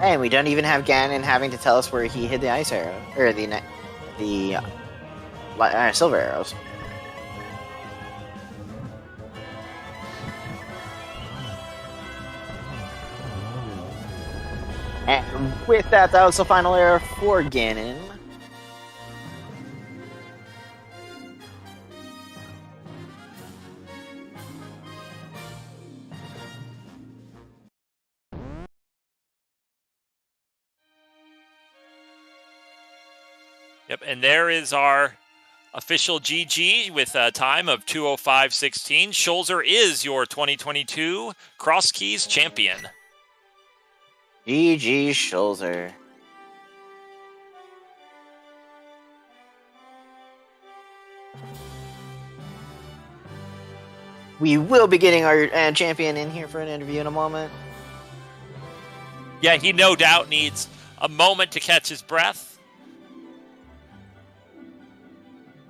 [SPEAKER 1] And we don't even have Ganon having to tell us where he hid the ice arrow, or the silver arrows. And with that, that was the final arrow for Ganon.
[SPEAKER 2] Yep, and there is our official GG with a time of 2:05:16. Schulzer is your 2022 Crosskeys champion.
[SPEAKER 1] GG Schulzer. We will be getting our champion in here for an interview in a moment.
[SPEAKER 2] Yeah, he no doubt needs a moment to catch his breath.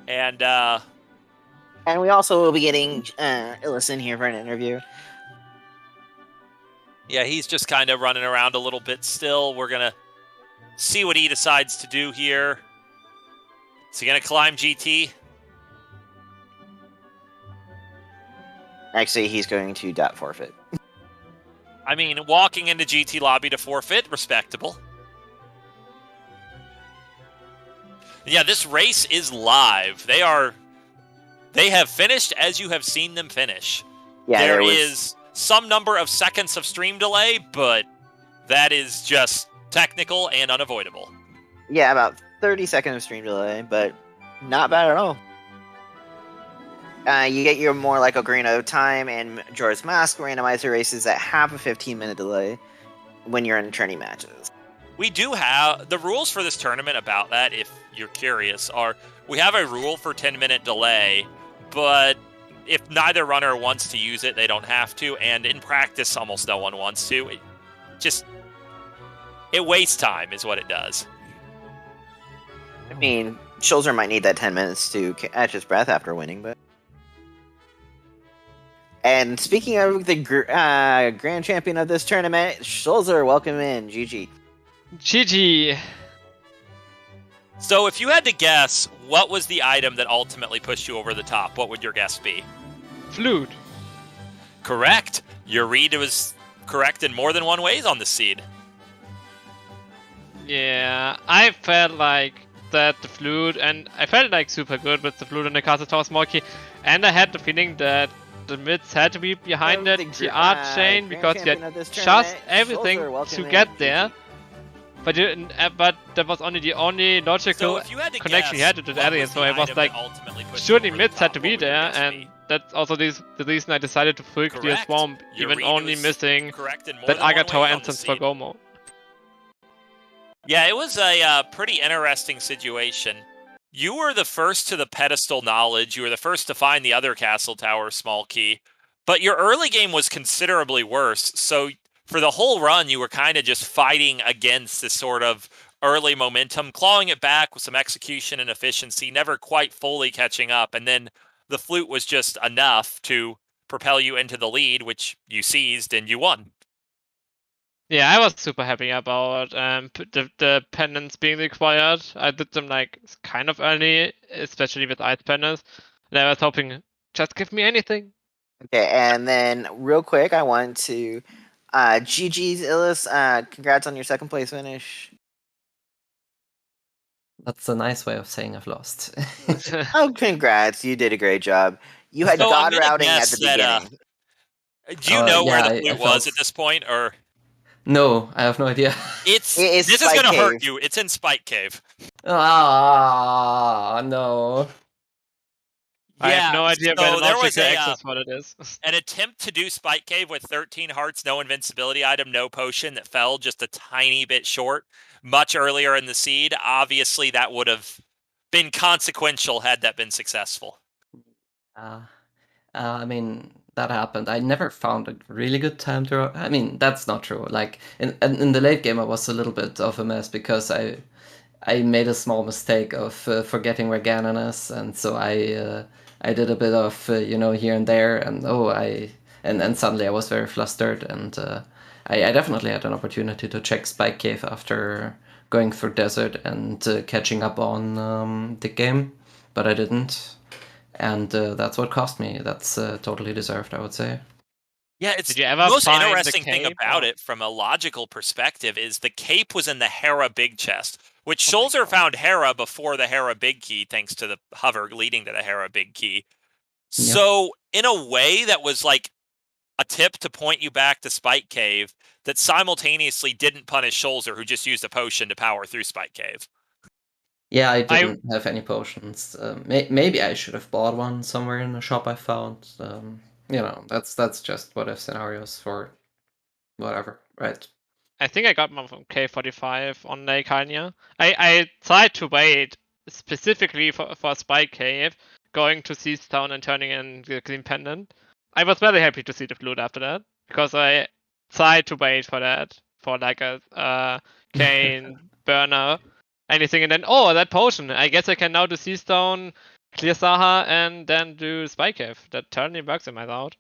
[SPEAKER 2] And
[SPEAKER 1] we also will be getting Illus in here for an interview.
[SPEAKER 2] Yeah, he's just kind of running around a little bit still. We're going to see what he decides to do here. Is he going to climb GT?
[SPEAKER 1] Actually, he's going to forfeit.
[SPEAKER 2] I mean, walking into GT lobby to forfeit, respectable. Yeah, this race is live. They have finished as you have seen them finish.
[SPEAKER 1] Yeah,
[SPEAKER 2] there is some number of seconds of stream delay, but that is just technical and unavoidable.
[SPEAKER 1] Yeah, about 30 seconds of stream delay, but not bad at all. You get your more like Ocarina of Time and Majora's Mask randomizer races that have a 15-minute delay when you're in tourney matches.
[SPEAKER 2] We do have the rules for this tournament about that, if you're curious, are we have a rule for 10-minute delay, but if neither runner wants to use it, they don't have to, and in practice, almost no one wants to. It wastes time, is what it does.
[SPEAKER 1] I mean, Schulzer might need that 10 minutes to catch his breath after winning, but... And speaking of the grand champion of this tournament, Schulzer, welcome in. GG.
[SPEAKER 3] GG.
[SPEAKER 2] So if you had to guess, what was the item that ultimately pushed you over the top? What would your guess be?
[SPEAKER 3] Flute.
[SPEAKER 2] Correct. Your read was correct in more than one ways on the seed.
[SPEAKER 3] Yeah, I felt like that the flute, and I felt like super good with the flute and the Castle Tower Small Key, and I had the feeling that the mids had to be behind it, the art chain, because you had just everything to get there. But that was only the only logical connection you had to the area, so I was like, surely mids had to be there, and that's also the reason I decided to full clear Swamp, even only missing that Aga Tower entrance for Gomo.
[SPEAKER 2] Yeah, it was a pretty interesting situation. You were the first to the pedestal knowledge, you were the first to find the other Castle Tower Small Key, but your early game was considerably worse, so for the whole run, you were kind of just fighting against this sort of early momentum, clawing it back with some execution and efficiency, never quite fully catching up. And then the flute was just enough to propel you into the lead, which you seized and you won.
[SPEAKER 3] Yeah, I was super happy about the pendants being required. I did them like kind of early, especially with ice pendants. And I was hoping, just give me anything.
[SPEAKER 1] Okay, and then real quick, I want to GG's Illus. Congrats on your second place finish.
[SPEAKER 4] That's a nice way of saying I've lost.
[SPEAKER 1] Oh, congrats! You did a great job. You had
[SPEAKER 2] So I'm
[SPEAKER 1] God
[SPEAKER 2] gonna
[SPEAKER 1] routing at
[SPEAKER 2] guess
[SPEAKER 1] the
[SPEAKER 2] that,
[SPEAKER 1] beginning.
[SPEAKER 2] do you know where
[SPEAKER 4] yeah,
[SPEAKER 2] the
[SPEAKER 4] I
[SPEAKER 2] flute
[SPEAKER 4] felt-
[SPEAKER 2] was at this point, or
[SPEAKER 4] No, I have no idea.
[SPEAKER 2] this
[SPEAKER 1] It's
[SPEAKER 2] is
[SPEAKER 1] Spike
[SPEAKER 2] gonna hurt
[SPEAKER 1] Cave.
[SPEAKER 2] you. It's in Spike Cave.
[SPEAKER 4] Ah, no.
[SPEAKER 3] I
[SPEAKER 2] Yeah,
[SPEAKER 3] have no idea where the
[SPEAKER 2] so there was
[SPEAKER 3] logical
[SPEAKER 2] a
[SPEAKER 3] access what it is.
[SPEAKER 2] an attempt to do Spike Cave with 13 hearts, no invincibility item, no potion that fell just a tiny bit short much earlier in the seed. Obviously, that would have been consequential had that been successful.
[SPEAKER 4] I mean, that happened. I never found a really good time to. I mean, that's not true. Like in the late game, I was a little bit of a mess because I made a small mistake of forgetting where Ganon is, and so I did a bit of here and there, and and suddenly I was very flustered, and I definitely had an opportunity to check Spike Cave after going through desert and catching up on the game, but I didn't. And that's what cost me. That's totally deserved, I would say.
[SPEAKER 2] Yeah, it's
[SPEAKER 3] Did you ever
[SPEAKER 2] the most
[SPEAKER 3] find the
[SPEAKER 2] interesting thing
[SPEAKER 3] cape,
[SPEAKER 2] about
[SPEAKER 3] or-
[SPEAKER 2] it from a logical perspective is the cape was in the Hera big chest, which
[SPEAKER 3] Oh my
[SPEAKER 2] Schulzer
[SPEAKER 3] God.
[SPEAKER 2] found Hera before the Hera big key, thanks to the hover leading to the Hera big key.
[SPEAKER 4] Yeah.
[SPEAKER 2] So in a way, that was like a tip to point you back to Spike Cave that simultaneously didn't punish Schulzer, who just used a potion to power through Spike Cave.
[SPEAKER 4] Yeah, I didn't have any potions. Maybe I should have bought one somewhere in a shop I found. That's just what if scenarios for whatever, right?
[SPEAKER 3] I think I got one from K45 on Lake Hanya. I tried to wait specifically for Spike Cave, going to Sea's Town and turning in the Green Pendant. I was very happy to see the flute after that, because I tried to wait for that, for like a cane burner, anything, and then, oh, that potion. I guess I can now do Sea Stone, clear Saha, and then do Spike Cave. That totally works in my route.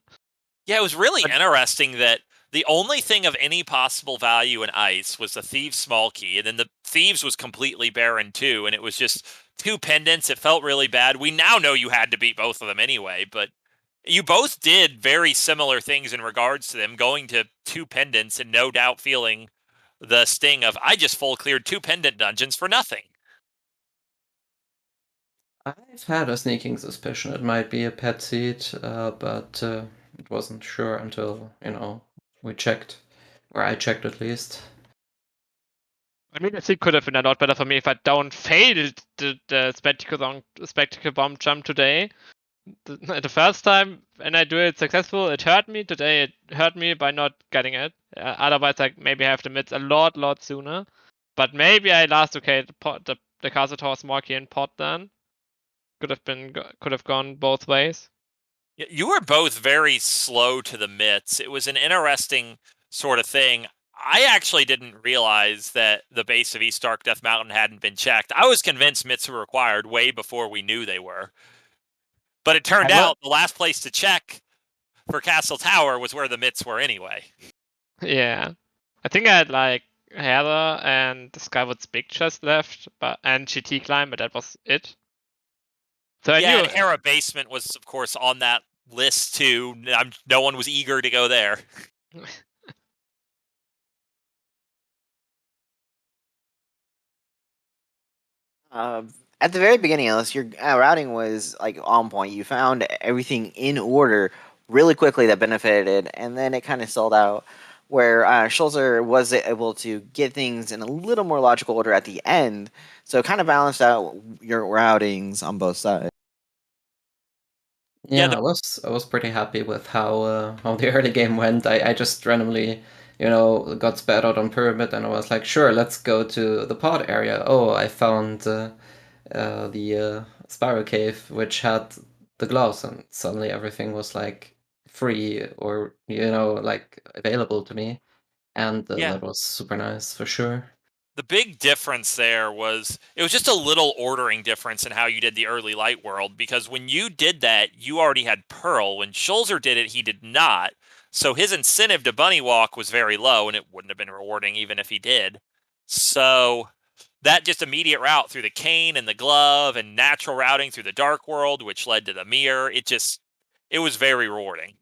[SPEAKER 2] Yeah, it was really interesting that the only thing of any possible value in ice was the Thieves' small key, and then the Thieves was completely barren too, and it was just two pendants. It felt really bad. We now know you had to beat both of them anyway, but you both did very similar things in regards to them, going to two pendants and no doubt feeling the sting of, I just full cleared two pendant dungeons for nothing.
[SPEAKER 4] I've had a sneaking suspicion it might be a pet seed, but it wasn't sure until, we checked, or I checked at least.
[SPEAKER 3] I mean, I think it could have been a lot better for me if I don't fail the spectacle bomb jump today. The first time when I do it successful, it hurt me. Today it hurt me by not getting it. Otherwise, I maybe have the mids a lot sooner. But maybe I last okay the Castle Tower small key in pot then. Could have gone both ways.
[SPEAKER 2] Yeah, you were both very slow to the mitts. It was an interesting sort of thing. I actually didn't realize that the base of East Dark Death Mountain hadn't been checked. I was convinced mitts were required way before we knew they were. But it turned out the last place to check for Castle Tower was where the mitts were anyway.
[SPEAKER 3] Yeah. I think I had like Heather and Skyward's big chest left, and GT climb, but that was it. So I
[SPEAKER 2] yeah,
[SPEAKER 3] knew
[SPEAKER 2] and Hera Basement was, of course, on that list too. No one was eager to go there.
[SPEAKER 1] At the very beginning, Ellis, your routing was like on point. You found everything in order really quickly that benefited, and then it kind of sold out. Where Schulzer was able to get things in a little more logical order at the end, so it kind of balanced out your routings on both sides.
[SPEAKER 4] Yeah, I was pretty happy with how the early game went. I just randomly, got spat out on Pyramid, and I was like, sure, let's go to the pod area. Oh, I found the Spiral Cave, which had the gloves, and suddenly everything was like free or like available to me, and that was super nice for sure.
[SPEAKER 2] The big difference there was it was just a little ordering difference in how you did the early light world, because when you did that, you already had Pearl. When Schulzer did it, he did not. So his incentive to bunny walk was very low, and it wouldn't have been rewarding even if he did. So that just immediate route through the cane and the glove and natural routing through the dark world, which led to the mirror, it was very rewarding.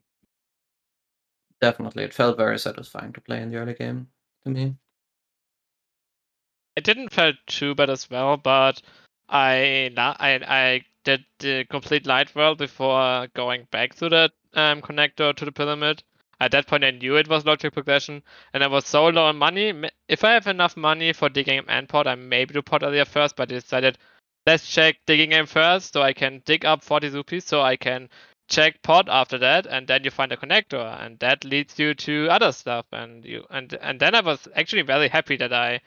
[SPEAKER 4] Definitely, it felt very satisfying to play in the early game to me.
[SPEAKER 3] It didn't feel too bad as well, but I did the complete light world before going back to that connector to the pyramid. At that point, I knew it was logic progression, and I was so low on money. If I have enough money for digging and pot, I maybe do pot area first, but I decided, let's check digging game first, so I can dig up 40 rupees, so I can check pot after that, and then you find a connector, and that leads you to other stuff, and then I was actually very happy that I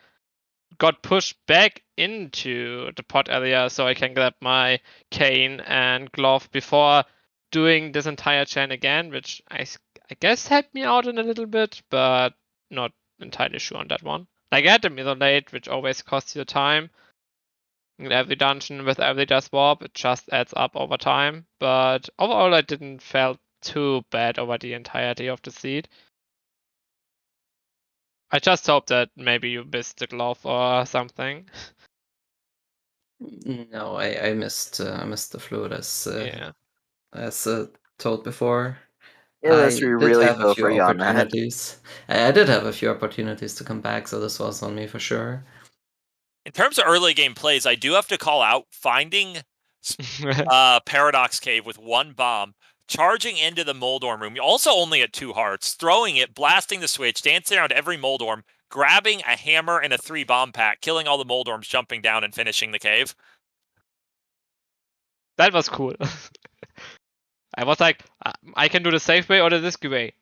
[SPEAKER 3] got pushed back into the pot area so I can grab my cane and glove before doing this entire chain again, which I guess helped me out in a little bit, but not entirely sure on that one. Like I had the mirror late, which always costs you time. In every dungeon with every death warp, it just adds up over time. But overall, I didn't feel too bad over the entirety of the seed. I just hope that maybe you missed the glove or something.
[SPEAKER 4] No, I missed the flute
[SPEAKER 3] Yeah.
[SPEAKER 4] as told before.
[SPEAKER 1] Illus, we
[SPEAKER 4] did
[SPEAKER 1] really
[SPEAKER 4] have a
[SPEAKER 1] feel
[SPEAKER 4] few
[SPEAKER 1] for you on that.
[SPEAKER 4] opportunities. I did have a few opportunities to come back, so this was on me for sure.
[SPEAKER 2] In terms of early game plays, I do have to call out finding Paradox Cave with one bomb, charging into the Moldorm room, also only at 2 hearts, throwing it, blasting the switch, dancing around every Moldorm, grabbing a hammer and a 3 bomb pack, killing all the Moldorms, jumping down and finishing the cave.
[SPEAKER 3] That was cool. I was like, I can do the safe way or the risky way.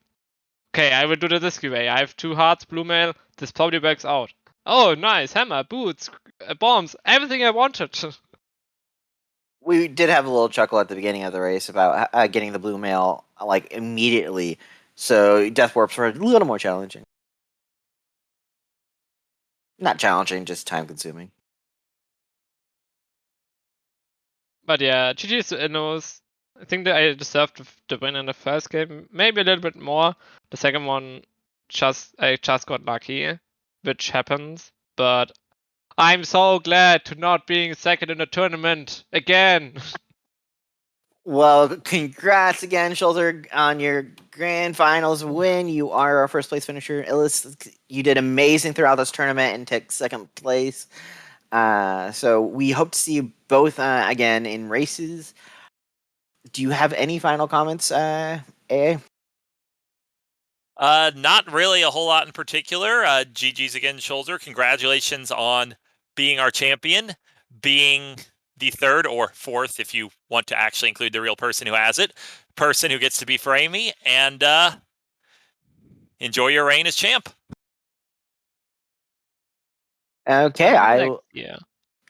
[SPEAKER 3] Okay, I will do the risky way. I have 2 hearts, blue mail. This probably works out. Oh, nice. Hammer, boots, bombs, everything I wanted.
[SPEAKER 1] We did have a little chuckle at the beginning of the race about getting the blue mail like immediately, so death warps were a little more challenging. Not challenging, just time consuming.
[SPEAKER 3] But yeah, GG's to Illus. I think that I deserved the win in the first game. Maybe a little bit more. The second one, I just got lucky, which happens. But I'm so glad to not being second in the tournament again.
[SPEAKER 1] Well, congrats again, Schulzer, on your grand finals win. You are our first place finisher. Illus, you did amazing throughout this tournament and took second place. So we hope to see you both again in races. Do you have any final comments, AA?
[SPEAKER 2] Not really a whole lot in particular. GG's again, Schulzer. Congratulations on being our champion, being the third or fourth, if you want to actually include the real person who has it, person who gets to be Framey, and enjoy your reign as champ.
[SPEAKER 1] Okay,
[SPEAKER 3] Yeah.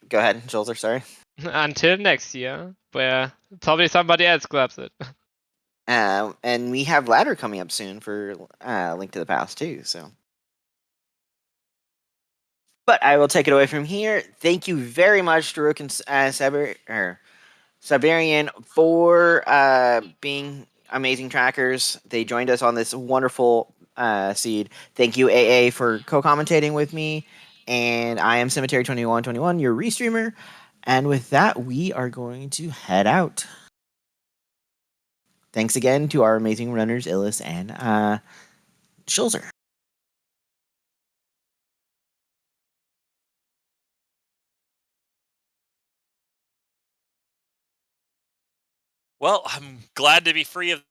[SPEAKER 1] Go ahead, Schulzer, sorry.
[SPEAKER 3] Until next year, where probably somebody else grabs it.
[SPEAKER 1] And we have ladder coming up soon for Link to the Past too. So, but I will take it away from here. Thank you very much to Rook and Siberian for being amazing trackers. They joined us on this wonderful seed. Thank you, AA, for co-commentating with me. And I am Cemetery2121, your restreamer. And with that, we are going to head out. Thanks again to our amazing runners, Illus and Schulzer.
[SPEAKER 2] Well, I'm glad to be free of